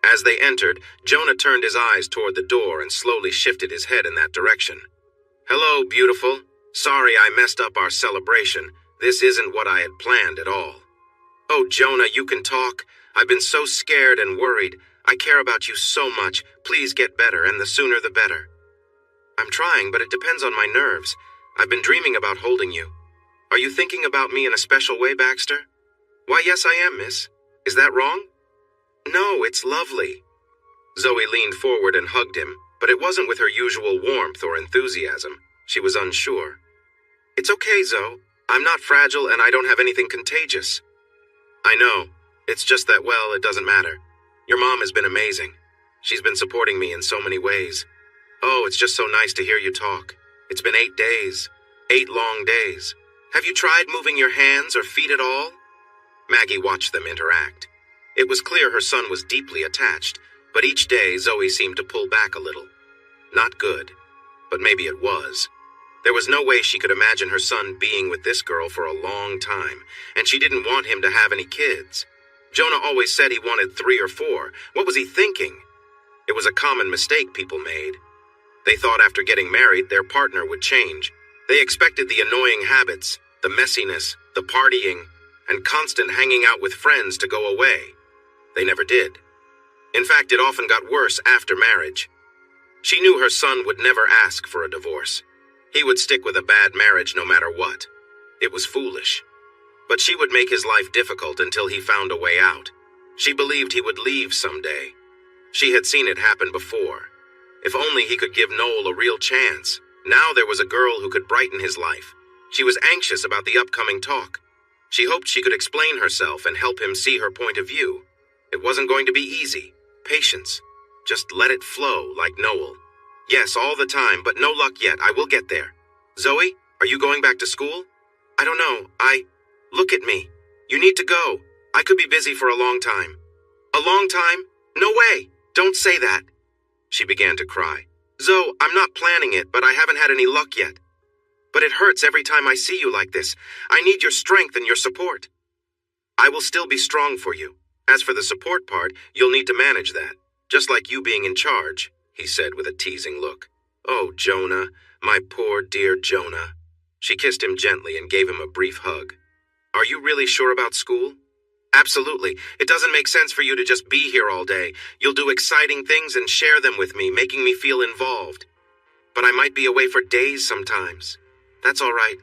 As they entered, Jonah turned his eyes toward the door and slowly shifted his head in that direction. Hello, beautiful. Sorry I messed up our celebration. This isn't what I had planned at all. Oh, Jonah, you can talk. I've been so scared and worried. I care about you so much. Please get better, and the sooner the better. I'm trying, but it depends on my nerves. I've been dreaming about holding you. Are you thinking about me in a special way, Baxter? Why, yes, I am, miss. Is that wrong? No, it's lovely. Zoe leaned forward and hugged him, but it wasn't with her usual warmth or enthusiasm. She was unsure. It's okay, Zoe. I'm not fragile and I don't have anything contagious. I know. It's just that, well, it doesn't matter. Your mom has been amazing. She's been supporting me in so many ways. Oh, it's just so nice to hear you talk. It's been 8 days. 8 long days. Have you tried moving your hands or feet at all? Maggie watched them interact. It was clear her son was deeply attached, but each day Zoe seemed to pull back a little. Not good, but maybe it was. There was no way she could imagine her son being with this girl for a long time, and she didn't want him to have any kids. Jonah always said he wanted 3 or 4. What was he thinking? It was a common mistake people made. They thought after getting married, their partner would change. They expected the annoying habits, the messiness, the partying, and constant hanging out with friends to go away. They never did. In fact, it often got worse after marriage. She knew her son would never ask for a divorce. He would stick with a bad marriage no matter what. It was foolish. But she would make his life difficult until he found a way out. She believed he would leave someday. She had seen it happen before. If only he could give Noel a real chance. Now there was a girl who could brighten his life. She was anxious about the upcoming talk. She hoped she could explain herself and help him see her point of view. It wasn't going to be easy. Patience. Just let it flow like Noel. Yes, all the time, but no luck yet. I will get there. Zoe, are you going back to school? I don't know. Look at me. You need to go. I could be busy for a long time. A long time? No way. Don't say that. She began to cry. Zoe, I'm not planning it, but I haven't had any luck yet. But it hurts every time I see you like this. I need your strength and your support. I will still be strong for you. As for the support part, you'll need to manage that. Just like you being in charge, he said with a teasing look. Oh, Jonah, my poor dear Jonah. She kissed him gently and gave him a brief hug. Are you really sure about school? Absolutely. It doesn't make sense for you to just be here all day. You'll do exciting things and share them with me, making me feel involved. But I might be away for days sometimes. That's all right.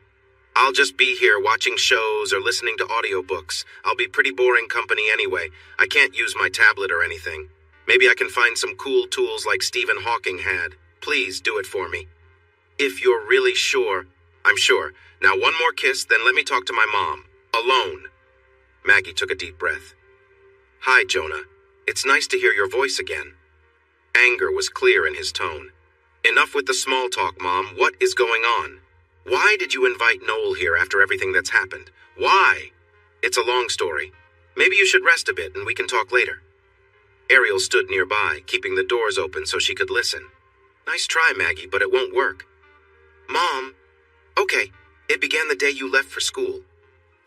I'll just be here watching shows or listening to audiobooks. I'll be pretty boring company anyway. I can't use my tablet or anything. Maybe I can find some cool tools like Stephen Hawking had. Please do it for me. If you're really sure. I'm sure. Now one more kiss, then let me talk to my mom. Alone. Maggie took a deep breath. Hi, Jonah. It's nice to hear your voice again. Anger was clear in his tone. Enough with the small talk, Mom. What is going on? Why did you invite Noel here after everything that's happened? Why? It's a long story. Maybe you should rest a bit and we can talk later. Ariel stood nearby, keeping the doors open so she could listen. Nice try, Maggie, but it won't work. Mom. Okay, it began the day you left for school.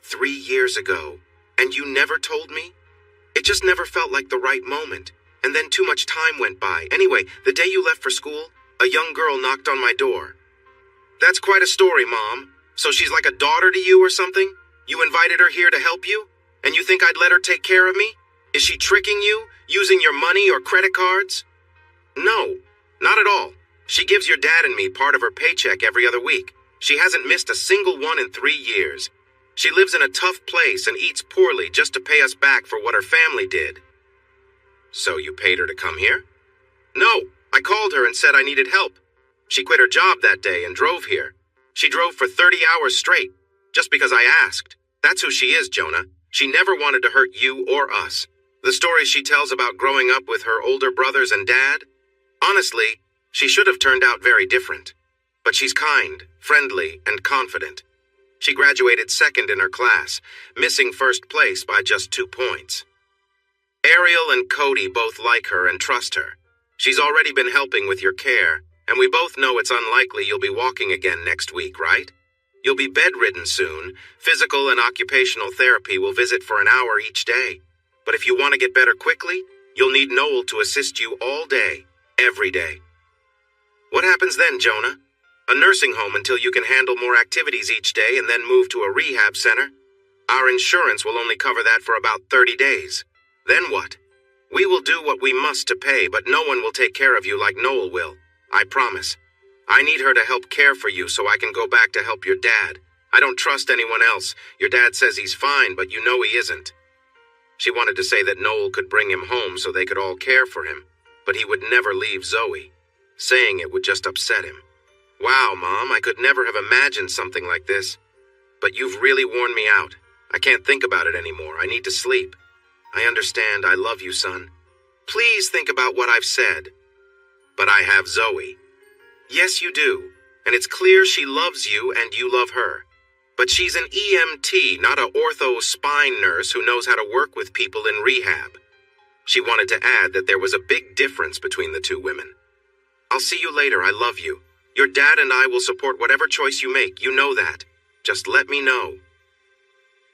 3 years ago. And you never told me? It just never felt like the right moment. And then too much time went by. Anyway, the day you left for school, a young girl knocked on my door. That's quite a story, Mom. So she's like a daughter to you or something? You invited her here to help you? And you think I'd let her take care of me? Is she tricking you, using your money or credit cards? No, not at all. She gives your dad and me part of her paycheck every other week. She hasn't missed a single one in 3 years. She lives in a tough place and eats poorly just to pay us back for what her family did. So you paid her to come here? No, I called her and said I needed help. She quit her job that day and drove here. She drove for 30 hours straight, just because I asked. That's who she is, Jonah. She never wanted to hurt you or us. The stories she tells about growing up with her older brothers and dad, honestly, she should have turned out very different. But she's kind, friendly, and confident. She graduated second in her class, missing first place by just 2 points. Ariel and Cody both like her and trust her. She's already been helping with your care, and we both know it's unlikely you'll be walking again next week, right? You'll be bedridden soon. Physical and occupational therapy will visit for an hour each day. But if you want to get better quickly, you'll need Noel to assist you all day, every day. What happens then, Jonah? A nursing home until you can handle more activities each day and then move to a rehab center? Our insurance will only cover that for about 30 days. Then what? We will do what we must to pay, but no one will take care of you like Noel will. I promise. I need her to help care for you so I can go back to help your dad. I don't trust anyone else. Your dad says he's fine, but you know he isn't. She wanted to say that Noel could bring him home so they could all care for him, but he would never leave Zoe. Saying it would just upset him. Wow, Mom, I could never have imagined something like this. But you've really worn me out. I can't think about it anymore. I need to sleep. I understand. I love you, son. Please think about what I've said. But I have Zoe. Yes, you do. And it's clear she loves you and you love her. But she's an EMT, not an ortho spine nurse who knows how to work with people in rehab. She wanted to add that there was a big difference between the two women. I'll see you later. I love you. Your dad and I will support whatever choice you make. You know that. Just let me know.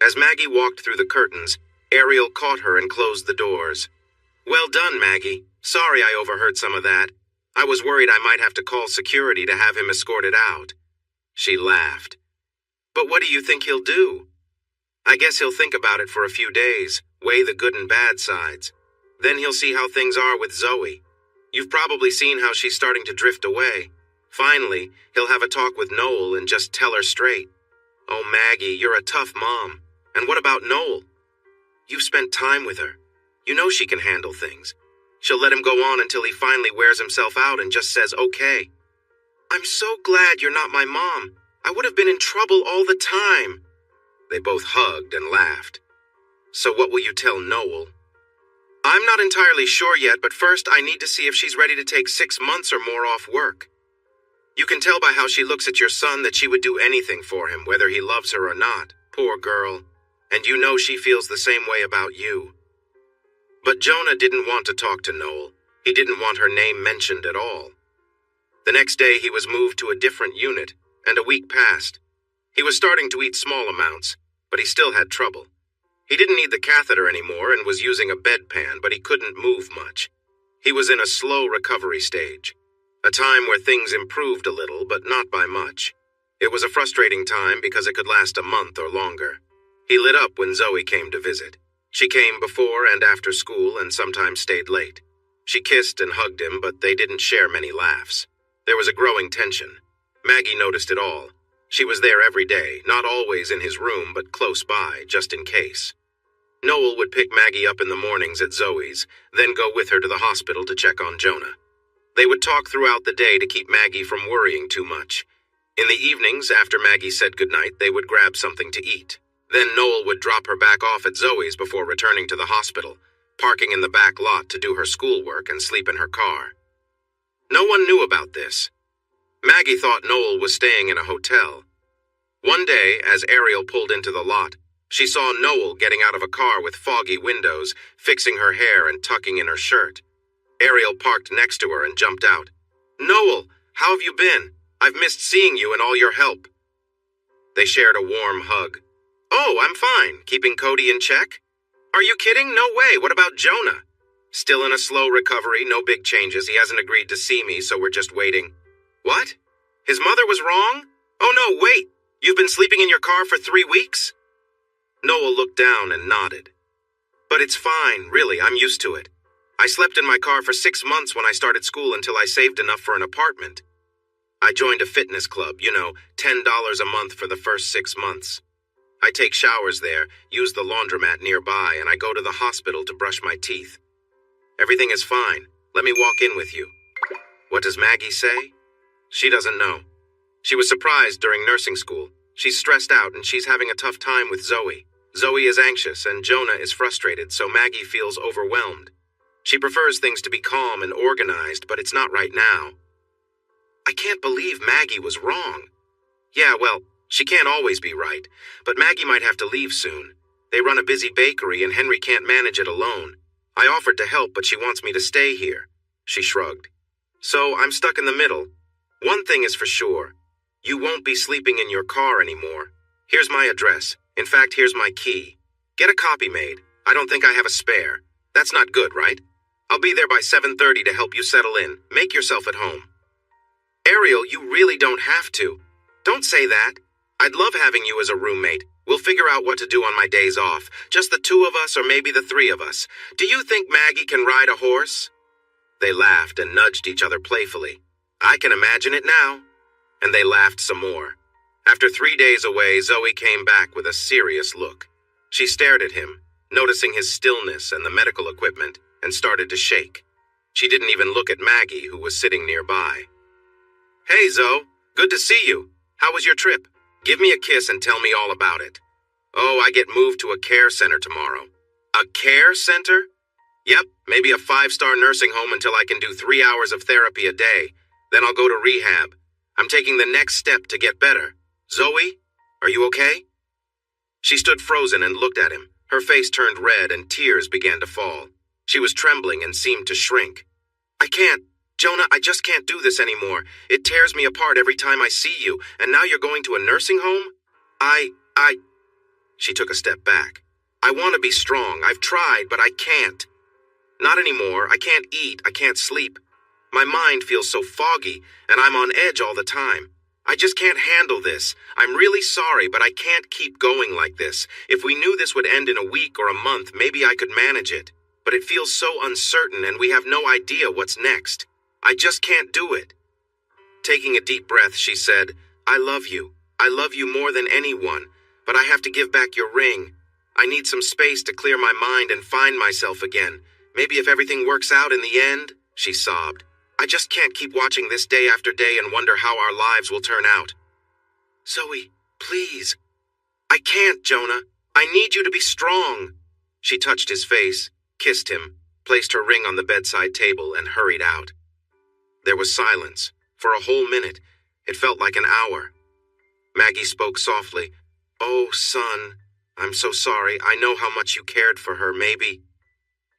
As Maggie walked through the curtains, Ariel caught her and closed the doors. Well done, Maggie. Sorry I overheard some of that. I was worried I might have to call security to have him escorted out. She laughed. But what do you think he'll do? I guess he'll think about it for a few days, weigh the good and bad sides. Then he'll see how things are with Zoe. You've probably seen how she's starting to drift away. Finally, he'll have a talk with Noel and just tell her straight. Oh, Maggie, you're a tough mom. And what about Noel? You've spent time with her. You know she can handle things. She'll let him go on until he finally wears himself out and just says, okay. I'm so glad you're not my mom. I would have been in trouble all the time. They both hugged and laughed. So what will you tell Noel? I'm not entirely sure yet, but first I need to see if she's ready to take 6 months or more off work. You can tell by how she looks at your son that she would do anything for him, whether he loves her or not. Poor girl. And you know she feels the same way about you. But Jonah didn't want to talk to Noel. He didn't want her name mentioned at all. The next day he was moved to a different unit, and a week passed. He was starting to eat small amounts, but he still had trouble. He didn't need the catheter anymore and was using a bedpan, but he couldn't move much. He was in a slow recovery stage, a time where things improved a little, but not by much. It was a frustrating time because it could last a month or longer. He lit up when Zoe came to visit. She came before and after school and sometimes stayed late. She kissed and hugged him, but they didn't share many laughs. There was a growing tension. Maggie noticed it all. She was there every day, not always in his room, but close by, just in case. Noel would pick Maggie up in the mornings at Zoe's, then go with her to the hospital to check on Jonah. They would talk throughout the day to keep Maggie from worrying too much. In the evenings, after Maggie said goodnight, they would grab something to eat. Then Noel would drop her back off at Zoe's before returning to the hospital, parking in the back lot to do her schoolwork and sleep in her car. No one knew about this. Maggie thought Noel was staying in a hotel. One day, as Ariel pulled into the lot, she saw Noel getting out of a car with foggy windows, fixing her hair and tucking in her shirt. Ariel parked next to her and jumped out. Noel, how have you been? I've missed seeing you and all your help. They shared a warm hug. Oh, I'm fine. Keeping Cody in check? Are you kidding? No way. What about Jonah? Still in a slow recovery, no big changes. He hasn't agreed to see me, so we're just waiting. What? His mother was wrong? Oh no, wait. You've been sleeping in your car for 3 weeks? Noel looked down and nodded. But it's fine, really. I'm used to it. I slept in my car for 6 months when I started school until I saved enough for an apartment. I joined a fitness club, $10 a month for the first 6 months. I take showers there, use the laundromat nearby, and I go to the hospital to brush my teeth. Everything is fine. Let me walk in with you. What does Maggie say? She doesn't know. She was surprised during nursing school. She's stressed out and she's having a tough time with Zoe. Zoe is anxious and Jonah is frustrated, so Maggie feels overwhelmed. She prefers things to be calm and organized, but it's not right now. I can't believe Maggie was wrong. Yeah, well, she can't always be right, but Maggie might have to leave soon. They run a busy bakery and Henry can't manage it alone. I offered to help, but she wants me to stay here. She shrugged. So I'm stuck in the middle. One thing is for sure. You won't be sleeping in your car anymore. Here's my address. In fact, here's my key. Get a copy made. I don't think I have a spare. That's not good, right? I'll be there by 7:30 to help you settle in. Make yourself at home. Ariel, you really don't have to. Don't say that. I'd love having you as a roommate. We'll figure out what to do on my days off. Just the two of us or maybe the three of us. Do you think Maggie can ride a horse? They laughed and nudged each other playfully. I can imagine it now. And they laughed some more. After 3 days away, Zoe came back with a serious look. She stared at him, noticing his stillness and the medical equipment, and started to shake. She didn't even look at Maggie, who was sitting nearby. Hey, Zoe. Good to see you. How was your trip? Give me a kiss and tell me all about it. Oh, I get moved to a care center tomorrow. A care center? Yep, maybe a 5-star nursing home until I can do 3 hours of therapy a day. Then I'll go to rehab. I'm taking the next step to get better. Zoe, are you okay? She stood frozen and looked at him. Her face turned red and tears began to fall. She was trembling and seemed to shrink. I can't. Jonah, I just can't do this anymore. It tears me apart every time I see you, and now you're going to a nursing home? She took a step back. I want to be strong. I've tried, but I can't. Not anymore. I can't eat. I can't sleep. My mind feels so foggy, and I'm on edge all the time. I just can't handle this. I'm really sorry, but I can't keep going like this. If we knew this would end in a week or a month, maybe I could manage it. But it feels so uncertain, and we have no idea what's next. I just can't do it. Taking a deep breath, she said, I love you. I love you more than anyone, but I have to give back your ring. I need some space to clear my mind and find myself again. Maybe if everything works out in the end, she sobbed. I just can't keep watching this day after day and wonder how our lives will turn out. Zoe, please. I can't, Jonah. I need you to be strong. She touched his face, kissed him, placed her ring on the bedside table, and hurried out. There was silence. For a whole minute. It felt like an hour. Maggie spoke softly. Oh, son, I'm so sorry. I know how much you cared for her, maybe.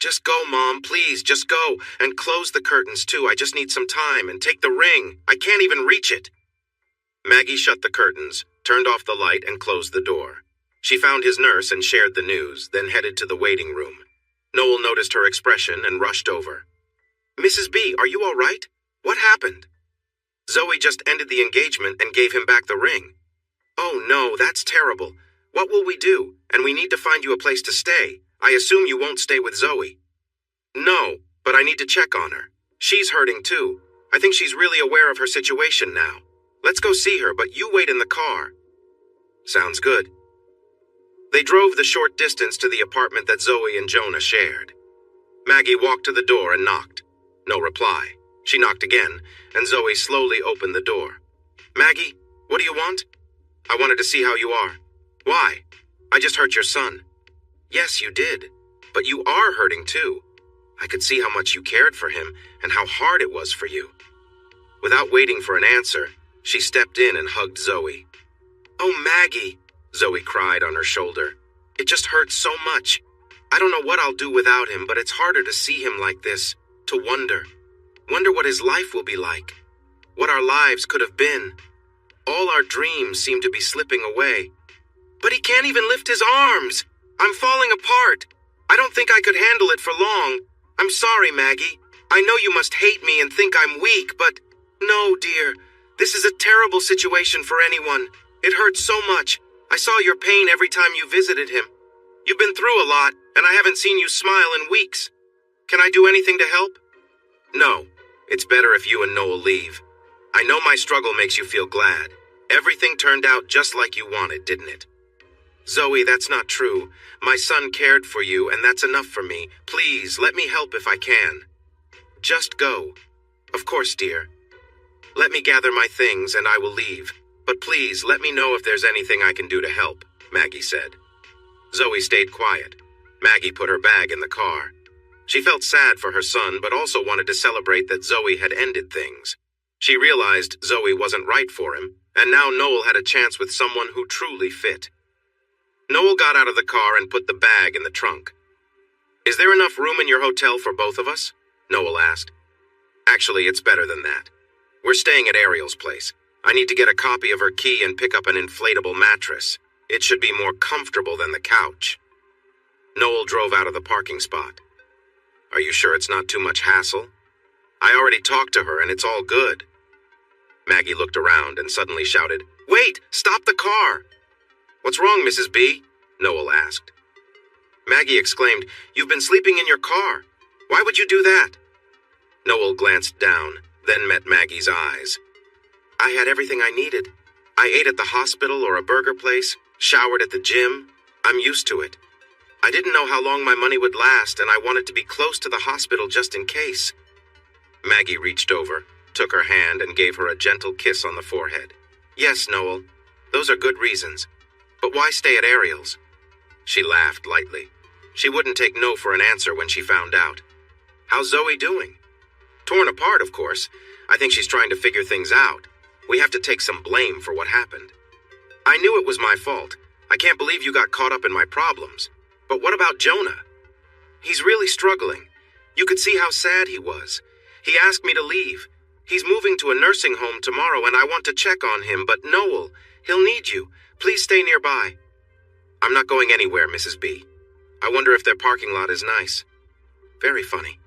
Just go, Mom, please, just go. And close the curtains, too. I just need some time. And take the ring. I can't even reach it. Maggie shut the curtains, turned off the light, and closed the door. She found his nurse and shared the news, then headed to the waiting room. Noel noticed her expression and rushed over. Mrs. B, are you all right? What happened? Zoe just ended the engagement and gave him back the ring. Oh, no, that's terrible. What will we do? And we need to find you a place to stay. I assume you won't stay with Zoe. No, but I need to check on her. She's hurting too. I think she's really aware of her situation now. Let's go see her, but you wait in the car. Sounds good. They drove the short distance to the apartment that Zoe and Jonah shared. Maggie walked to the door and knocked. No reply. She knocked again, and Zoe slowly opened the door. Maggie, what do you want? I wanted to see how you are. Why? I just hurt your son. Yes, you did. But you are hurting too. I could see how much you cared for him and how hard it was for you. Without waiting for an answer, she stepped in and hugged Zoe. Oh, Maggie, Zoe cried on her shoulder. It just hurts so much. I don't know what I'll do without him, but it's harder to see him like this, to wonder what his life will be like, what our lives could have been. All our dreams seem to be slipping away. But he can't even lift his arms. I'm falling apart. I don't think I could handle it for long. I'm sorry, Maggie. I know you must hate me and think I'm weak, but no, dear. This is a terrible situation for anyone. It hurts so much. I saw your pain every time you visited him. You've been through a lot, and I haven't seen you smile in weeks. Can I do anything to help? No. It's better if you and Noel leave. I know my struggle makes you feel glad. Everything turned out just like you wanted, didn't it? Zoe, that's not true. My son cared for you, and that's enough for me. Please, let me help if I can. Just go. Of course, dear. Let me gather my things and I will leave. But please, let me know if there's anything I can do to help, Maggie said. Zoe stayed quiet. Maggie put her bag in the car. She felt sad for her son, but also wanted to celebrate that Zoe had ended things. She realized Zoe wasn't right for him, and now Noel had a chance with someone who truly fit. Noel got out of the car and put the bag in the trunk. Is there enough room in your hotel for both of us? Noel asked. Actually, it's better than that. We're staying at Ariel's place. I need to get a copy of her key and pick up an inflatable mattress. It should be more comfortable than the couch. Noel drove out of the parking spot. Are you sure it's not too much hassle? I already talked to her and it's all good. Maggie looked around and suddenly shouted, Wait! Stop the car! What's wrong, Mrs. B? Noel asked. Maggie exclaimed, You've been sleeping in your car. Why would you do that? Noel glanced down, then met Maggie's eyes. I had everything I needed. I ate at the hospital or a burger place, showered at the gym. I'm used to it. I didn't know how long my money would last, and I wanted to be close to the hospital just in case. Maggie reached over, took her hand, and gave her a gentle kiss on the forehead. Yes, Noel, those are good reasons. But why stay at Ariel's? She laughed lightly. She wouldn't take no for an answer when she found out. How's Zoe doing? Torn apart, of course. I think she's trying to figure things out. We have to take some blame for what happened. I knew it was my fault. I can't believe you got caught up in my problems. But what about Jonah? He's really struggling. You could see how sad he was. He asked me to leave. He's moving to a nursing home tomorrow and I want to check on him, but Noel, he'll need you. Please stay nearby. I'm not going anywhere, Mrs. B. I wonder if their parking lot is nice. Very funny.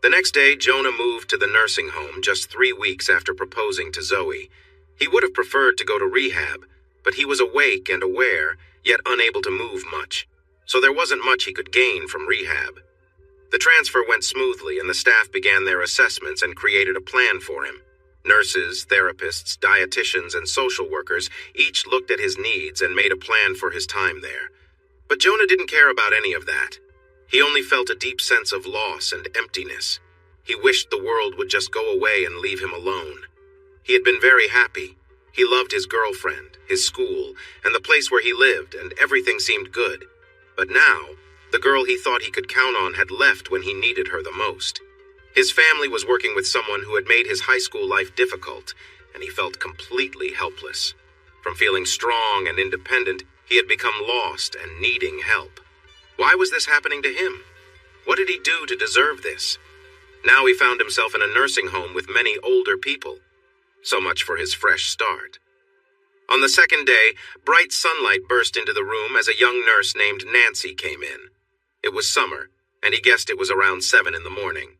The next day, Jonah moved to the nursing home just 3 weeks after proposing to Zoe. He would have preferred to go to rehab, but he was awake and aware, yet unable to move much. So there wasn't much he could gain from rehab. The transfer went smoothly and the staff began their assessments and created a plan for him. Nurses, therapists, dietitians, and social workers each looked at his needs and made a plan for his time there. But Jonah didn't care about any of that. He only felt a deep sense of loss and emptiness. He wished the world would just go away and leave him alone. He had been very happy. He loved his girlfriend, his school, and the place where he lived, and everything seemed good. But now, the girl he thought he could count on had left when he needed her the most. His family was working with someone who had made his high school life difficult, and he felt completely helpless. From feeling strong and independent, he had become lost and needing help. Why was this happening to him? What did he do to deserve this? Now he found himself in a nursing home with many older people. So much for his fresh start. On the second day, bright sunlight burst into the room as a young nurse named Nancy came in. It was summer, and he guessed it was around 7 in the morning.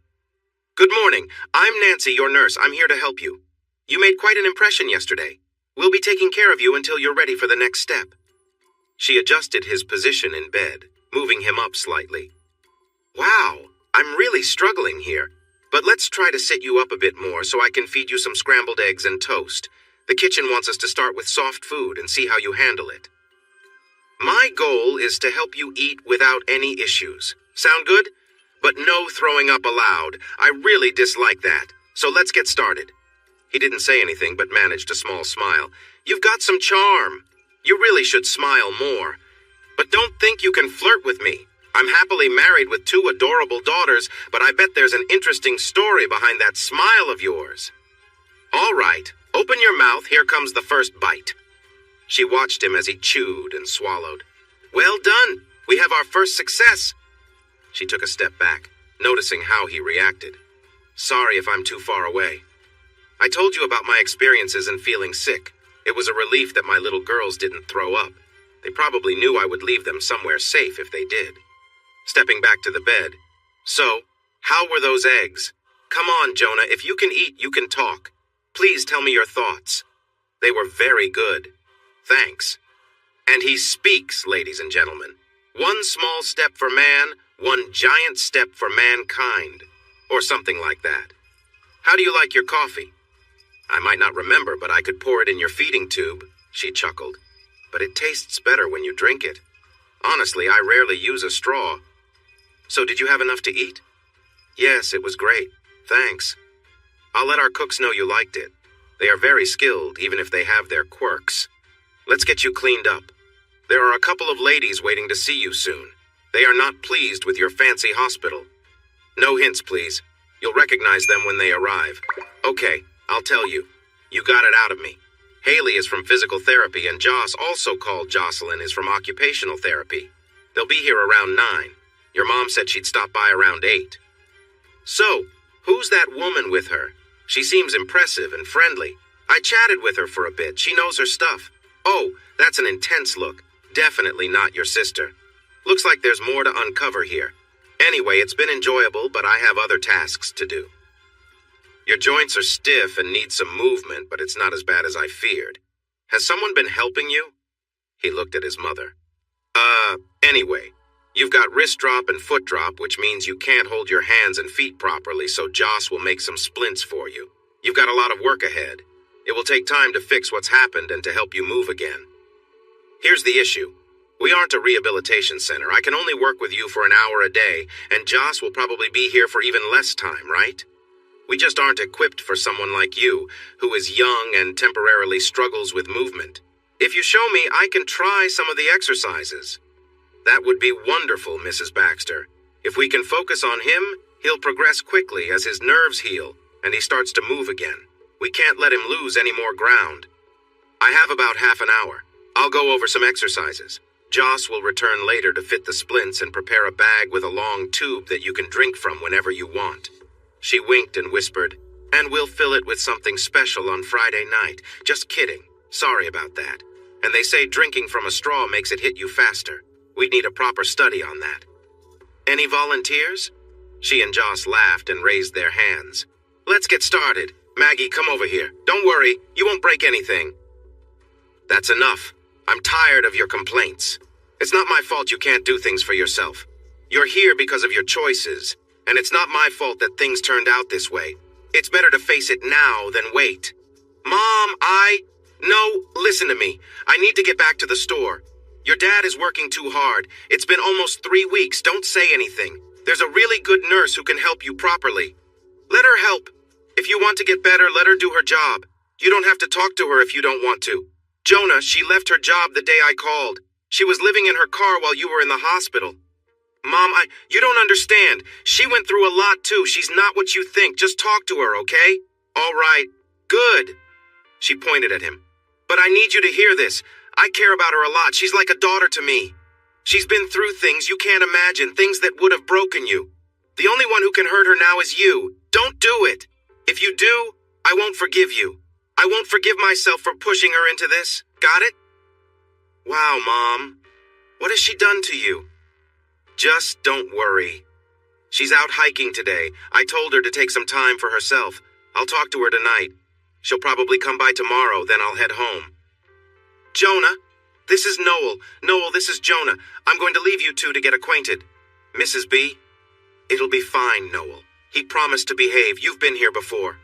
Good morning. I'm Nancy, your nurse. I'm here to help you. You made quite an impression yesterday. We'll be taking care of you until you're ready for the next step. She adjusted his position in bed, moving him up slightly. Wow, I'm really struggling here. But let's try to sit you up a bit more so I can feed you some scrambled eggs and toast. The kitchen wants us to start with soft food and see how you handle it. My goal is to help you eat without any issues. Sound good? But no throwing up allowed. I really dislike that. So let's get started. He didn't say anything but managed a small smile. You've got some charm. You really should smile more. But don't think you can flirt with me. I'm happily married with 2 adorable daughters, but I bet there's an interesting story behind that smile of yours. All right, open your mouth. Here comes the first bite. She watched him as he chewed and swallowed. Well done. We have our first success. She took a step back, noticing how he reacted. Sorry if I'm too far away. I told you about my experiences in feeling sick. It was a relief that my little girls didn't throw up. They probably knew I would leave them somewhere safe if they did. Stepping back to the bed. So, how were those eggs? Come on, Jonah, if you can eat, you can talk. Please tell me your thoughts. They were very good. Thanks. And he speaks, ladies and gentlemen. 1 small step for man, 1 giant step for mankind. Or something like that. How do you like your coffee? I might not remember, but I could pour it in your feeding tube, she chuckled. But it tastes better when you drink it. Honestly, I rarely use a straw. So did you have enough to eat? Yes, it was great. Thanks. I'll let our cooks know you liked it. They are very skilled, even if they have their quirks. Let's get you cleaned up. There are a couple of ladies waiting to see you soon. They are not pleased with your fancy hospital. No hints, please. You'll recognize them when they arrive. Okay, I'll tell you. You got it out of me. Haley is from physical therapy, and Joss, also called Jocelyn, is from occupational therapy. They'll be here around 9. Your mom said she'd stop by around 8. So, who's that woman with her? She seems impressive and friendly. I chatted with her for a bit. She knows her stuff. Oh, that's an intense look. Definitely not your sister. Looks like there's more to uncover here. Anyway, it's been enjoyable, but I have other tasks to do. Your joints are stiff and need some movement, but it's not as bad as I feared. Has someone been helping you? He looked at his mother. Anyway, you've got wrist drop and foot drop, which means you can't hold your hands and feet properly, so Joss will make some splints for you. You've got a lot of work ahead. It will take time to fix what's happened and to help you move again. Here's the issue. We aren't a rehabilitation center. I can only work with you for an hour a day, and Joss will probably be here for even less time, right? We just aren't equipped for someone like you, who is young and temporarily struggles with movement. If you show me, I can try some of the exercises. That would be wonderful, Mrs. Baxter. If we can focus on him, he'll progress quickly as his nerves heal and he starts to move again. We can't let him lose any more ground. I have about half an hour. I'll go over some exercises. Joss will return later to fit the splints and prepare a bag with a long tube that you can drink from whenever you want. She winked and whispered, "And we'll fill it with something special on Friday night. Just kidding. Sorry about that. And they say drinking from a straw makes it hit you faster. We'd need a proper study on that. Any volunteers?" She and Joss laughed and raised their hands. "Let's get started. Maggie, come over here. Don't worry, you won't break anything." "That's enough. I'm tired of your complaints. It's not my fault you can't do things for yourself. You're here because of your choices, and it's not my fault that things turned out this way. It's better to face it now than wait." "Mom, No, listen to me. I need to get back to the store. Your dad is working too hard. It's been almost 3 weeks. Don't say anything. There's a really good nurse who can help you properly. Let her help. If you want to get better, let her do her job. You don't have to talk to her if you don't want to. Jonah, she left her job the day I called. She was living in her car while you were in the hospital. Mom, you don't understand. She went through a lot too. She's not what you think. Just talk to her, okay? All right. Good." She pointed at him. "But I need you to hear this. I care about her a lot. She's like a daughter to me. She's been through things you can't imagine, things that would have broken you. The only one who can hurt her now is you. Don't do it. If you do, I won't forgive you. I won't forgive myself for pushing her into this. Got it?" "Wow, Mom. What has she done to you?" "Just don't worry. She's out hiking today. I told her to take some time for herself. I'll talk to her tonight. She'll probably come by tomorrow, then I'll head home." "Jonah, this is Noel. Noel, this is Jonah. I'm going to leave you two to get acquainted. Mrs. B, it'll be fine, Noel. He promised to behave. You've been here before."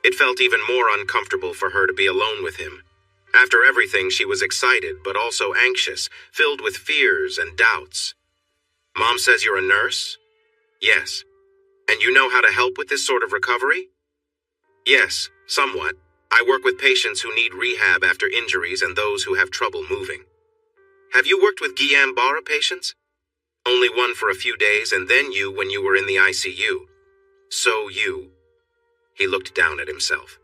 It felt even more uncomfortable for her to be alone with him. After everything, she was excited, but also anxious, filled with fears and doubts. "Mom says you're a nurse?" "Yes." "And you know how to help with this sort of recovery?" "Yes, somewhat. I work with patients who need rehab after injuries and those who have trouble moving." "Have you worked with Guillain-Barré patients?" "Only one for a few days, and then you when you were in the ICU. So you." He looked down at himself.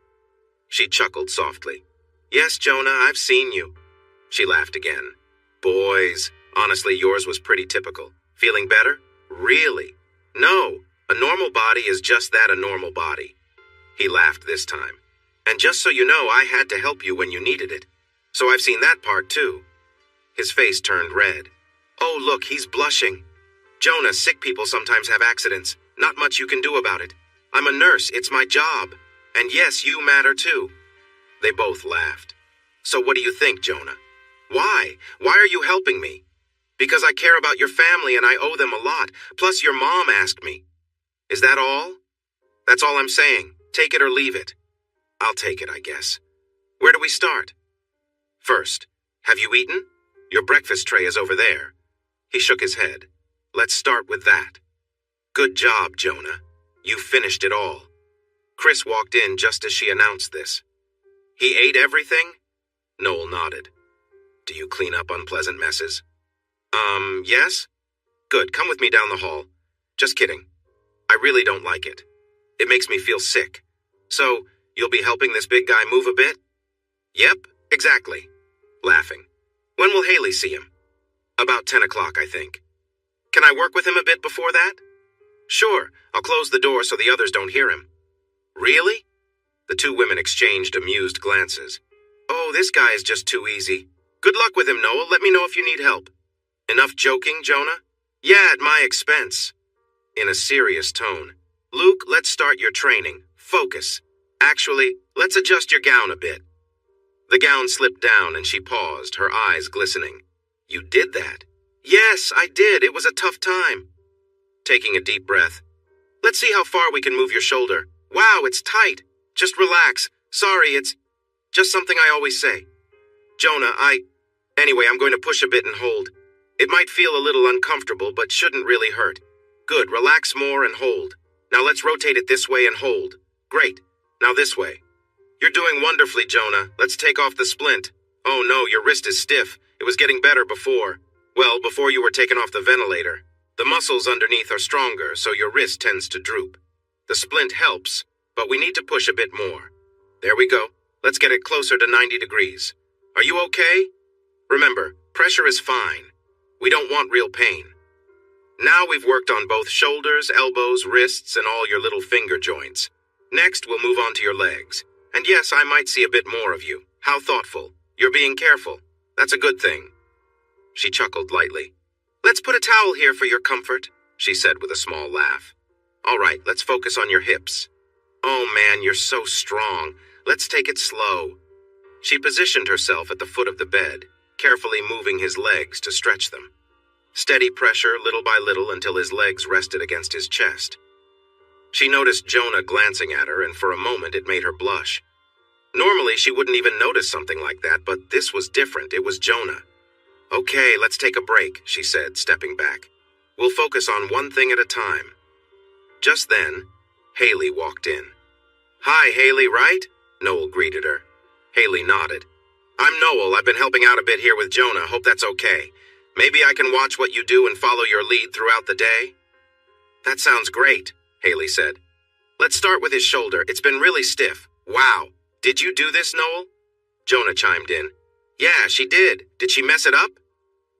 She chuckled softly. "Yes, Jonah, I've seen you." She laughed again. "Boys, honestly, yours was pretty typical. Feeling better? Really? No, a normal body is just that, a normal body." He laughed this time. "And just so you know, I had to help you when you needed it. So I've seen that part too." His face turned red. "Oh, look, he's blushing. Jonah, sick people sometimes have accidents. Not much you can do about it. I'm a nurse, it's my job. And yes, you matter too." They both laughed. "So what do you think, Jonah? Why? Why are you helping me?" "Because I care about your family and I owe them a lot. Plus your mom asked me." "Is that all?" "That's all I'm saying. Take it or leave it." "I'll take it, I guess. Where do we start?" "First, have you eaten? Your breakfast tray is over there." He shook his head. "Let's start with that." "Good job, Jonah. You finished it all." Chris walked in just as she announced this. He ate everything? Noel nodded. Do you clean up unpleasant messes? Yes? Good, come with me down the hall. Just kidding. I really don't like it. It makes me feel sick. So, you'll be helping this big guy move a bit? Yep, exactly. Laughing. When will Haley see him? About 10 o'clock, I think. Can I work with him a bit before that? Sure, I'll close the door so the others don't hear him. Really? The two women exchanged amused glances. Oh, this guy is just too easy. Good luck with him, Noel. Let me know if you need help. Enough joking, Jonah? Yeah, at my expense. In a serious tone. Luke, let's start your training. Focus. Actually, let's adjust your gown a bit. The gown slipped down and she paused, her eyes glistening. You did that? Yes, I did. It was a tough time. Taking a deep breath. Let's see how far we can move your shoulder. Wow, it's tight. Just relax. Sorry, it's just something I always say. Jonah, Anyway, I'm going to push a bit and hold. It might feel a little uncomfortable, but shouldn't really hurt. Good, relax more and hold. Now let's rotate it this way and hold. Great. Now this way. You're doing wonderfully, Jonah. Let's take off the splint. Oh no, your wrist is stiff. It was getting better before. Well, before you were taken off the ventilator. The muscles underneath are stronger, so your wrist tends to droop. The splint helps, but we need to push a bit more. There we go. Let's get it closer to 90 degrees. Are you okay? Remember, pressure is fine. We don't want real pain. Now we've worked on both shoulders, elbows, wrists, and all your little finger joints. Next, we'll move on to your legs. And yes, I might see a bit more of you. How thoughtful. You're being careful. That's a good thing. She chuckled lightly. Let's put a towel here for your comfort, she said with a small laugh. All right, let's focus on your hips. Oh man, you're so strong. Let's take it slow. She positioned herself at the foot of the bed, carefully moving his legs to stretch them. Steady pressure little by little until his legs rested against his chest. She noticed Jonah glancing at her, and for a moment it made her blush. Normally she wouldn't even notice something like that, but this was different. It was Jonah. Okay, let's take a break, she said, stepping back. We'll focus on one thing at a time. Just then, Haley walked in. Hi, Haley, right? Noel greeted her. Haley nodded. I'm Noel. I've been helping out a bit here with Jonah. Hope that's okay. Maybe I can watch what you do and follow your lead throughout the day? That sounds great, Haley said. Let's start with his shoulder. It's been really stiff. Wow. Did you do this, Noel? Jonah chimed in. Yeah, she did. Did she mess it up?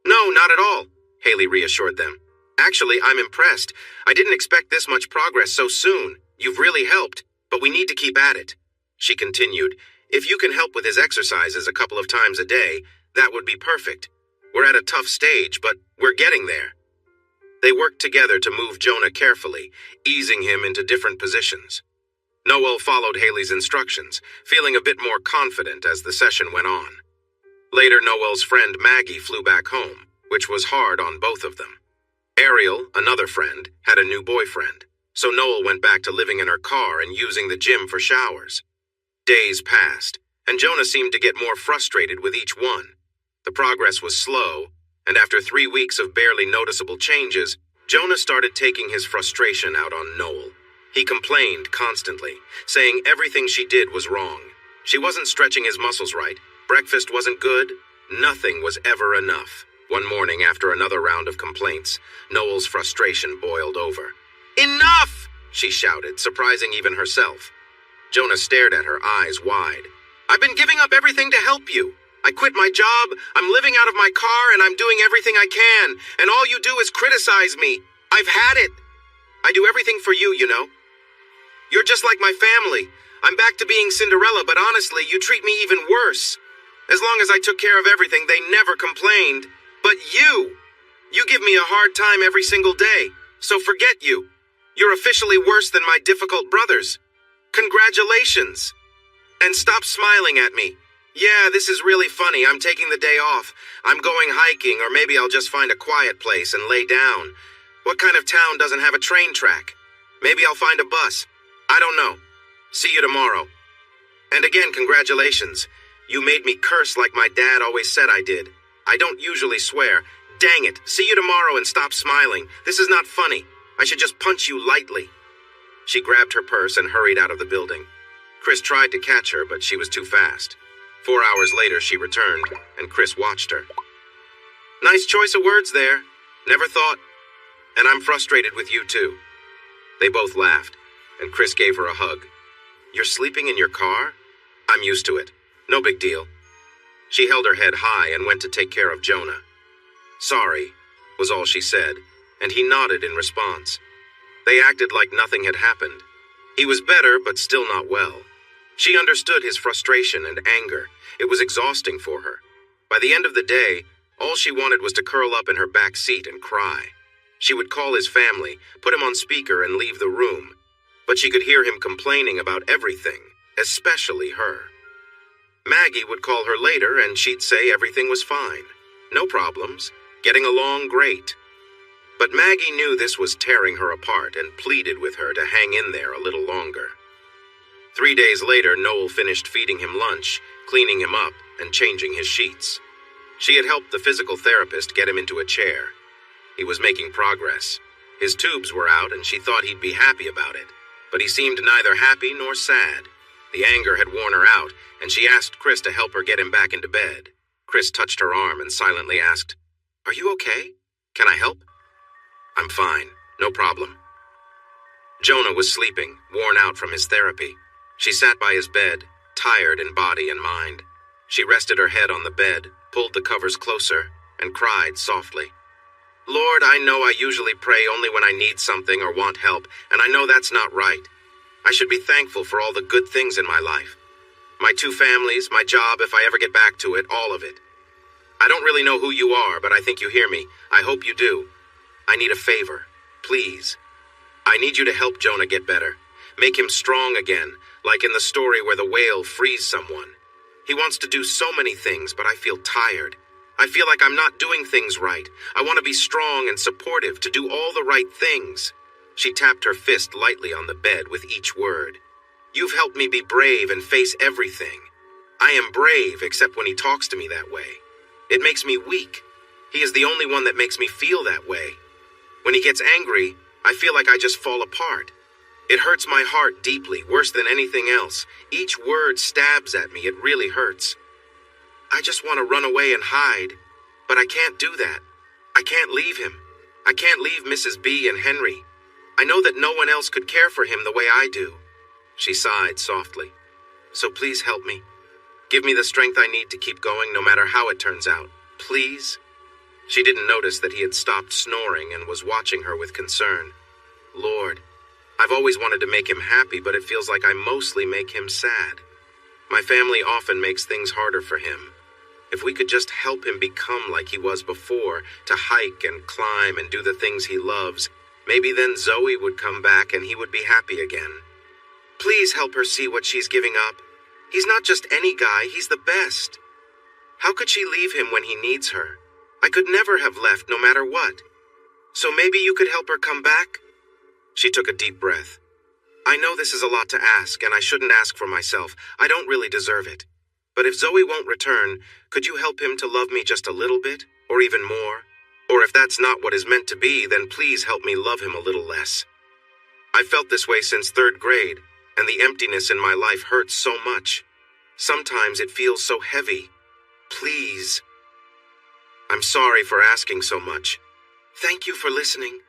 No, not at all, Haley reassured them. Actually, I'm impressed. I didn't expect this much progress so soon. You've really helped, but we need to keep at it. She continued, if you can help with his exercises a couple of times a day, that would be perfect. We're at a tough stage, but we're getting there. They worked together to move Jonah carefully, easing him into different positions. Noel followed Haley's instructions, feeling a bit more confident as the session went on. Later, Noel's friend Maggie flew back home, which was hard on both of them. Ariel, another friend, had a new boyfriend, so Noel went back to living in her car and using the gym for showers. Days passed, and Jonah seemed to get more frustrated with each one. The progress was slow, and after 3 weeks of barely noticeable changes, Jonah started taking his frustration out on Noel. He complained constantly, saying everything she did was wrong. She wasn't stretching his muscles right, breakfast wasn't good, nothing was ever enough. One morning, after another round of complaints, Noel's frustration boiled over. Enough! She shouted, surprising even herself. Jonah stared at her, eyes wide. I've been giving up everything to help you. I quit my job, I'm living out of my car, and I'm doing everything I can, and all you do is criticize me. I've had it. I do everything for you, you know. You're just like my family. I'm back to being Cinderella, but honestly, you treat me even worse. As long as I took care of everything, they never complained. But you give me a hard time every single day, so forget you. You're officially worse than my difficult brothers. Congratulations. And stop smiling at me. Yeah, this is really funny. I'm taking the day off. I'm going hiking, or maybe I'll just find a quiet place and lay down. What kind of town doesn't have a train track? Maybe I'll find a bus. I don't know. See you tomorrow. And again, congratulations. You made me curse like my dad always said I did. I don't usually swear. Dang it. See you tomorrow and stop smiling. This is not funny. I should just punch you lightly. She grabbed her purse and hurried out of the building. Chris tried to catch her, but she was too fast. 4 hours later, she returned, and Chris watched her. "Nice choice of words there. Never thought. And I'm frustrated with you, too." They both laughed, and Chris gave her a hug. "You're sleeping in your car? I'm used to it. No big deal." She held her head high and went to take care of Jonah. "Sorry," was all she said, and he nodded in response. They acted like nothing had happened. He was better, but still not well. She understood his frustration and anger. It was exhausting for her. By the end of the day, all she wanted was to curl up in her back seat and cry. She would call his family, put him on speaker, and leave the room. But she could hear him complaining about everything, especially her. Maggie would call her later, and she'd say everything was fine. No problems. Getting along great. But Maggie knew this was tearing her apart and pleaded with her to hang in there a little longer. 3 days later, Noel finished feeding him lunch, cleaning him up, and changing his sheets. She had helped the physical therapist get him into a chair. He was making progress. His tubes were out, and she thought he'd be happy about it. But he seemed neither happy nor sad. The anger had worn her out, and she asked Chris to help her get him back into bed. Chris touched her arm and silently asked, "Are you okay? Can I help?" "I'm fine. No problem." Jonah was sleeping, worn out from his therapy. She sat by his bed, tired in body and mind. She rested her head on the bed, pulled the covers closer, and cried softly. "Lord, I know I usually pray only when I need something or want help, and I know that's not right. I should be thankful for all the good things in my life. My 2 families, my job, if I ever get back to it, all of it. I don't really know who you are, but I think you hear me. I hope you do. I need a favor. Please. I need you to help Jonah get better. Make him strong again, like in the story where the whale frees someone. He wants to do so many things, but I feel tired. I feel like I'm not doing things right. I want to be strong and supportive, to do all the right things." She tapped her fist lightly on the bed with each word. "You've helped me be brave and face everything. I am brave, except when he talks to me that way. It makes me weak. He is the only one that makes me feel that way. When he gets angry, I feel like I just fall apart. It hurts my heart deeply, worse than anything else. Each word stabs at me. It really hurts. I just want to run away and hide, but I can't do that. I can't leave him. I can't leave Mrs. B and Henry. I know that no one else could care for him the way I do." She sighed softly. "So please help me. Give me the strength I need to keep going no matter how it turns out. Please?" She didn't notice that he had stopped snoring and was watching her with concern. "Lord, I've always wanted to make him happy, but it feels like I mostly make him sad. My family often makes things harder for him. If we could just help him become like he was before, to hike and climb and do the things he loves, maybe then Zoe would come back and he would be happy again. Please help her see what she's giving up. He's not just any guy, he's the best. How could she leave him when he needs her? I could never have left no matter what. So maybe you could help her come back?" She took a deep breath. "I know this is a lot to ask, and I shouldn't ask for myself. I don't really deserve it. But if Zoe won't return, could you help him to love me just a little bit, or even more? Or if that's not what is meant to be, then please help me love him a little less. I felt this way since 3rd grade, and the emptiness in my life hurts so much. Sometimes it feels so heavy. Please. I'm sorry for asking so much. Thank you for listening."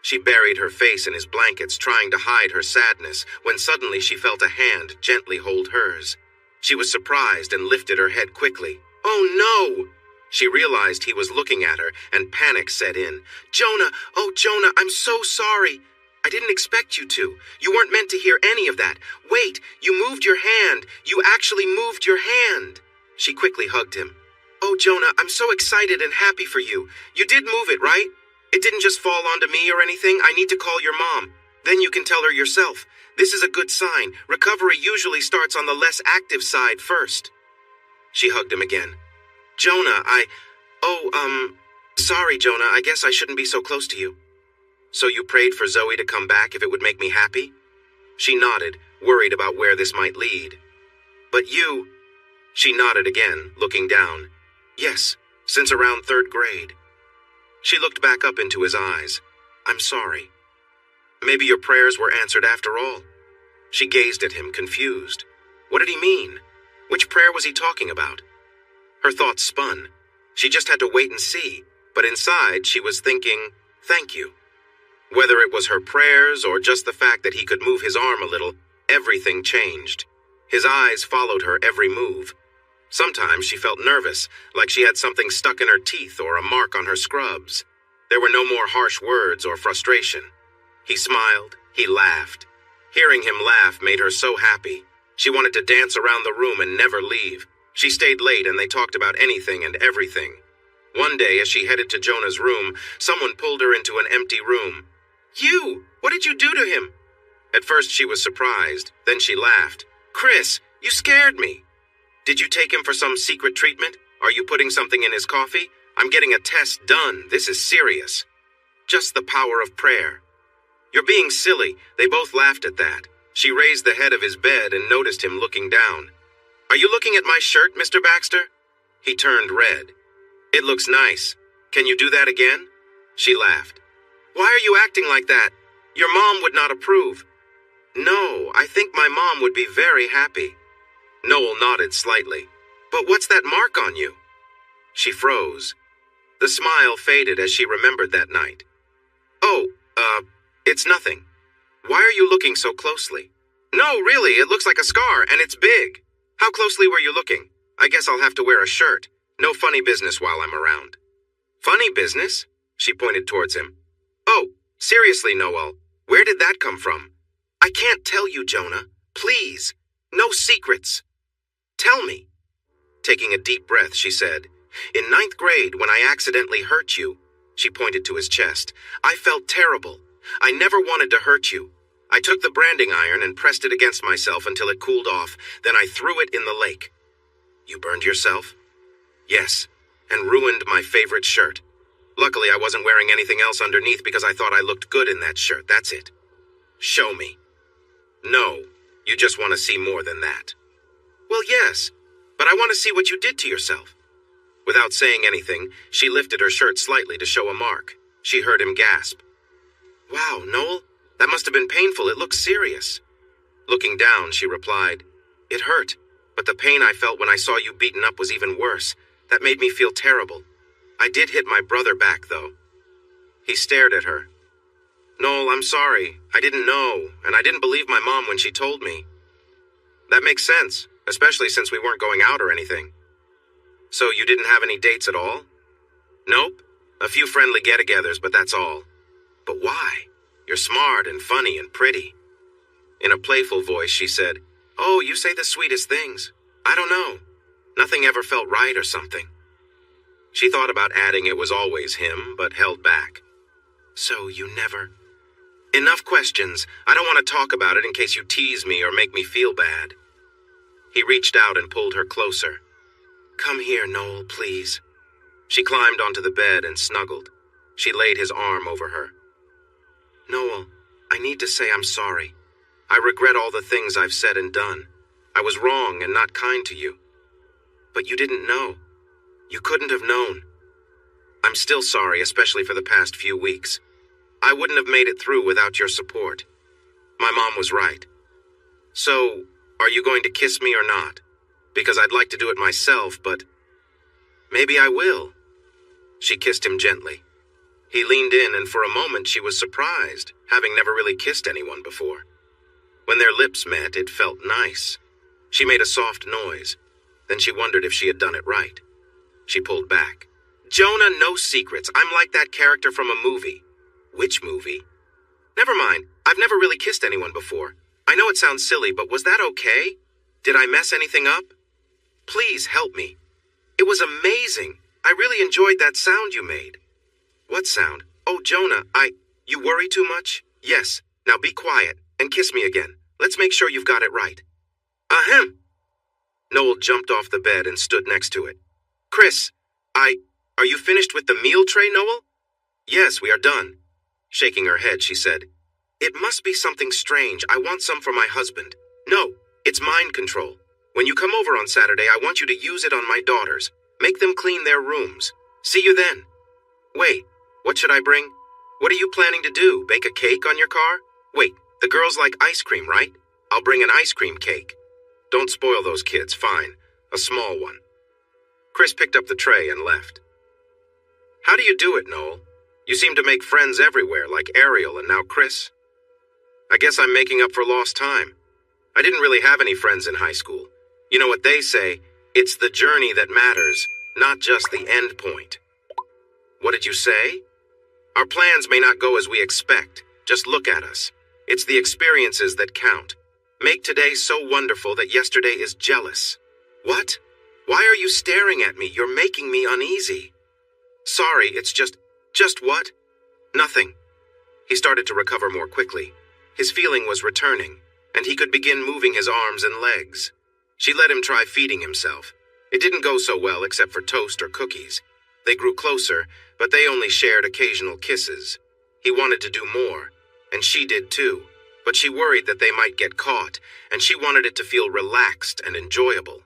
She buried her face in his blankets, trying to hide her sadness, when suddenly she felt a hand gently hold hers. She was surprised and lifted her head quickly. "Oh no!" She realized he was looking at her, and panic set in. "Jonah, oh Jonah, I'm so sorry. I didn't expect you to. You weren't meant to hear any of that. Wait, you moved your hand. You actually moved your hand." She quickly hugged him. "Oh Jonah, I'm so excited and happy for you. You did move it, right? It didn't just fall onto me or anything. I need to call your mom. Then you can tell her yourself. This is a good sign. Recovery usually starts on the less active side first." She hugged him again. "Jonah, sorry, Jonah, I guess I shouldn't be so close to you." "So you prayed for Zoe to come back if it would make me happy?" She nodded, worried about where this might lead. "But you—" She nodded again, looking down. "Yes, since around 3rd grade." She looked back up into his eyes. "I'm sorry." Maybe your prayers were answered after all. She gazed at him, confused. What did he mean? Which prayer was he talking about? Her thoughts spun. She just had to wait and see, but inside she was thinking, thank you. Whether it was her prayers or just the fact that he could move his arm a little, everything changed. His eyes followed her every move. Sometimes she felt nervous, like she had something stuck in her teeth or a mark on her scrubs. There were no more harsh words or frustration. He smiled, he laughed. Hearing him laugh made her so happy. She wanted to dance around the room and never leave. She stayed late and they talked about anything and everything. One day, as she headed to Jonah's room, someone pulled her into an empty room. You! What did you do to him? At first she was surprised, then she laughed. Chris, you scared me. Did you take him for some secret treatment? Are you putting something in his coffee? I'm getting a test done. This is serious. Just the power of prayer. You're being silly. They both laughed at that. She raised the head of his bed and noticed him looking down. Are you looking at my shirt, Mr. Baxter? He turned red. It looks nice. Can you do that again? She laughed. Why are you acting like that? Your mom would not approve. No, I think my mom would be very happy. Noel nodded slightly. But what's that mark on you? She froze. The smile faded as she remembered that night. Oh, it's nothing. Why are you looking so closely? No, really, it looks like a scar, and it's big. How closely were you looking? I guess I'll have to wear a shirt. No funny business while I'm around. Funny business? She pointed towards him. Oh, seriously, Noel, where did that come from? I can't tell you, Jonah. Please. No secrets. Tell me. Taking a deep breath, she said, in 9th grade, when I accidentally hurt you, she pointed to his chest, I felt terrible. I never wanted to hurt you. I took the branding iron and pressed it against myself until it cooled off. Then I threw it in the lake. You burned yourself? Yes, and ruined my favorite shirt. Luckily, I wasn't wearing anything else underneath because I thought I looked good in that shirt. That's it. Show me. No, you just want to see more than that. Well, yes, but I want to see what you did to yourself. Without saying anything, she lifted her shirt slightly to show a mark. She heard him gasp. Wow, Noel, that must have been painful. It looks serious. Looking down, she replied, It hurt, but the pain I felt when I saw you beaten up was even worse. That made me feel terrible. I did hit my brother back, though. He stared at her. Noel, I'm sorry. I didn't know, and I didn't believe my mom when she told me. That makes sense, especially since we weren't going out or anything. So you didn't have any dates at all? Nope. A few friendly get-togethers, but that's all. But why? You're smart and funny and pretty. In a playful voice, she said, Oh, you say the sweetest things. I don't know. Nothing ever felt right or something. She thought about adding it was always him, but held back. So you never... Enough questions. I don't want to talk about it in case you tease me or make me feel bad. He reached out and pulled her closer. Come here, Noel, please. She climbed onto the bed and snuggled. She laid his arm over her. Noel, I need to say I'm sorry. I regret all the things I've said and done. I was wrong and not kind to you. But you didn't know. You couldn't have known. I'm still sorry, especially for the past few weeks. I wouldn't have made it through without your support. My mom was right. So, are you going to kiss me or not? Because I'd like to do it myself, but maybe I will. She kissed him gently. He leaned in, and for a moment she was surprised, having never really kissed anyone before. When their lips met, it felt nice. She made a soft noise. Then she wondered if she had done it right. She pulled back. Jonah, no secrets. I'm like that character from a movie. Which movie? Never mind. I've never really kissed anyone before. I know it sounds silly, but was that okay? Did I mess anything up? Please help me. It was amazing. I really enjoyed that sound you made. What sound? Oh, Jonah, you worry too much? Yes. Now be quiet and kiss me again. Let's make sure you've got it right. Ahem. Noel jumped off the bed and stood next to it. Chris, are you finished with the meal tray, Noel? Yes, we are done. Shaking her head, she said, It must be something strange. I want some for my husband. No, it's mind control. When you come over on Saturday, I want you to use it on my daughters. Make them clean their rooms. See you then. Wait, what should I bring? What are you planning to do? Bake a cake on your car? Wait, the girls like ice cream, right? I'll bring an ice cream cake. Don't spoil those kids, fine. A small one. Chris picked up the tray and left. How do you do it, Noel? You seem to make friends everywhere, like Ariel and now Chris. I guess I'm making up for lost time. I didn't really have any friends in high school. You know what they say, it's the journey that matters, not just the end point. What did you say? Our plans may not go as we expect. Just look at us. It's the experiences that count. Make today so wonderful that yesterday is jealous. What? Why are you staring at me? You're making me uneasy. Sorry, it's just what? Nothing. He started to recover more quickly. His feeling was returning, and he could begin moving his arms and legs. She let him try feeding himself. It didn't go so well except for toast or cookies. They grew closer, but they only shared occasional kisses. He wanted to do more, and she did too, but she worried that they might get caught, and she wanted it to feel relaxed and enjoyable.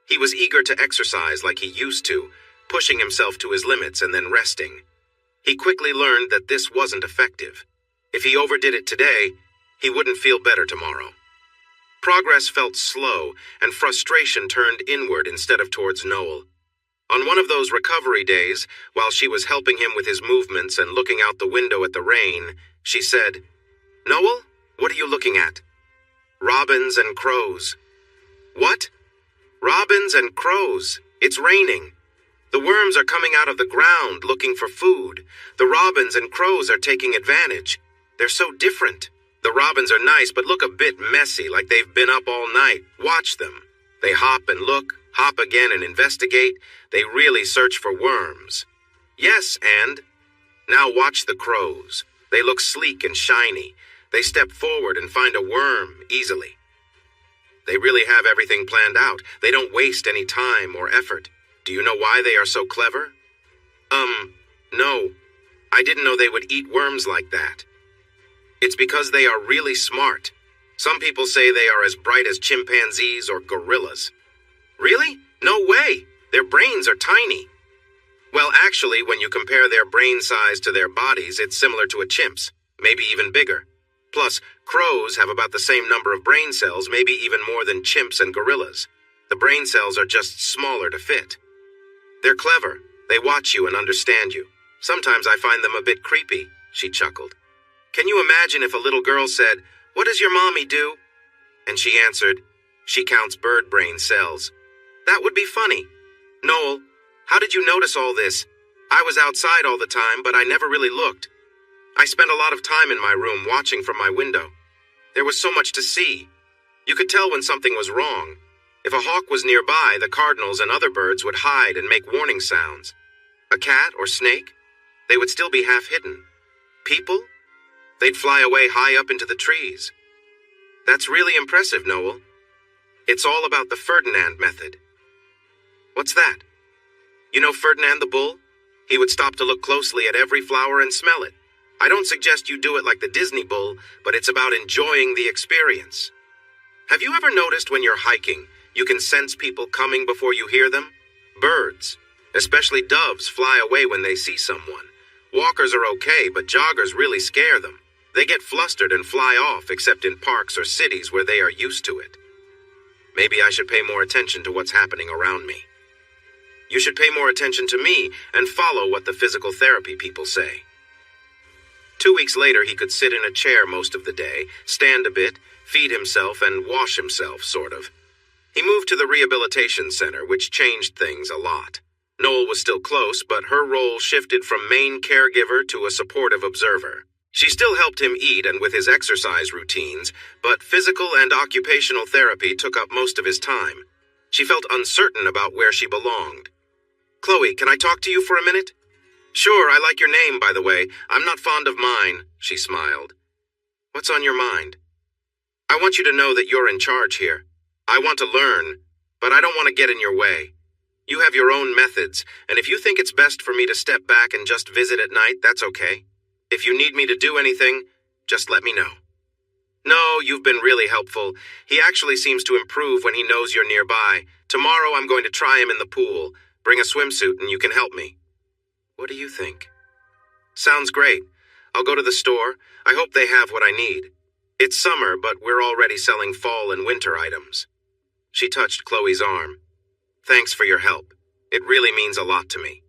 He was eager to exercise like he used to, pushing himself to his limits and then resting. He quickly learned that this wasn't effective. If he overdid it today, he wouldn't feel better tomorrow. Progress felt slow, and frustration turned inward instead of towards Noel. On one of those recovery days, while she was helping him with his movements and looking out the window at the rain, she said, "Noel, what are you looking at?" "Robins and crows." "What?" "Robins and crows. It's raining. The worms are coming out of the ground looking for food. The robins and crows are taking advantage. They're so different. The robins are nice but look a bit messy, like they've been up all night. Watch them. They hop and look, hop again and investigate. They really search for worms. Yes, and now watch the crows. They look sleek and shiny. They step forward and find a worm easily. They really have everything planned out. They don't waste any time or effort. Do you know why they are so clever?" No. I didn't know they would eat worms like that." "It's because they are really smart. Some people say they are as bright as chimpanzees or gorillas." "Really? No way. Their brains are tiny." "Well, actually, when you compare their brain size to their bodies, it's similar to a chimp's, maybe even bigger. Plus, crows have about the same number of brain cells, maybe even more than chimps and gorillas. The brain cells are just smaller to fit. They're clever. They watch you and understand you. Sometimes I find them a bit creepy," she chuckled. "Can you imagine if a little girl said, 'What does your mommy do?' And she answered, 'She counts bird brain cells.' That would be funny. Noel, how did you notice all this? I was outside all the time, but I never really looked. I spent a lot of time in my room watching from my window. There was so much to see. You could tell when something was wrong. If a hawk was nearby, the cardinals and other birds would hide and make warning sounds. A cat or snake? They would still be half hidden. People? They'd fly away high up into the trees. That's really impressive, Noel. It's all about the Ferdinand method." "What's that?" "You know Ferdinand the bull? He would stop to look closely at every flower and smell it. I don't suggest you do it like the Disney bull, but it's about enjoying the experience. Have you ever noticed when you're hiking, you can sense people coming before you hear them? Birds, especially doves, fly away when they see someone. Walkers are okay, but joggers really scare them. They get flustered and fly off, except in parks or cities where they are used to it. Maybe I should pay more attention to what's happening around me. You should pay more attention to me and follow what the physical therapy people say." 2 weeks later, he could sit in a chair most of the day, stand a bit, feed himself, and wash himself, sort of. He moved to the rehabilitation center, which changed things a lot. Noel was still close, but her role shifted from main caregiver to a supportive observer. She still helped him eat and with his exercise routines, but physical and occupational therapy took up most of his time. She felt uncertain about where she belonged. "Chloe, can I talk to you for a minute?" "Sure, I like your name, by the way. I'm not fond of mine," she smiled. "What's on your mind?" "I want you to know that you're in charge here. I want to learn, but I don't want to get in your way. You have your own methods, and if you think it's best for me to step back and just visit at night, that's okay. If you need me to do anything, just let me know." "No, you've been really helpful. He actually seems to improve when he knows you're nearby. Tomorrow I'm going to try him in the pool. Bring a swimsuit and you can help me." "What do you think?" "Sounds great. I'll go to the store. I hope they have what I need. It's summer, but we're already selling fall and winter items. She touched Chloe's arm. Thanks for your help. It really means a lot to me.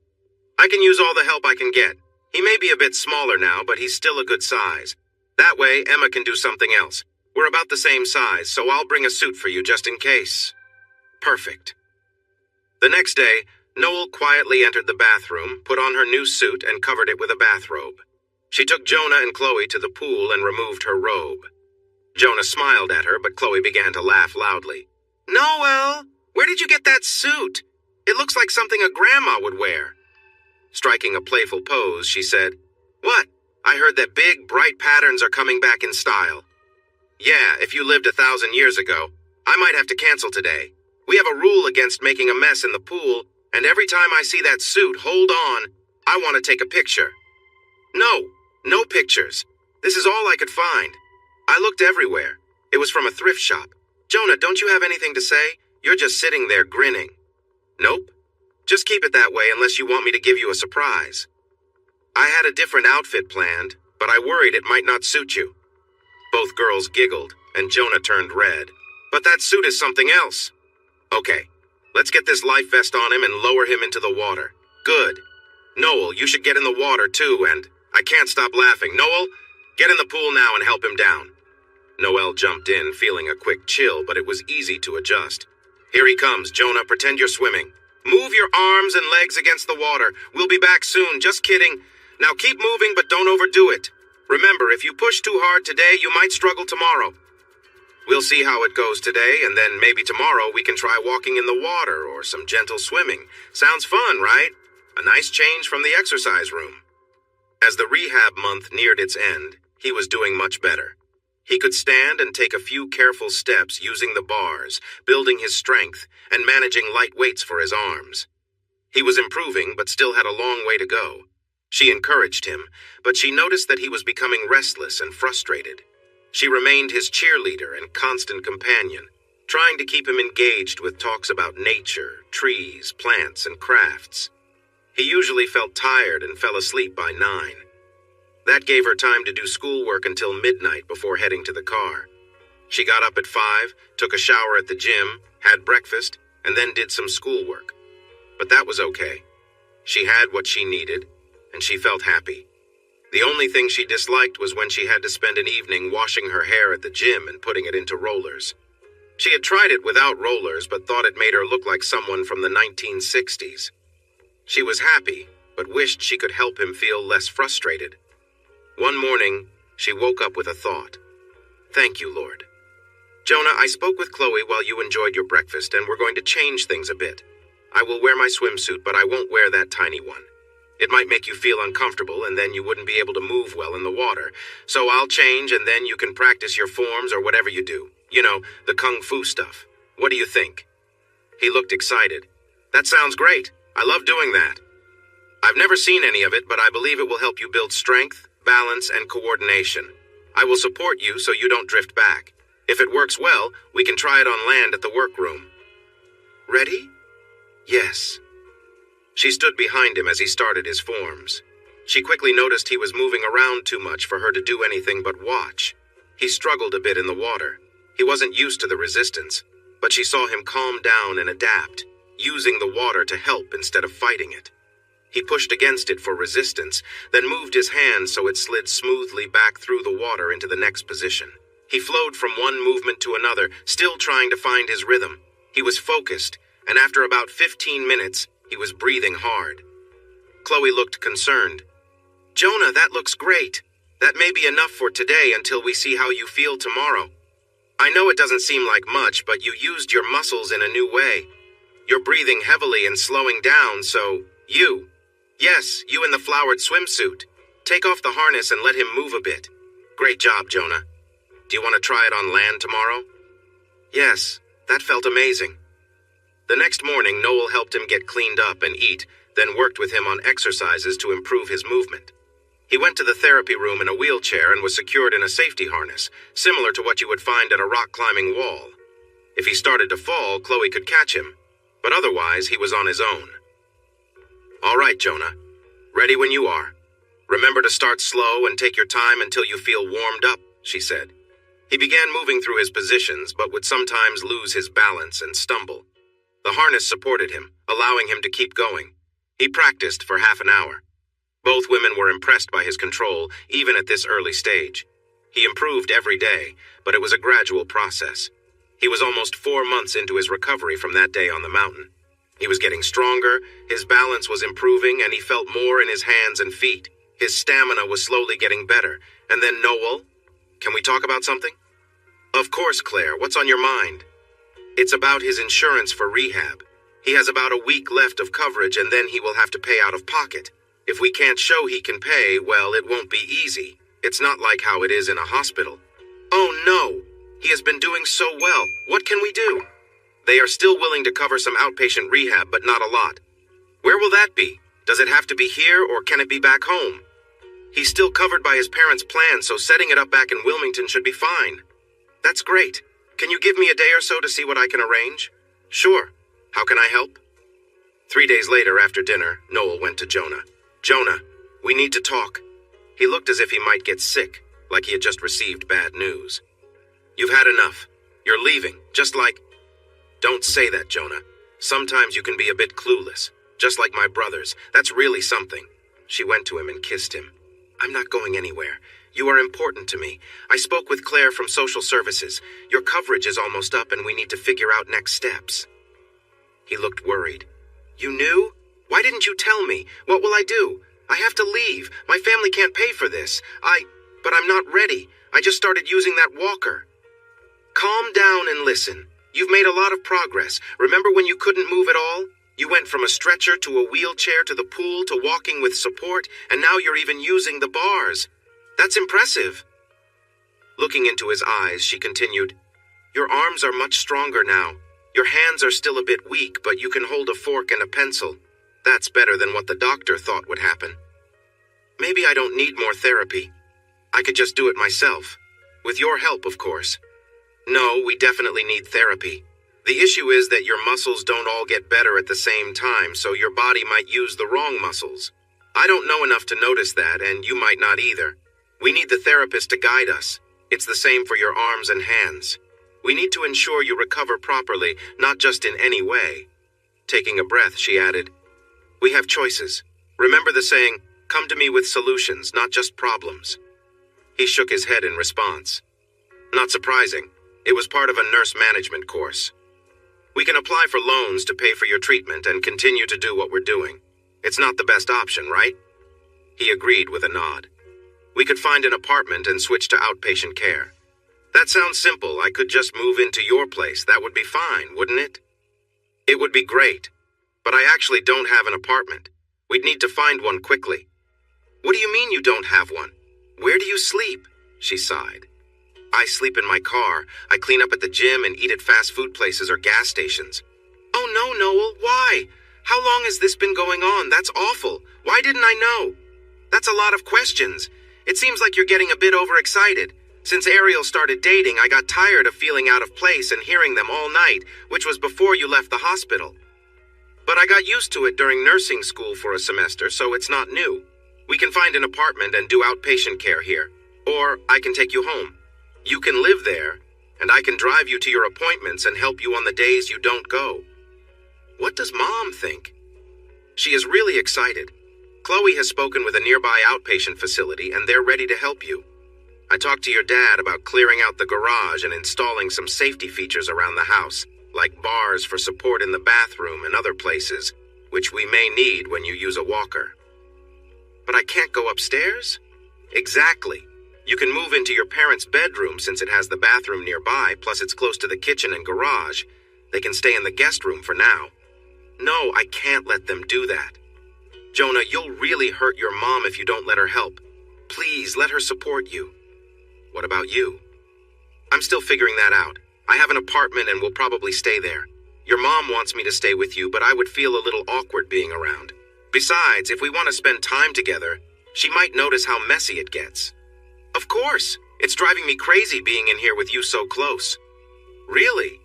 I can use all the help I can get. He may be a bit smaller now, but he's still a good size. That way, Emma can do something else. We're about the same size, so I'll bring a suit for you just in case. Perfect. The next day, Noel quietly entered the bathroom, put on her new suit, and covered it with a bathrobe. She took Jonah and Chloe to the pool and removed her robe. Jonah smiled at her, but Chloe began to laugh loudly. Noel, where did you get that suit? It looks like something a grandma would wear. Striking a playful pose, she said, What? I heard that big, bright patterns are coming back in style. Yeah, if you lived 1,000 years ago, I might have to cancel today. We have a rule against making a mess in the pool, and every time I see that suit, hold on, I want to take a picture. No pictures. This is all I could find. I looked everywhere. It was from a thrift shop. Jonah, don't you have anything to say? You're just sitting there grinning. Nope. Just keep it that way unless you want me to give you a surprise. I had a different outfit planned, but I worried it might not suit you. Both girls giggled, and Jonah turned red. But that suit is something else. Okay, let's get this life vest on him and lower him into the water. Good. Noel, you should get in the water too, and I can't stop laughing. Noel, get in the pool now and help him down. Noel jumped in, feeling a quick chill, but it was easy to adjust. Here he comes, Jonah, pretend you're swimming. Move your arms and legs against the water. We'll be back soon, just kidding. Now keep moving, but don't overdo it. Remember, if you push too hard today, you might struggle tomorrow. We'll see how it goes today, and then maybe tomorrow we can try walking in the water or some gentle swimming. Sounds fun, right? A nice change from the exercise room. As the rehab month neared its end, he was doing much better. He could stand and take a few careful steps using the bars, building his strength, and managing light weights for his arms. He was improving, but still had a long way to go. She encouraged him, but she noticed that he was becoming restless and frustrated. She remained his cheerleader and constant companion, trying to keep him engaged with talks about nature, trees, plants, and crafts. He usually felt tired and fell asleep by 9. That gave her time to do schoolwork until midnight before heading to the car. She got up at 5, took a shower at the gym, had breakfast, and then did some schoolwork. But that was okay. She had what she needed, and she felt happy. The only thing she disliked was when she had to spend an evening washing her hair at the gym and putting it into rollers. She had tried it without rollers, but thought it made her look like someone from the 1960s. She was happy, but wished she could help him feel less frustrated. One morning, she woke up with a thought. Thank you, Lord. Jonah, I spoke with Chloe while you enjoyed your breakfast, and we're going to change things a bit. I will wear my swimsuit, but I won't wear that tiny one. It might make you feel uncomfortable, and then you wouldn't be able to move well in the water. So I'll change, and then you can practice your forms or whatever you do. You know, the kung fu stuff. What do you think? He looked excited. That sounds great. I love doing that. I've never seen any of it, but I believe it will help you build strength, balance, and coordination. I will support you so you don't drift back. If it works well, we can try it on land at the workroom. Ready? Yes. She stood behind him as he started his forms. She quickly noticed he was moving around too much for her to do anything but watch. He struggled a bit in the water. He wasn't used to the resistance, but she saw him calm down and adapt, using the water to help instead of fighting it. He pushed against it for resistance, then moved his hand so it slid smoothly back through the water into the next position. He flowed from one movement to another, still trying to find his rhythm. He was focused, and after about 15 minutes, he was breathing hard. Chloe looked concerned. Jonah, that looks great. That may be enough for today until we see how you feel tomorrow. I know it doesn't seem like much, but you used your muscles in a new way. You're breathing heavily and slowing down, so Yes, you in the flowered swimsuit. Take off the harness and let him move a bit. Great job, Jonah. Do you want to try it on land tomorrow? Yes, that felt amazing. The next morning, Noel helped him get cleaned up and eat, then worked with him on exercises to improve his movement. He went to the therapy room in a wheelchair and was secured in a safety harness, similar to what you would find at a rock-climbing wall. If he started to fall, Chloe could catch him, but otherwise he was on his own. All right, Jonah. Ready when you are. Remember to start slow and take your time until you feel warmed up, she said. He began moving through his positions, but would sometimes lose his balance and stumble. The harness supported him, allowing him to keep going. He practiced for half an hour. Both women were impressed by his control, even at this early stage. He improved every day, but it was a gradual process. He was almost 4 months into his recovery from that day on the mountain. He was getting stronger, his balance was improving, and he felt more in his hands and feet. His stamina was slowly getting better. And then Noel? Can we talk about something? Of course, Claire. What's on your mind? It's about his insurance for rehab. He has about a week left of coverage and then he will have to pay out of pocket. If we can't show he can pay, well, it won't be easy. It's not like how it is in a hospital. Oh no! He has been doing so well. What can we do? They are still willing to cover some outpatient rehab, but not a lot. Where will that be? Does it have to be here or can it be back home? He's still covered by his parents' plan, so setting it up back in Wilmington should be fine. That's great. Can you give me a day or so to see what I can arrange? Sure. How can I help? 3 days later, after dinner, Noel went to Jonah. Jonah, we need to talk. He looked as if he might get sick, like he had just received bad news. You've had enough. You're leaving, just like... Don't say that, Jonah. Sometimes you can be a bit clueless, just like my brothers. That's really something. She went to him and kissed him. I'm not going anywhere. You are important to me. I spoke with Claire from social services. Your coverage is almost up and we need to figure out next steps. He looked worried. You knew? Why didn't you tell me? What will I do? I have to leave. My family can't pay for this. But I'm not ready. I just started using that walker. Calm down and listen. You've made a lot of progress. Remember when you couldn't move at all? You went from a stretcher to a wheelchair to the pool to walking with support, and now you're even using the bars. That's impressive. Looking into his eyes, she continued, Your arms are much stronger now. Your hands are still a bit weak, but you can hold a fork and a pencil. That's better than what the doctor thought would happen. Maybe I don't need more therapy. I could just do it myself. With your help, of course. No, we definitely need therapy. The issue is that your muscles don't all get better at the same time, so your body might use the wrong muscles. I don't know enough to notice that, and you might not either. We need the therapist to guide us. It's the same for your arms and hands. We need to ensure you recover properly, not just in any way. Taking a breath, she added, We have choices. Remember the saying, come to me with solutions, not just problems. He shook his head in response. Not surprising. It was part of a nurse management course. We can apply for loans to pay for your treatment and continue to do what we're doing. It's not the best option, right? He agreed with a nod. We could find an apartment and switch to outpatient care. That sounds simple. I could just move into your place. That would be fine, wouldn't it? It would be great. But I actually don't have an apartment. We'd need to find one quickly. What do you mean you don't have one? Where do you sleep? She sighed. I sleep in my car. I clean up at the gym and eat at fast food places or gas stations. Oh no, Noel, why? How long has this been going on? That's awful. Why didn't I know? That's a lot of questions. It seems like you're getting a bit overexcited. Since Ariel started dating, I got tired of feeling out of place and hearing them all night, which was before you left the hospital. But I got used to it during nursing school for a semester, so it's not new. We can find an apartment and do outpatient care here. Or I can take you home. You can live there, and I can drive you to your appointments and help you on the days you don't go. What does Mom think? She is really excited. Chloe has spoken with a nearby outpatient facility, and they're ready to help you. I talked to your dad about clearing out the garage and installing some safety features around the house, like bars for support in the bathroom and other places, which we may need when you use a walker. But I can't go upstairs? Exactly. You can move into your parents' bedroom since it has the bathroom nearby, plus it's close to the kitchen and garage. They can stay in the guest room for now. No, I can't let them do that. Jonah, you'll really hurt your mom if you don't let her help. Please, let her support you. What about you? I'm still figuring that out. I have an apartment and will probably stay there. Your mom wants me to stay with you, but I would feel a little awkward being around. Besides, if we want to spend time together, she might notice how messy it gets. Of course. It's driving me crazy being in here with you so close. Really?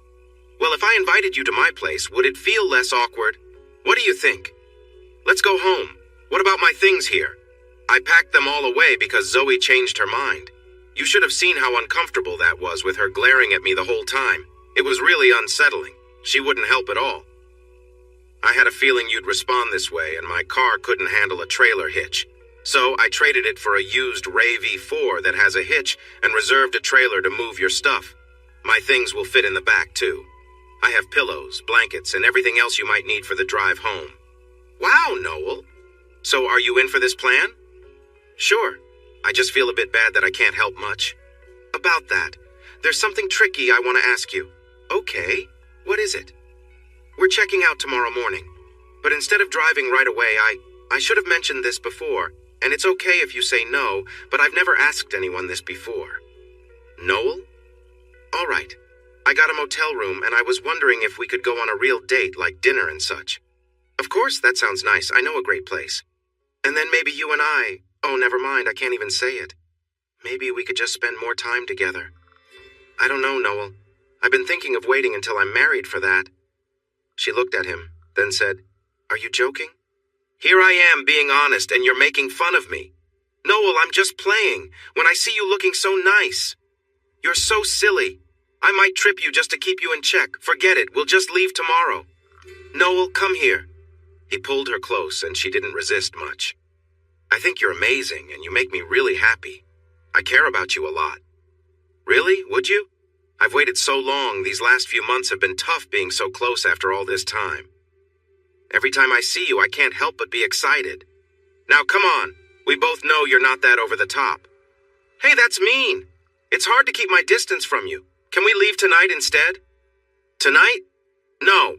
Well, if I invited you to my place, would it feel less awkward? What do you think? Let's go home. What about my things here? I packed them all away because Zoe changed her mind. You should have seen how uncomfortable that was with her glaring at me the whole time. It was really unsettling. She wouldn't help at all. I had a feeling you'd respond this way, and my car couldn't handle a trailer hitch. So I traded it for a used Ray V4 that has a hitch and reserved a trailer to move your stuff. My things will fit in the back, too. I have pillows, blankets, and everything else you might need for the drive home. Wow, Noel. So are you in for this plan? Sure. I just feel a bit bad that I can't help much. About that, there's something tricky I want to ask you. Okay, what is it? We're checking out tomorrow morning, but instead of driving right away, I should have mentioned this before, and it's okay if you say no, but I've never asked anyone this before. Noel? All right. I got a motel room, and I was wondering if we could go on a real date like dinner and such. Of course, that sounds nice. I know a great place. And then maybe you and I... Oh, never mind, I can't even say it. Maybe we could just spend more time together. I don't know, Noel. I've been thinking of waiting until I'm married for that. She looked at him, then said, Are you joking? Here I am being honest, and you're making fun of me. Noel, I'm just playing, when I see you looking so nice. You're so silly. I might trip you just to keep you in check. Forget it, we'll just leave tomorrow. Noel, come here. He pulled her close, and she didn't resist much. I think you're amazing, and you make me really happy. I care about you a lot. Really? Would you? I've waited so long. These last few months have been tough being so close after all this time. Every time I see you, I can't help but be excited. Now, come on. We both know you're not that over the top. Hey, that's mean. It's hard to keep my distance from you. Can we leave tonight instead? Tonight? No.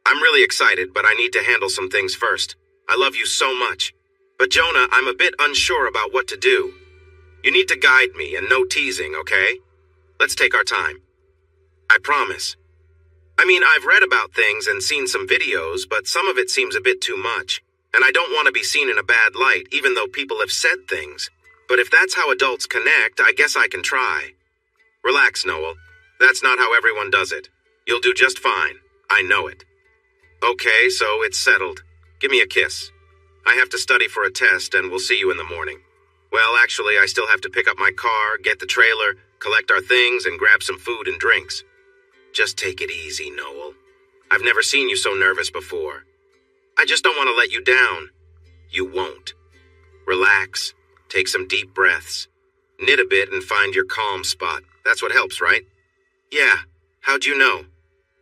I'm really excited, but I need to handle some things first. I love you so much. But Jonah, I'm a bit unsure about what to do. You need to guide me and no teasing, okay? Let's take our time. I promise. I mean, I've read about things and seen some videos, but some of it seems a bit too much. And I don't want to be seen in a bad light, even though people have said things. But if that's how adults connect, I guess I can try. Relax, Noel. That's not how everyone does it. You'll do just fine. I know it. Okay, so it's settled. Give me a kiss. I have to study for a test, and we'll see you in the morning. Well, actually, I still have to pick up my car, get the trailer, collect our things, and grab some food and drinks. Just take it easy, Noel. I've never seen you so nervous before. I just don't want to let you down. You won't. Relax. Take some deep breaths. Knit a bit and find your calm spot. That's what helps, right? Yeah. How'd you know?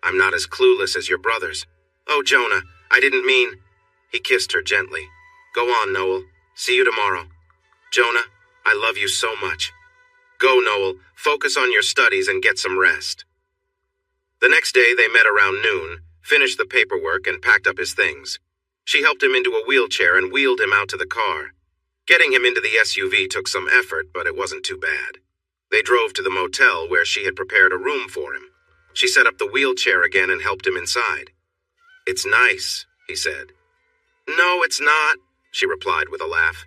I'm not as clueless as your brothers. Oh, Jonah, I didn't mean... He kissed her gently. Go on, Noel. See you tomorrow. Jonah, I love you so much. Go, Noel. Focus on your studies and get some rest. The next day, they met around noon, finished the paperwork, and packed up his things. She helped him into a wheelchair and wheeled him out to the car. Getting him into the SUV took some effort, but it wasn't too bad. They drove to the motel where she had prepared a room for him. She set up the wheelchair again and helped him inside. It's nice, he said. No, it's not, she replied with a laugh.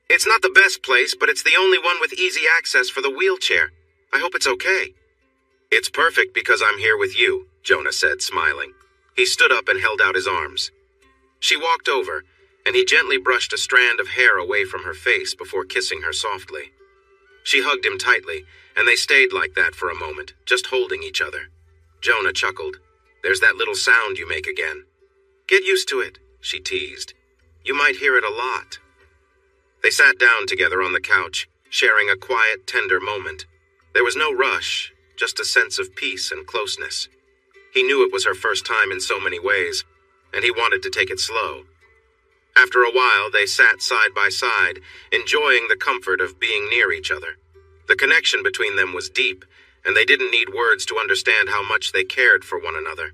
It's not the best place, but it's the only one with easy access for the wheelchair. I hope it's okay. It's perfect because I'm here with you, Jonah said, smiling. He stood up and held out his arms. She walked over, and he gently brushed a strand of hair away from her face before kissing her softly. She hugged him tightly, and they stayed like that for a moment, just holding each other. Jonah chuckled. There's that little sound you make again. Get used to it, she teased. You might hear it a lot. They sat down together on the couch, sharing a quiet, tender moment. There was no rush, just a sense of peace and closeness. He knew it was her first time in so many ways, and he wanted to take it slow. After a while, they sat side by side, enjoying the comfort of being near each other. The connection between them was deep, and they didn't need words to understand how much they cared for one another.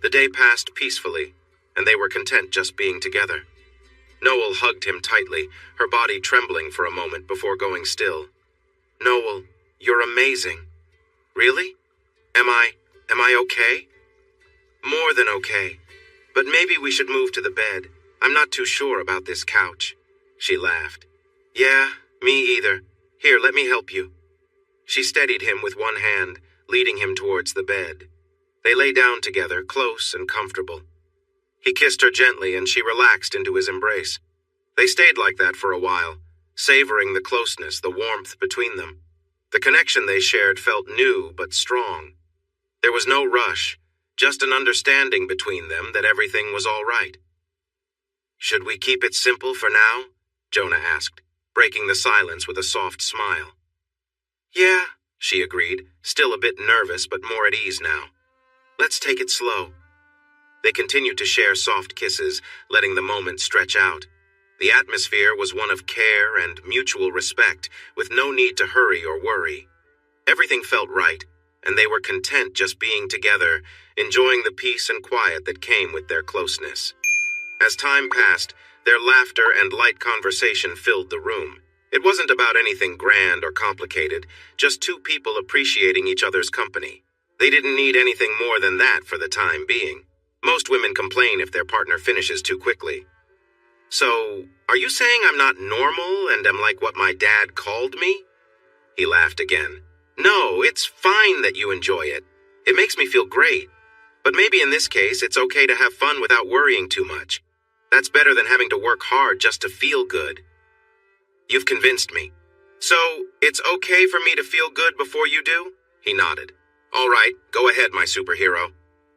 The day passed peacefully, and they were content just being together. Noel hugged him tightly, her body trembling for a moment before going still. Noel, you're amazing. Really? Am I okay? More than okay. But maybe we should move to the bed. I'm not too sure about this couch. She laughed. Yeah, me either. Here, let me help you. She steadied him with one hand, leading him towards the bed. They lay down together, close and comfortable. He kissed her gently, and she relaxed into his embrace. They stayed like that for a while, savoring the closeness, the warmth between them. The connection they shared felt new but strong. There was no rush, just an understanding between them that everything was all right. "Should we keep it simple for now?" Jonah asked, breaking the silence with a soft smile. "Yeah," she agreed, still a bit nervous but more at ease now. "Let's take it slow." They continued to share soft kisses, letting the moment stretch out. The atmosphere was one of care and mutual respect, with no need to hurry or worry. Everything felt right, and they were content just being together, enjoying the peace and quiet that came with their closeness. As time passed, their laughter and light conversation filled the room. It wasn't about anything grand or complicated, just two people appreciating each other's company. They didn't need anything more than that for the time being. Most women complain if their partner finishes too quickly. "So, are you saying I'm not normal and am like what my dad called me?" He laughed again. "No, it's fine that you enjoy it. It makes me feel great. But maybe in this case, it's okay to have fun without worrying too much. That's better than having to work hard just to feel good." "You've convinced me. So, it's okay for me to feel good before you do?" He nodded. "All right, go ahead, my superhero."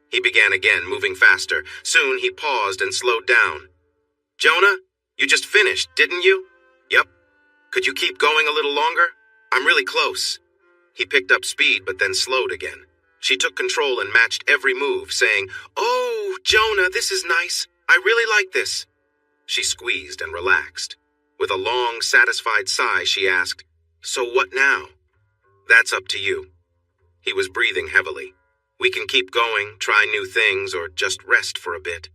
He began again, moving faster. Soon he paused and slowed down. "Jonah, you just finished, didn't you?" "Yep." "Could you keep going a little longer? I'm really close." He picked up speed but then slowed again. She took control and matched every move, saying, "Oh, Jonah, this is nice. I really like this." She squeezed and relaxed. With a long, satisfied sigh, she asked, "So what now?" "That's up to you." He was breathing heavily. "We can keep going, try new things, or just rest for a bit."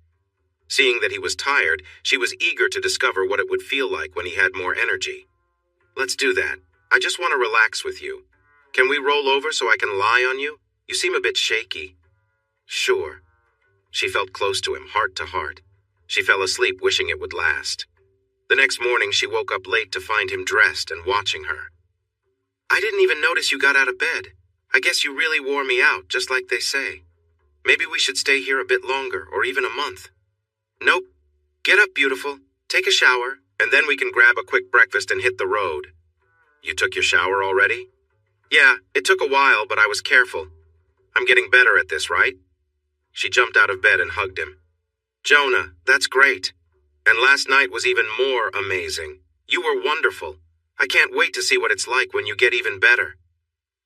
Seeing that he was tired, she was eager to discover what it would feel like when he had more energy. "Let's do that. I just want to relax with you. Can we roll over so I can lie on you? You seem a bit shaky." "Sure." She felt close to him, heart to heart. She fell asleep wishing it would last. The next morning, she woke up late to find him dressed and watching her. "I didn't even notice you got out of bed. I guess you really wore me out, just like they say. Maybe we should stay here a bit longer, or even a month." "Nope. Get up, beautiful. Take a shower, and then we can grab a quick breakfast and hit the road." "You took your shower already?" "Yeah, it took a while, but I was careful. I'm getting better at this, right?" She jumped out of bed and hugged him. "Jonah, that's great. And last night was even more amazing. You were wonderful. I can't wait to see what it's like when you get even better."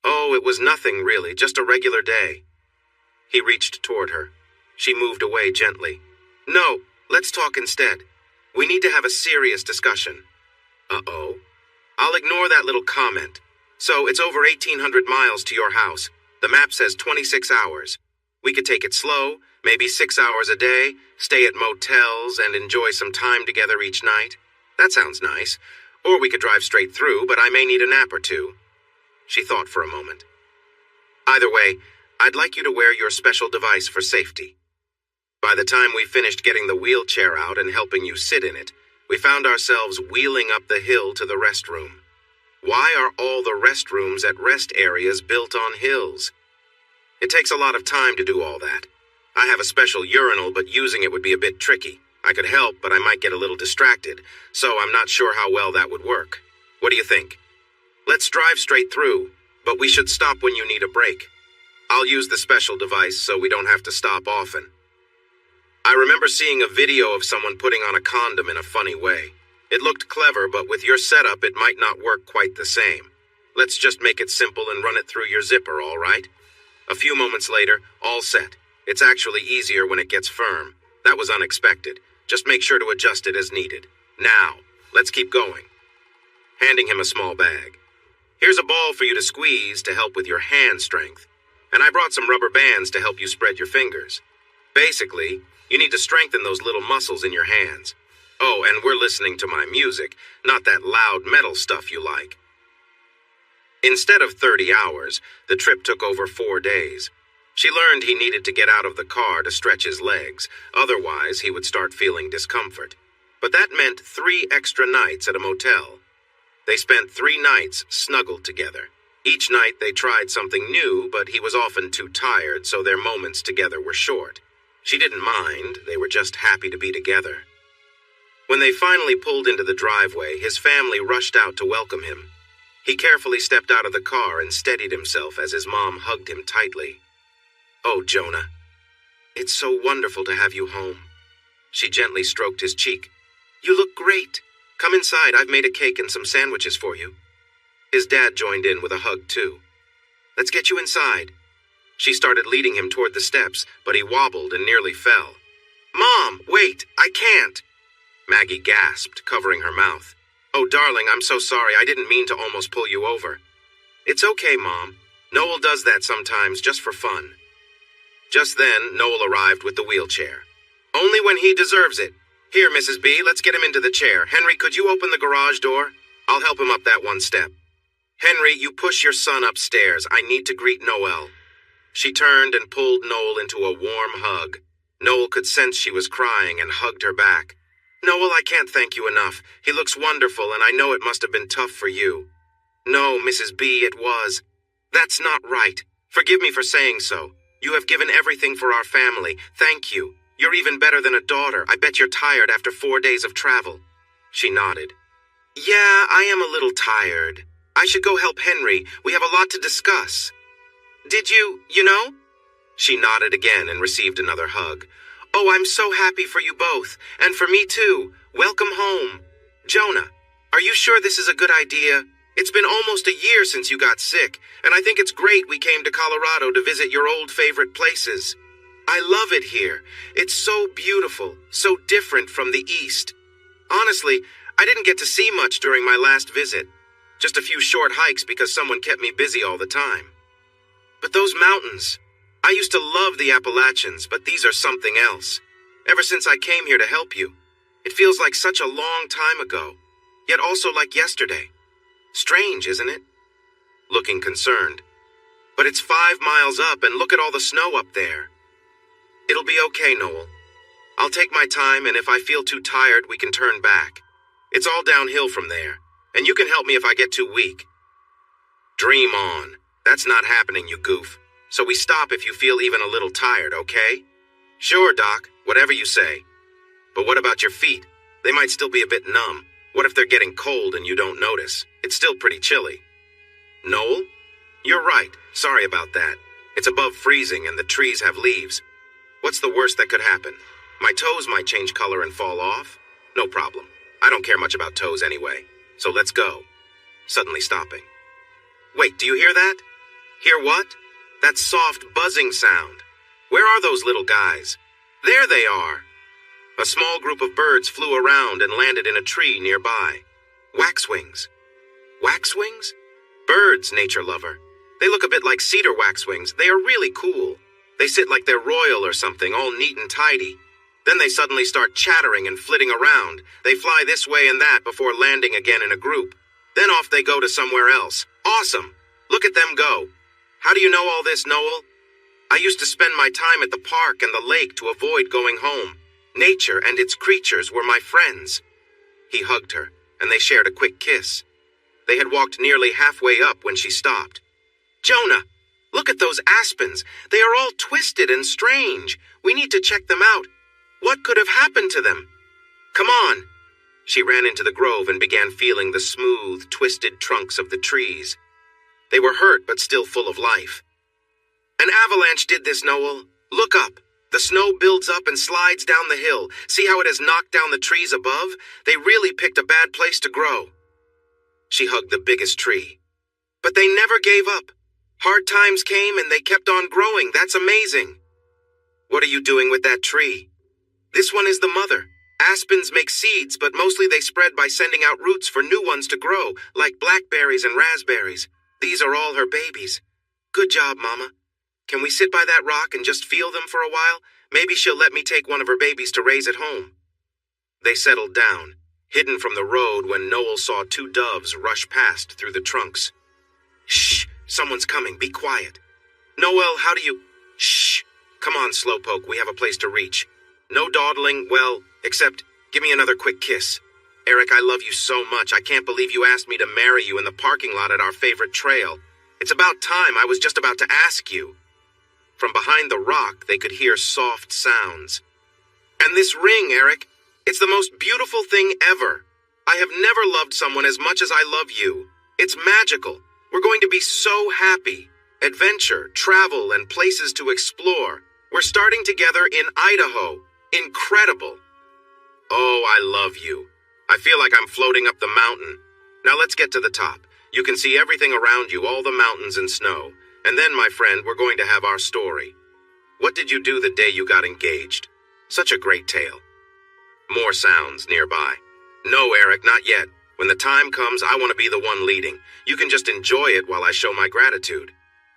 "Oh, it was nothing really, just a regular day." He reached toward her. She moved away gently. "No, let's talk instead. We need to have a serious discussion." "Uh-oh." "I'll ignore that little comment. So it's over 1,800 miles to your house. The map says 26 hours. We could take it slow, maybe 6 hours a day, stay at motels, and enjoy some time together each night. That sounds nice. Or we could drive straight through, but I may need a nap or two." She thought for a moment. "Either way, I'd like you to wear your special device for safety." By the time we finished getting the wheelchair out and helping you sit in it, we found ourselves wheeling up the hill to the restroom. Why are all the restrooms at rest areas built on hills? It takes a lot of time to do all that. I have a special urinal, but using it would be a bit tricky. I could help, but I might get a little distracted, so I'm not sure how well that would work. What do you think? Let's drive straight through, but we should stop when you need a break. I'll use the special device so we don't have to stop often. I remember seeing a video of someone putting on a condom in a funny way. It looked clever, but with your setup, it might not work quite the same. Let's just make it simple and run it through your zipper, all right? A few moments later, all set. It's actually easier when it gets firm. That was unexpected. Just make sure to adjust it as needed. Now, let's keep going. Handing him a small bag. Here's a ball for you to squeeze to help with your hand strength. And I brought some rubber bands to help you spread your fingers. Basically, you need to strengthen those little muscles in your hands. Oh, and we're listening to my music, not that loud metal stuff you like. Instead of 30 hours, the trip took over 4 days. She learned he needed to get out of the car to stretch his legs, otherwise he would start feeling discomfort. But that meant 3 extra nights at a motel. They spent 3 nights snuggled together. Each night they tried something new, but he was often too tired, so their moments together were short. She didn't mind, they were just happy to be together. When they finally pulled into the driveway, his family rushed out to welcome him. He carefully stepped out of the car and steadied himself as his mom hugged him tightly. "Oh, Jonah, it's so wonderful to have you home." She gently stroked his cheek. "You look great. Come inside, I've made a cake and some sandwiches for you." His dad joined in with a hug, too. "Let's get you inside." She started leading him toward the steps, but he wobbled and nearly fell. "Mom, wait, I can't." Maggie gasped, covering her mouth. "Oh, darling, I'm so sorry. I didn't mean to almost pull you over." "It's okay, Mom. Noel does that sometimes, just for fun." Just then, Noel arrived with the wheelchair. "Only when he deserves it. Here, Mrs. B, let's get him into the chair. Henry, could you open the garage door? I'll help him up that one step. Henry, you push your son upstairs. I need to greet Noel." She turned and pulled Noel into a warm hug. Noel could sense she was crying and hugged her back. "Noel, I can't thank you enough. He looks wonderful, and I know it must have been tough for you." "No, Mrs. B, it was." "That's not right. Forgive me for saying so. You have given everything for our family. Thank you. You're even better than a daughter. I bet you're tired after 4 days of travel." She nodded. "Yeah, I am a little tired. I should go help Henry. We have a lot to discuss." "Did you know?" She nodded again and received another hug. "Oh, I'm so happy for you both. And for me too. Welcome home. Jonah, are you sure this is a good idea? It's been almost a year since you got sick, and I think it's great we came to Colorado to visit your old favorite places. I love it here. It's so beautiful, so different from the East. Honestly, I didn't get to see much during my last visit. Just a few short hikes because someone kept me busy all the time. But those mountains, I used to love the Appalachians, but these are something else. Ever since I came here to help you, it feels like such a long time ago, yet also like yesterday. Strange, isn't it?" Looking concerned. "But it's 5 miles up, and look at all the snow up there." "It'll be okay, Noel. I'll take my time, and if I feel too tired, we can turn back. It's all downhill from there, and you can help me if I get too weak." "Dream on. That's not happening, you goof. So we stop if you feel even a little tired, okay?" "Sure, Doc. Whatever you say. But what about your feet? They might still be a bit numb. What if they're getting cold and you don't notice? It's still pretty chilly." "Noel? You're right. Sorry about that. It's above freezing and the trees have leaves. What's the worst that could happen? My toes might change color and fall off? No problem. I don't care much about toes anyway. So let's go." Suddenly stopping. "Wait, do you hear that?" "Hear what?" "That soft buzzing sound. Where are those little guys?" "There they are." A small group of birds flew around and landed in a tree nearby. Waxwings. Waxwings? Birds, nature lover. They look a bit like cedar waxwings. They are really cool. They sit like they're royal or something, all neat and tidy. Then they suddenly start chattering and flitting around. They fly this way and that before landing again in a group. Then off they go to somewhere else. Awesome. Look at them go. How do you know all this, Noel? I used to spend my time at the park and the lake to avoid going home. Nature and its creatures were my friends. He hugged her, and they shared a quick kiss. They had walked nearly halfway up when she stopped. "Jonah, look at those aspens. They are all twisted and strange. We need to check them out. What could have happened to them? Come on." She ran into the grove and began feeling the smooth, twisted trunks of the trees. They were hurt but still full of life. "An avalanche did this, Noel. Look up. The snow builds up and slides down the hill. See how it has knocked down the trees above? They really picked a bad place to grow." She hugged the biggest tree. "But they never gave up. Hard times came and they kept on growing. That's amazing." "What are you doing with that tree?" "This one is the mother. Aspens make seeds, but mostly they spread by sending out roots for new ones to grow, like blackberries and raspberries. These are all her babies. Good job, Mama. Can we sit by that rock and just feel them for a while? Maybe she'll let me take one of her babies to raise at home." They settled down, hidden from the road when Noel saw 2 doves rush past through the trunks. "Shh, someone's coming. Be quiet." "Noel, how do you—" "Shh. Come on, Slowpoke, we have a place to reach. No dawdling, well, except give me another quick kiss. Eric, I love you so much. I can't believe you asked me to marry you in the parking lot at our favorite trail. It's about time. I was just about to ask you." From behind the rock, they could hear soft sounds. "And this ring, Eric. It's the most beautiful thing ever. I have never loved someone as much as I love you. It's magical. We're going to be so happy. Adventure, travel, and places to explore. We're starting together in Idaho. Incredible. Oh, I love you. I feel like I'm floating up the mountain. Now let's get to the top. You can see everything around you, all the mountains and snow. And then, my friend, we're going to have our story. What did you do the day you got engaged? Such a great tale. More sounds nearby. No, Eric, not yet. When the time comes, I want to be the one leading. You can just enjoy it while I show my gratitude.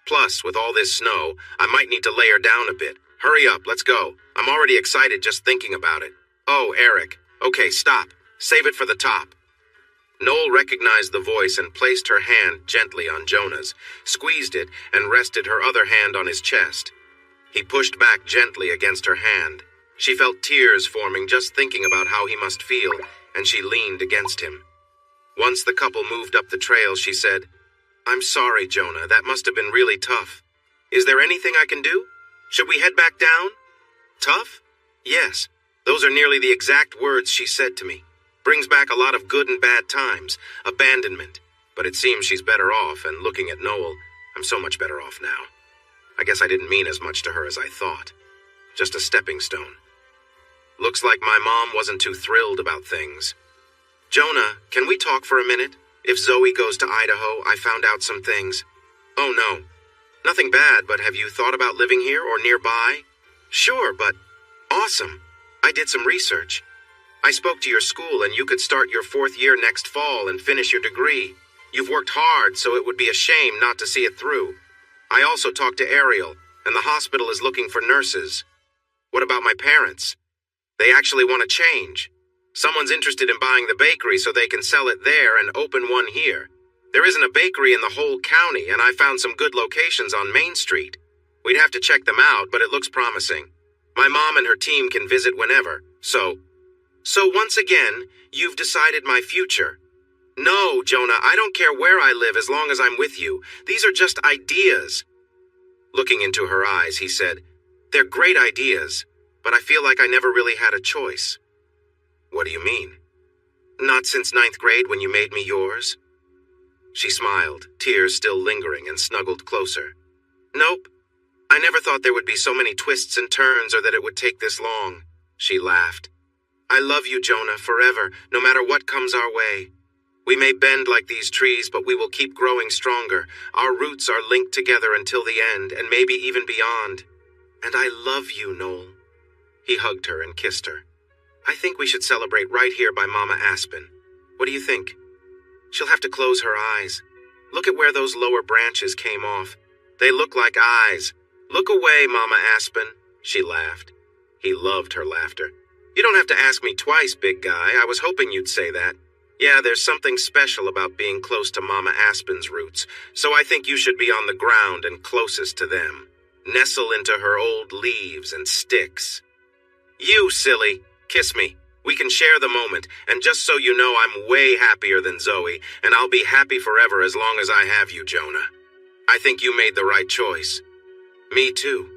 Plus, with all this snow, I might need to layer down a bit. Hurry up, let's go. I'm already excited just thinking about it. Oh, Eric. Okay, stop. Save it for the top. Noel recognized the voice and placed her hand gently on Jonah's, squeezed it, and rested her other hand on his chest. He pushed back gently against her hand. She felt tears forming just thinking about how he must feel, and she leaned against him. Once the couple moved up the trail, she said, "I'm sorry, Jonah. That must have been really tough. Is there anything I can do? Should we head back down?" Tough? Yes. Those are nearly the exact words she said to me. Brings back a lot of good and bad times, abandonment. But it seems she's better off, and looking at Noel, I'm so much better off now. I guess I didn't mean as much to her as I thought. Just a stepping stone. Looks like my mom wasn't too thrilled about things. Jonah, can we talk for a minute? If Zoe goes to Idaho, I found out some things. Oh no. Nothing bad, but have you thought about living here or nearby? Sure, but awesome. I did some research. I spoke to your school and you could start your 4th year next fall and finish your degree. You've worked hard, so it would be a shame not to see it through. I also talked to Ariel, and the hospital is looking for nurses. What about my parents? They actually want to change. Someone's interested in buying the bakery so they can sell it there and open one here. There isn't a bakery in the whole county, and I found some good locations on Main Street. We'd have to check them out, but it looks promising. My mom and her team can visit whenever, So once again, you've decided my future. No, Jonah, I don't care where I live as long as I'm with you. These are just ideas. Looking into her eyes, he said, "They're great ideas, but I feel like I never really had a choice." What do you mean? Not since 9th grade when you made me yours? She smiled, tears still lingering, and snuggled closer. Nope. I never thought there would be so many twists and turns or that it would take this long. She laughed. I love you, Jonah, forever, no matter what comes our way. We may bend like these trees, but we will keep growing stronger. Our roots are linked together until the end, and maybe even beyond. And I love you, Noel. He hugged her and kissed her. I think we should celebrate right here by Mama Aspen. What do you think? She'll have to close her eyes. Look at where those lower branches came off. They look like eyes. Look away, Mama Aspen. She laughed. He loved her laughter. You don't have to ask me twice, big guy. I was hoping you'd say that. Yeah, there's something special about being close to Mama Aspen's roots, so I think you should be on the ground and closest to them. Nestle into her old leaves and sticks. You, silly. Kiss me. We can share the moment, and just so you know, I'm way happier than Zoe, and I'll be happy forever as long as I have you, Jonah. I think you made the right choice. Me too.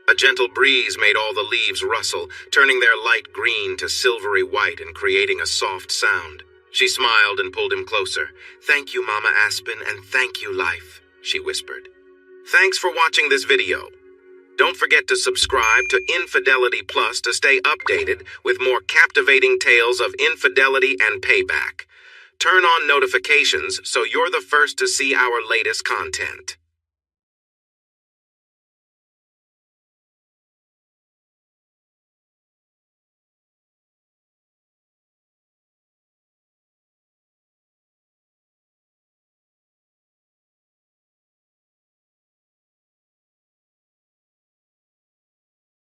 A gentle breeze made all the leaves rustle, turning their light green to silvery white and creating a soft sound. She smiled and pulled him closer. Thank you, Mama Aspen, and thank you, life, she whispered. Thanks for watching this video. Don't forget to subscribe to Infidelity Plus to stay updated with more captivating tales of infidelity and payback. Turn on notifications so you're the first to see our latest content.